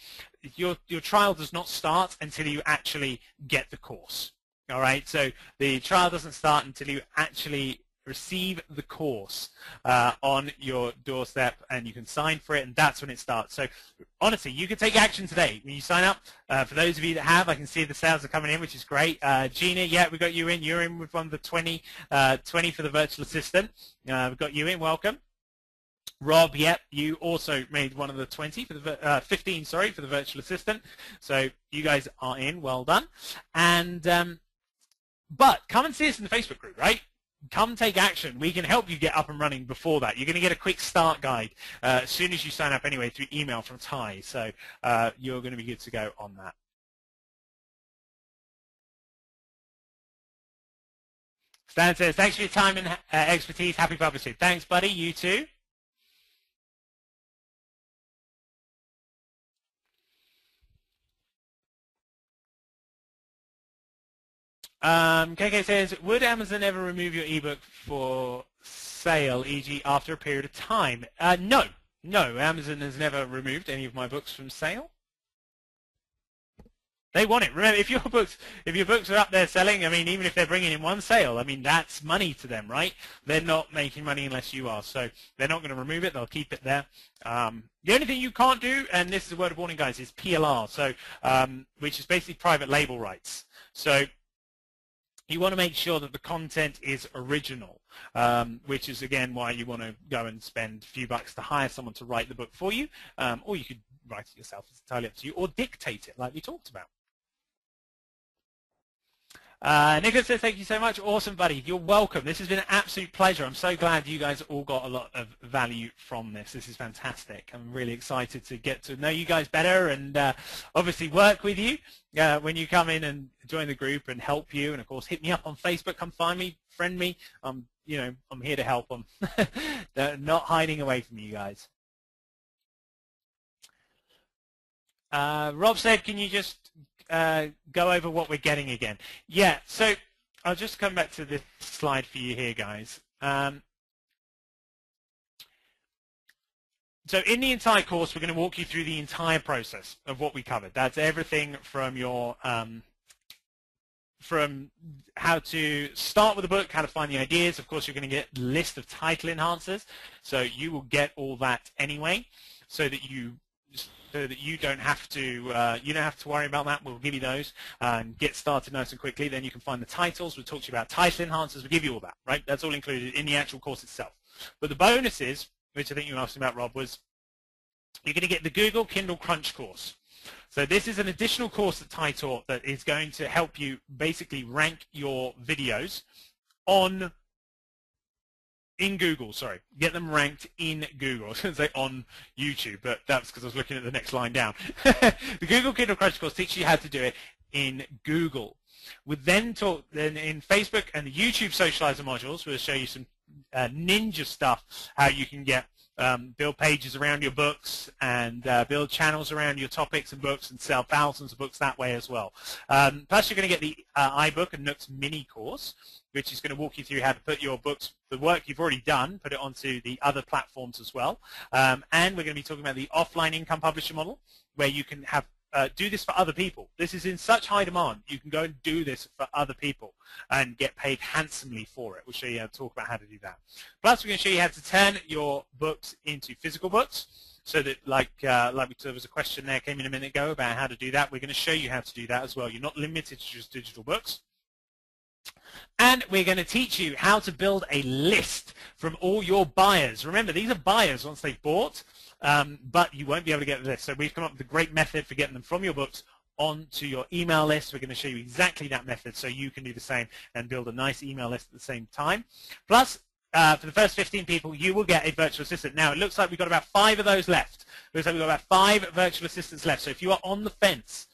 S2: Your trial does not start until you actually get the course. All right, so the trial doesn't start until you actually receive the course on your doorstep, and you can sign for it, and that's when it starts. So honestly, you can take action today when you sign up. For those of you that have, I can see the sales are coming in, which is great. Gina, yeah, we got you in. You're in with one of the 20 for the virtual assistant. We've got you in. Welcome. Rob, yep, you also made one of the 20 for the 15, sorry, for the virtual assistant. So you guys are in. Well done. And but come and see us in the Facebook group, right? Come take action. We can help you get up and running before that. You're going to get a quick start guide as soon as you sign up anyway through email from Ty. So you're going to be good to go on that. Stan says, thanks for your time and expertise. Happy publishing. Thanks, buddy. You too. KK says, would Amazon ever remove your ebook for sale, e.g. after a period of time? No. No, Amazon has never removed any of my books from sale. They want it. Remember, if your books are up there selling, I mean, even if they're bringing in one sale, I mean, that's money to them, right? They're not making money unless you are. So they're not going to remove it. They'll keep it there. The only thing you can't do, and this is a word of warning, guys, is PLR, so which is basically private label rights. So you want to make sure that the content is original, which is, again, why you want to go and spend a few bucks to hire someone to write the book for you, or you could write it yourself. It's entirely up to you, or dictate it like we talked about. Nicholas says, thank you so much. Awesome, buddy. You're welcome. This has been an absolute pleasure. I'm so glad you guys all got a lot of value from this. This is fantastic. I'm really excited to get to know you guys better and obviously work with you when you come in and join the group and help you. And, of course, hit me up on Facebook. Come find me, friend me. I'm here to help them. They're not hiding away from you guys. Rob said, can you just go over what we're getting again? Yeah, so I'll just come back to this slide for you here, guys. So in the entire course, we're going to walk you through the entire process of what we covered. That's everything from your from how to start with a book, how to find the ideas. Of course, you're going to get a list of title enhancers, so you will get all that anyway, so that you don't have to worry about that. We'll give you those and get started nice and quickly. Then you can find the titles. We'll talk to you about title enhancers. We'll give you all that, right? That's all included in the actual course itself. But the bonuses, which I think you were asking about, Rob, was you're going to get the Google Kindle Crunch course. So this is an additional course that Ty taught that is going to help you basically rank your videos in Google, sorry. Get them ranked in Google. I was going to say on YouTube, but that's because I was looking at the next line down. The Google Kindle Crunch course teaches you how to do it in Google. We then talk in Facebook and the YouTube Socializer modules. We'll show you some ninja stuff, how you can get build pages around your books and build channels around your topics and books and sell thousands of books that way as well. Plus, you're going to get the iBook and Nooks mini course, which is going to walk you through how to put your books, the work you've already done, put it onto the other platforms as well. And we're going to be talking about the offline income publisher model, where you can have do this for other people. This is in such high demand. You can go and do this for other people and get paid handsomely for it. We'll show you how to talk about how to do that. Plus, we're going to show you how to turn your books into physical books. So that, there was a question there came in a minute ago about how to do that. We're going to show you how to do that as well. You're not limited to just digital books. And we're going to teach you how to build a list from all your buyers. Remember, these are buyers once they've bought, but you won't be able to get the list. So we've come up with a great method for getting them from your books onto your email list. We're going to show you exactly that method so you can do the same and build a nice email list at the same time. Plus, for the first 15 people, you will get a virtual assistant. Now, it looks like we've got about 5 of those left. It looks like we've got about 5 virtual assistants left. So if you are on the fence,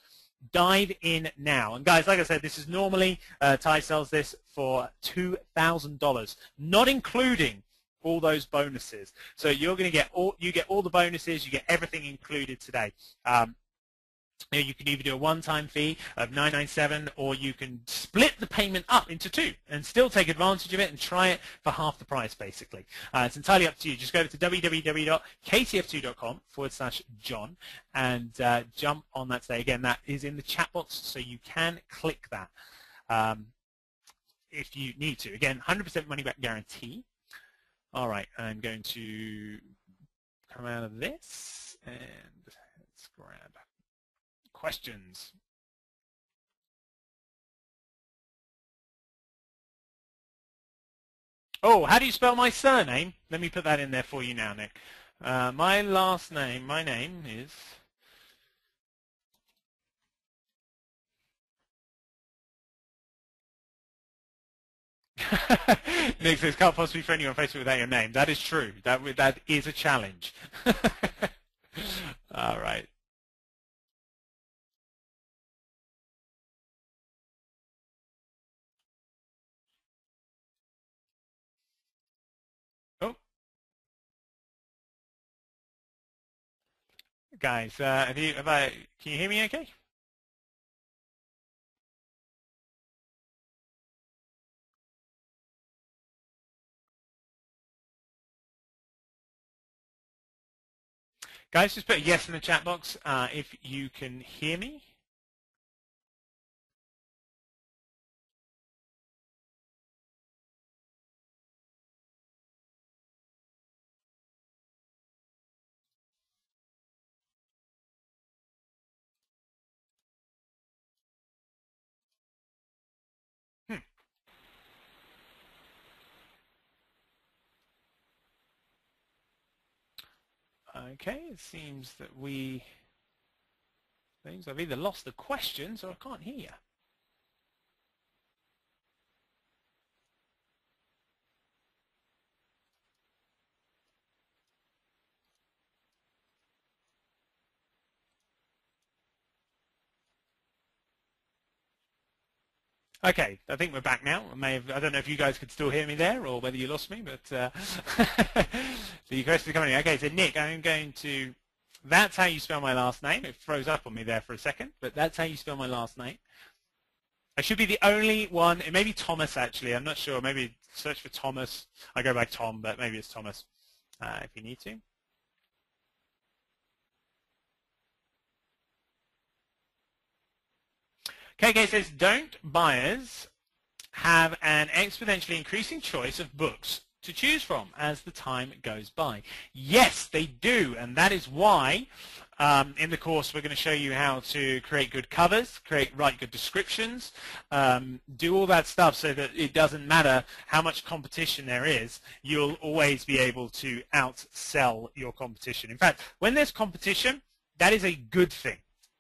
S2: dive in now. And guys, like I said, this is normally, Ty sells this for $2,000, not including all those bonuses. So you're going to get all the bonuses, you get everything included today. You can either do a one-time fee of $997, or you can split the payment up into 2 and still take advantage of it and try it for half the price, basically. It's entirely up to you. Just go to www.ktf2.com/John and jump on that today. Again, that is in the chat box, so you can click that. if you need to. Again, 100% money back guarantee. All right, I'm going to come out of this and let's grab questions. Oh, how do you spell my surname? Let me put that in there for you now, Nick. My name is... Nick says, can't possibly friend you on Facebook without your name. That is true. That is a challenge. All right. Oh, guys, can you hear me okay? Guys, just put a yes in the chat box if you can hear me. Hmm. Okay, it seems that I've either lost the questions or I can't hear. Okay, I think we're back now. I don't know if you guys could still hear me there or whether you lost me, but the questions are coming in. Okay, so Nick, I'm going to... That's how you spell my last name. It froze up on me there for a second, but that's how you spell my last name. I should be the only one. It may be Thomas, actually. I'm not sure. Maybe search for Thomas. I go by Tom, but maybe it's Thomas if you need to. KK says, don't buyers have an exponentially increasing choice of books to choose from as the time goes by? Yes, they do, and that is why in the course we're going to show you how to create good covers, write good descriptions, do all that stuff so that it doesn't matter how much competition there is, you'll always be able to outsell your competition. In fact, when there's competition, that is a good thing.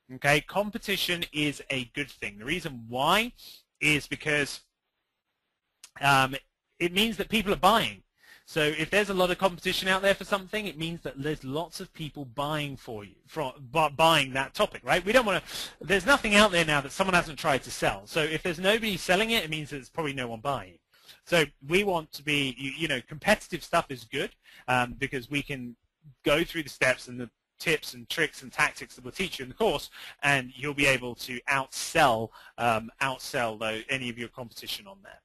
S2: Okay, competition is a good thing. The reason why is because it means that people are buying. So if there's a lot of competition out there for something, it means that there's lots of people buying for you, buying that topic, right? We don't want to, there's nothing out there now that someone hasn't tried to sell. So if there's nobody selling it, it means there's probably no one buying. So we want to be, you know, competitive stuff is good because we can go through the steps and the tips and tricks and tactics that we'll teach you in the course, and you'll be able to outsell any of your competition on there.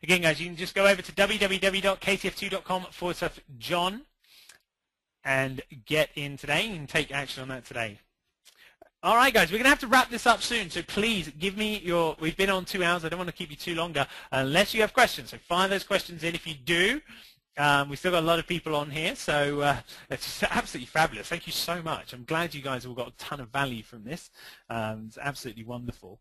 S2: Again, guys, you can just go over to www.ktf2.com/John and get in today. You can take action on that today. All right, guys, we're going to have to wrap this up soon, so please give me your... We've been on 2 hours. I don't want to keep you too longer unless you have questions. So fire those questions in if you do. We've still got a lot of people on here, so it's just absolutely fabulous. Thank you so much. I'm glad you guys all got a ton of value from this. It's absolutely wonderful.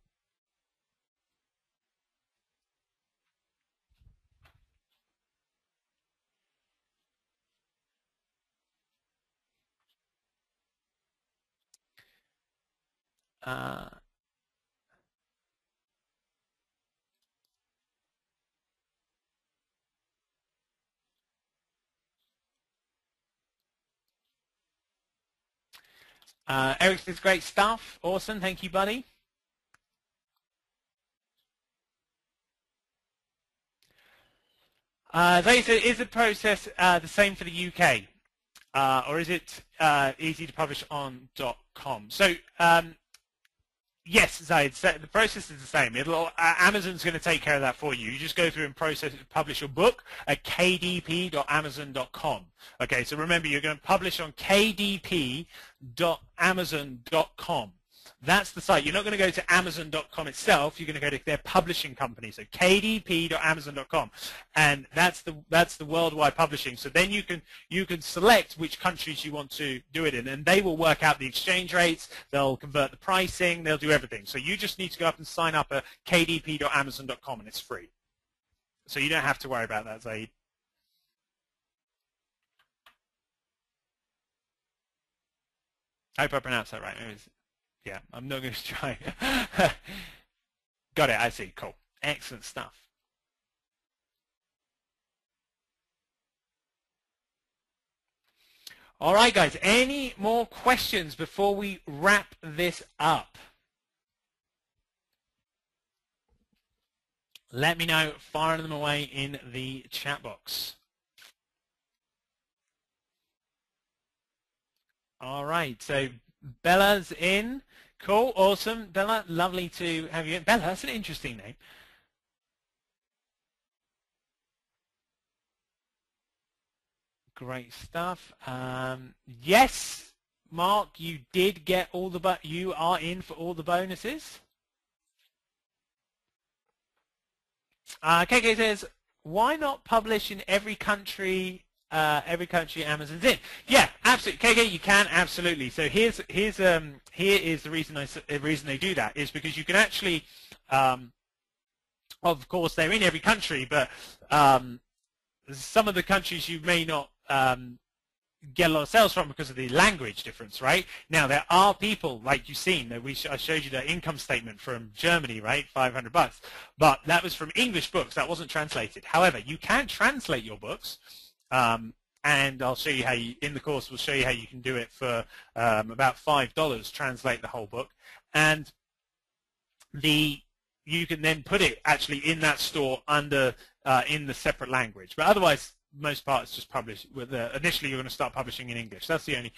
S2: Eric says great stuff. Awesome. Thank you, buddy. They said, is the process the same for the UK? Or is it easy to publish on .com? So yes, Zaid, the process is the same. Amazon's going to take care of that for you. You just go through and publish your book at kdp.amazon.com. Okay, so remember, you're going to publish on kdp.amazon.com. That's the site. You're not going to go to Amazon.com itself. You're going to go to their publishing company, so kdp.amazon.com, and that's the worldwide publishing. So then you can select which countries you want to do it in, and they will work out the exchange rates. They'll convert the pricing. They'll do everything. So you just need to go up and sign up at kdp.amazon.com, and it's free. So you don't have to worry about that, Zaid. I hope I pronounced that right. Yeah, I'm not going to try. Got it, I see. Cool. Excellent stuff. All right, guys. Any more questions before we wrap this up? Let me know. Fire them away in the chat box. All right. So Bella's in. Cool. Awesome. Bella, lovely to have you in. Bella, that's an interesting name. Great stuff. Yes, Mark, you did get all the, you are in for all the bonuses. KK says, why not publish in every country Amazon's in? Yeah, absolutely. KK, you can, absolutely. So here is the reason they do that is because you can actually, of course, they're in every country, but some of the countries you may not get a lot of sales from because of the language difference, right? Now, there are people, like you've seen, that I showed you the income statement from Germany, right? $500. But that was from English books. That wasn't translated. However, you can translate your books. And I'll show you how you, in the course, we'll show you how you can do it for about $5, translate the whole book. And you can then put it actually in that store under, in the separate language. But otherwise, most parts just publish with initially you're going to start publishing in English. That's the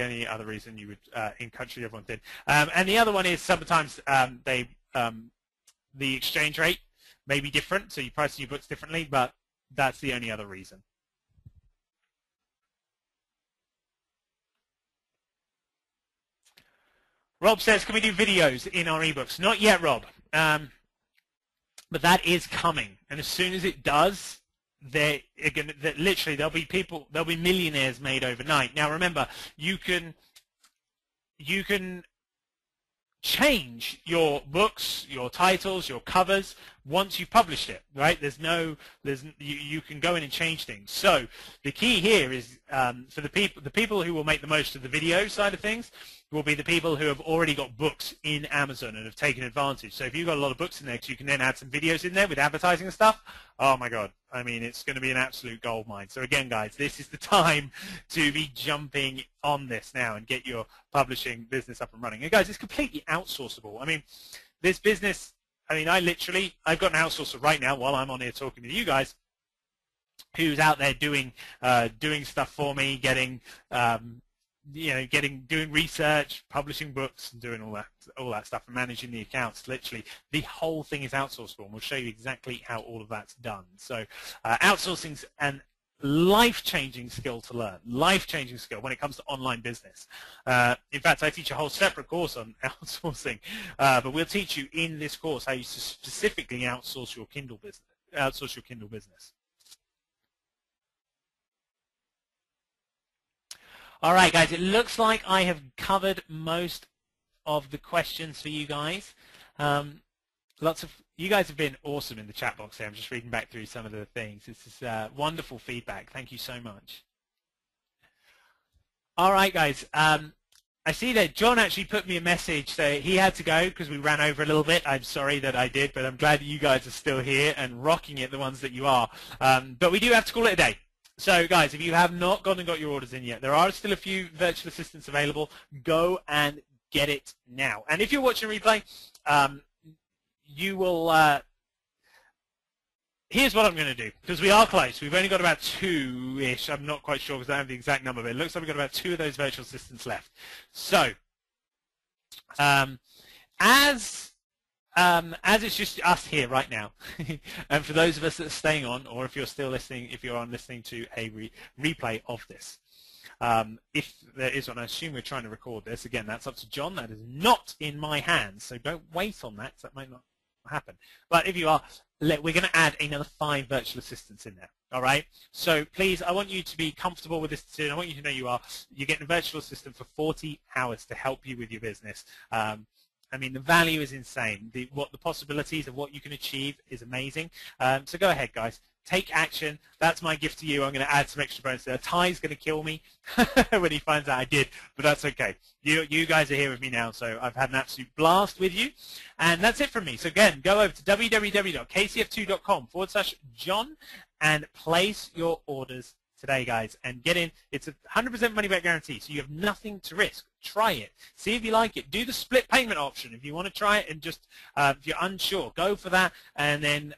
S2: only other reason you would in country everyone did. And the other one is sometimes the exchange rate may be different, so you price your books differently, but that's the only other reason. Rob says, can we do videos in our ebooks? Not yet, Rob, but that is coming, and as soon as it does, literally there'll be millionaires made overnight. Now remember, you can change your books, your titles, your covers once you've published it, right? You can go in and change things. So the key here is for the people who will make the most of the video side of things will be the people who have already got books in Amazon and have taken advantage. So if you've got a lot of books in there, you can then add some videos in there with advertising and stuff. Oh my God. I mean, it's going to be an absolute goldmine. So again, guys, this is the time to be jumping on this now and get your publishing business up and running. And guys, it's completely outsourceable. I mean, this business, I've got an outsourcer right now while I'm on here talking to you guys who's out there doing stuff for me, doing research, publishing books, and doing all that stuff, and managing the accounts. Literally, the whole thing is outsourceable, and we'll show you exactly how all of that's done. So, outsourcing's an life-changing skill to learn, life-changing skill when it comes to online business. In fact, I teach a whole separate course on outsourcing, but we'll teach you in this course how you specifically outsource your Kindle business. All right, guys, it looks like I have covered most of the questions for you guys. You guys have been awesome in the chat box here. I'm just reading back through some of the things. This is wonderful feedback. Thank you so much. All right, guys. I see that John actually put me a message, so he had to go because we ran over a little bit. I'm sorry that I did, but I'm glad that you guys are still here and rocking it, the ones that you are. But we do have to call it a day. So, guys, if you have not gone and got your orders in yet, there are still a few virtual assistants available. Go and get it now. And if you're watching a replay, you will here's what I'm going to do, because we are close. We've only got about 2-ish. I'm not quite sure because I don't have the exact number, but it looks like we've got about 2 of those virtual assistants left. So, as it's just us here right now, and for those of us that are staying on, or if you're still listening, if you're on listening to a replay of this, If there is one, I assume we're trying to record this. Again, that's up to John. That is not in my hands, so don't wait on that, because that might not happen. But if you are, we're going to add another 5 virtual assistants in there. All right. So please, I want you to be comfortable with this decision. I want you to know you're getting a virtual assistant for 40 hours to help you with your business. I mean, the value is insane. The possibilities of what you can achieve is amazing. So go ahead, guys. Take action. That's my gift to you. I'm going to add some extra bonus there. Ty's going to kill me when he finds out I did, but that's okay. You guys are here with me now, so I've had an absolute blast with you. And that's it from me. So again, go over to www.kcf2.com/John and place your orders today, guys, and get in. It's a 100% money back guarantee, so you have nothing to risk. Try it. See if you like it. Do the split payment option if you want to try it, and just if you're unsure, go for that, and then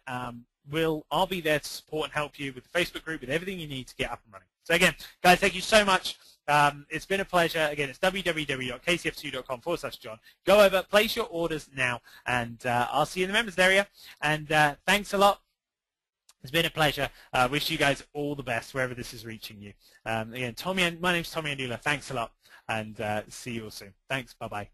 S2: I'll be there to support and help you with the Facebook group, with everything you need to get up and running. So again, guys, thank you so much. It's been a pleasure. Again, it's www.kcf2.com/John. Go over, place your orders now, and I'll see you in the members area. And thanks a lot. It's been a pleasure. Wish you guys all the best wherever this is reaching you. Again, my name's Tommy Andula. Thanks a lot, and see you all soon. Thanks. Bye-bye.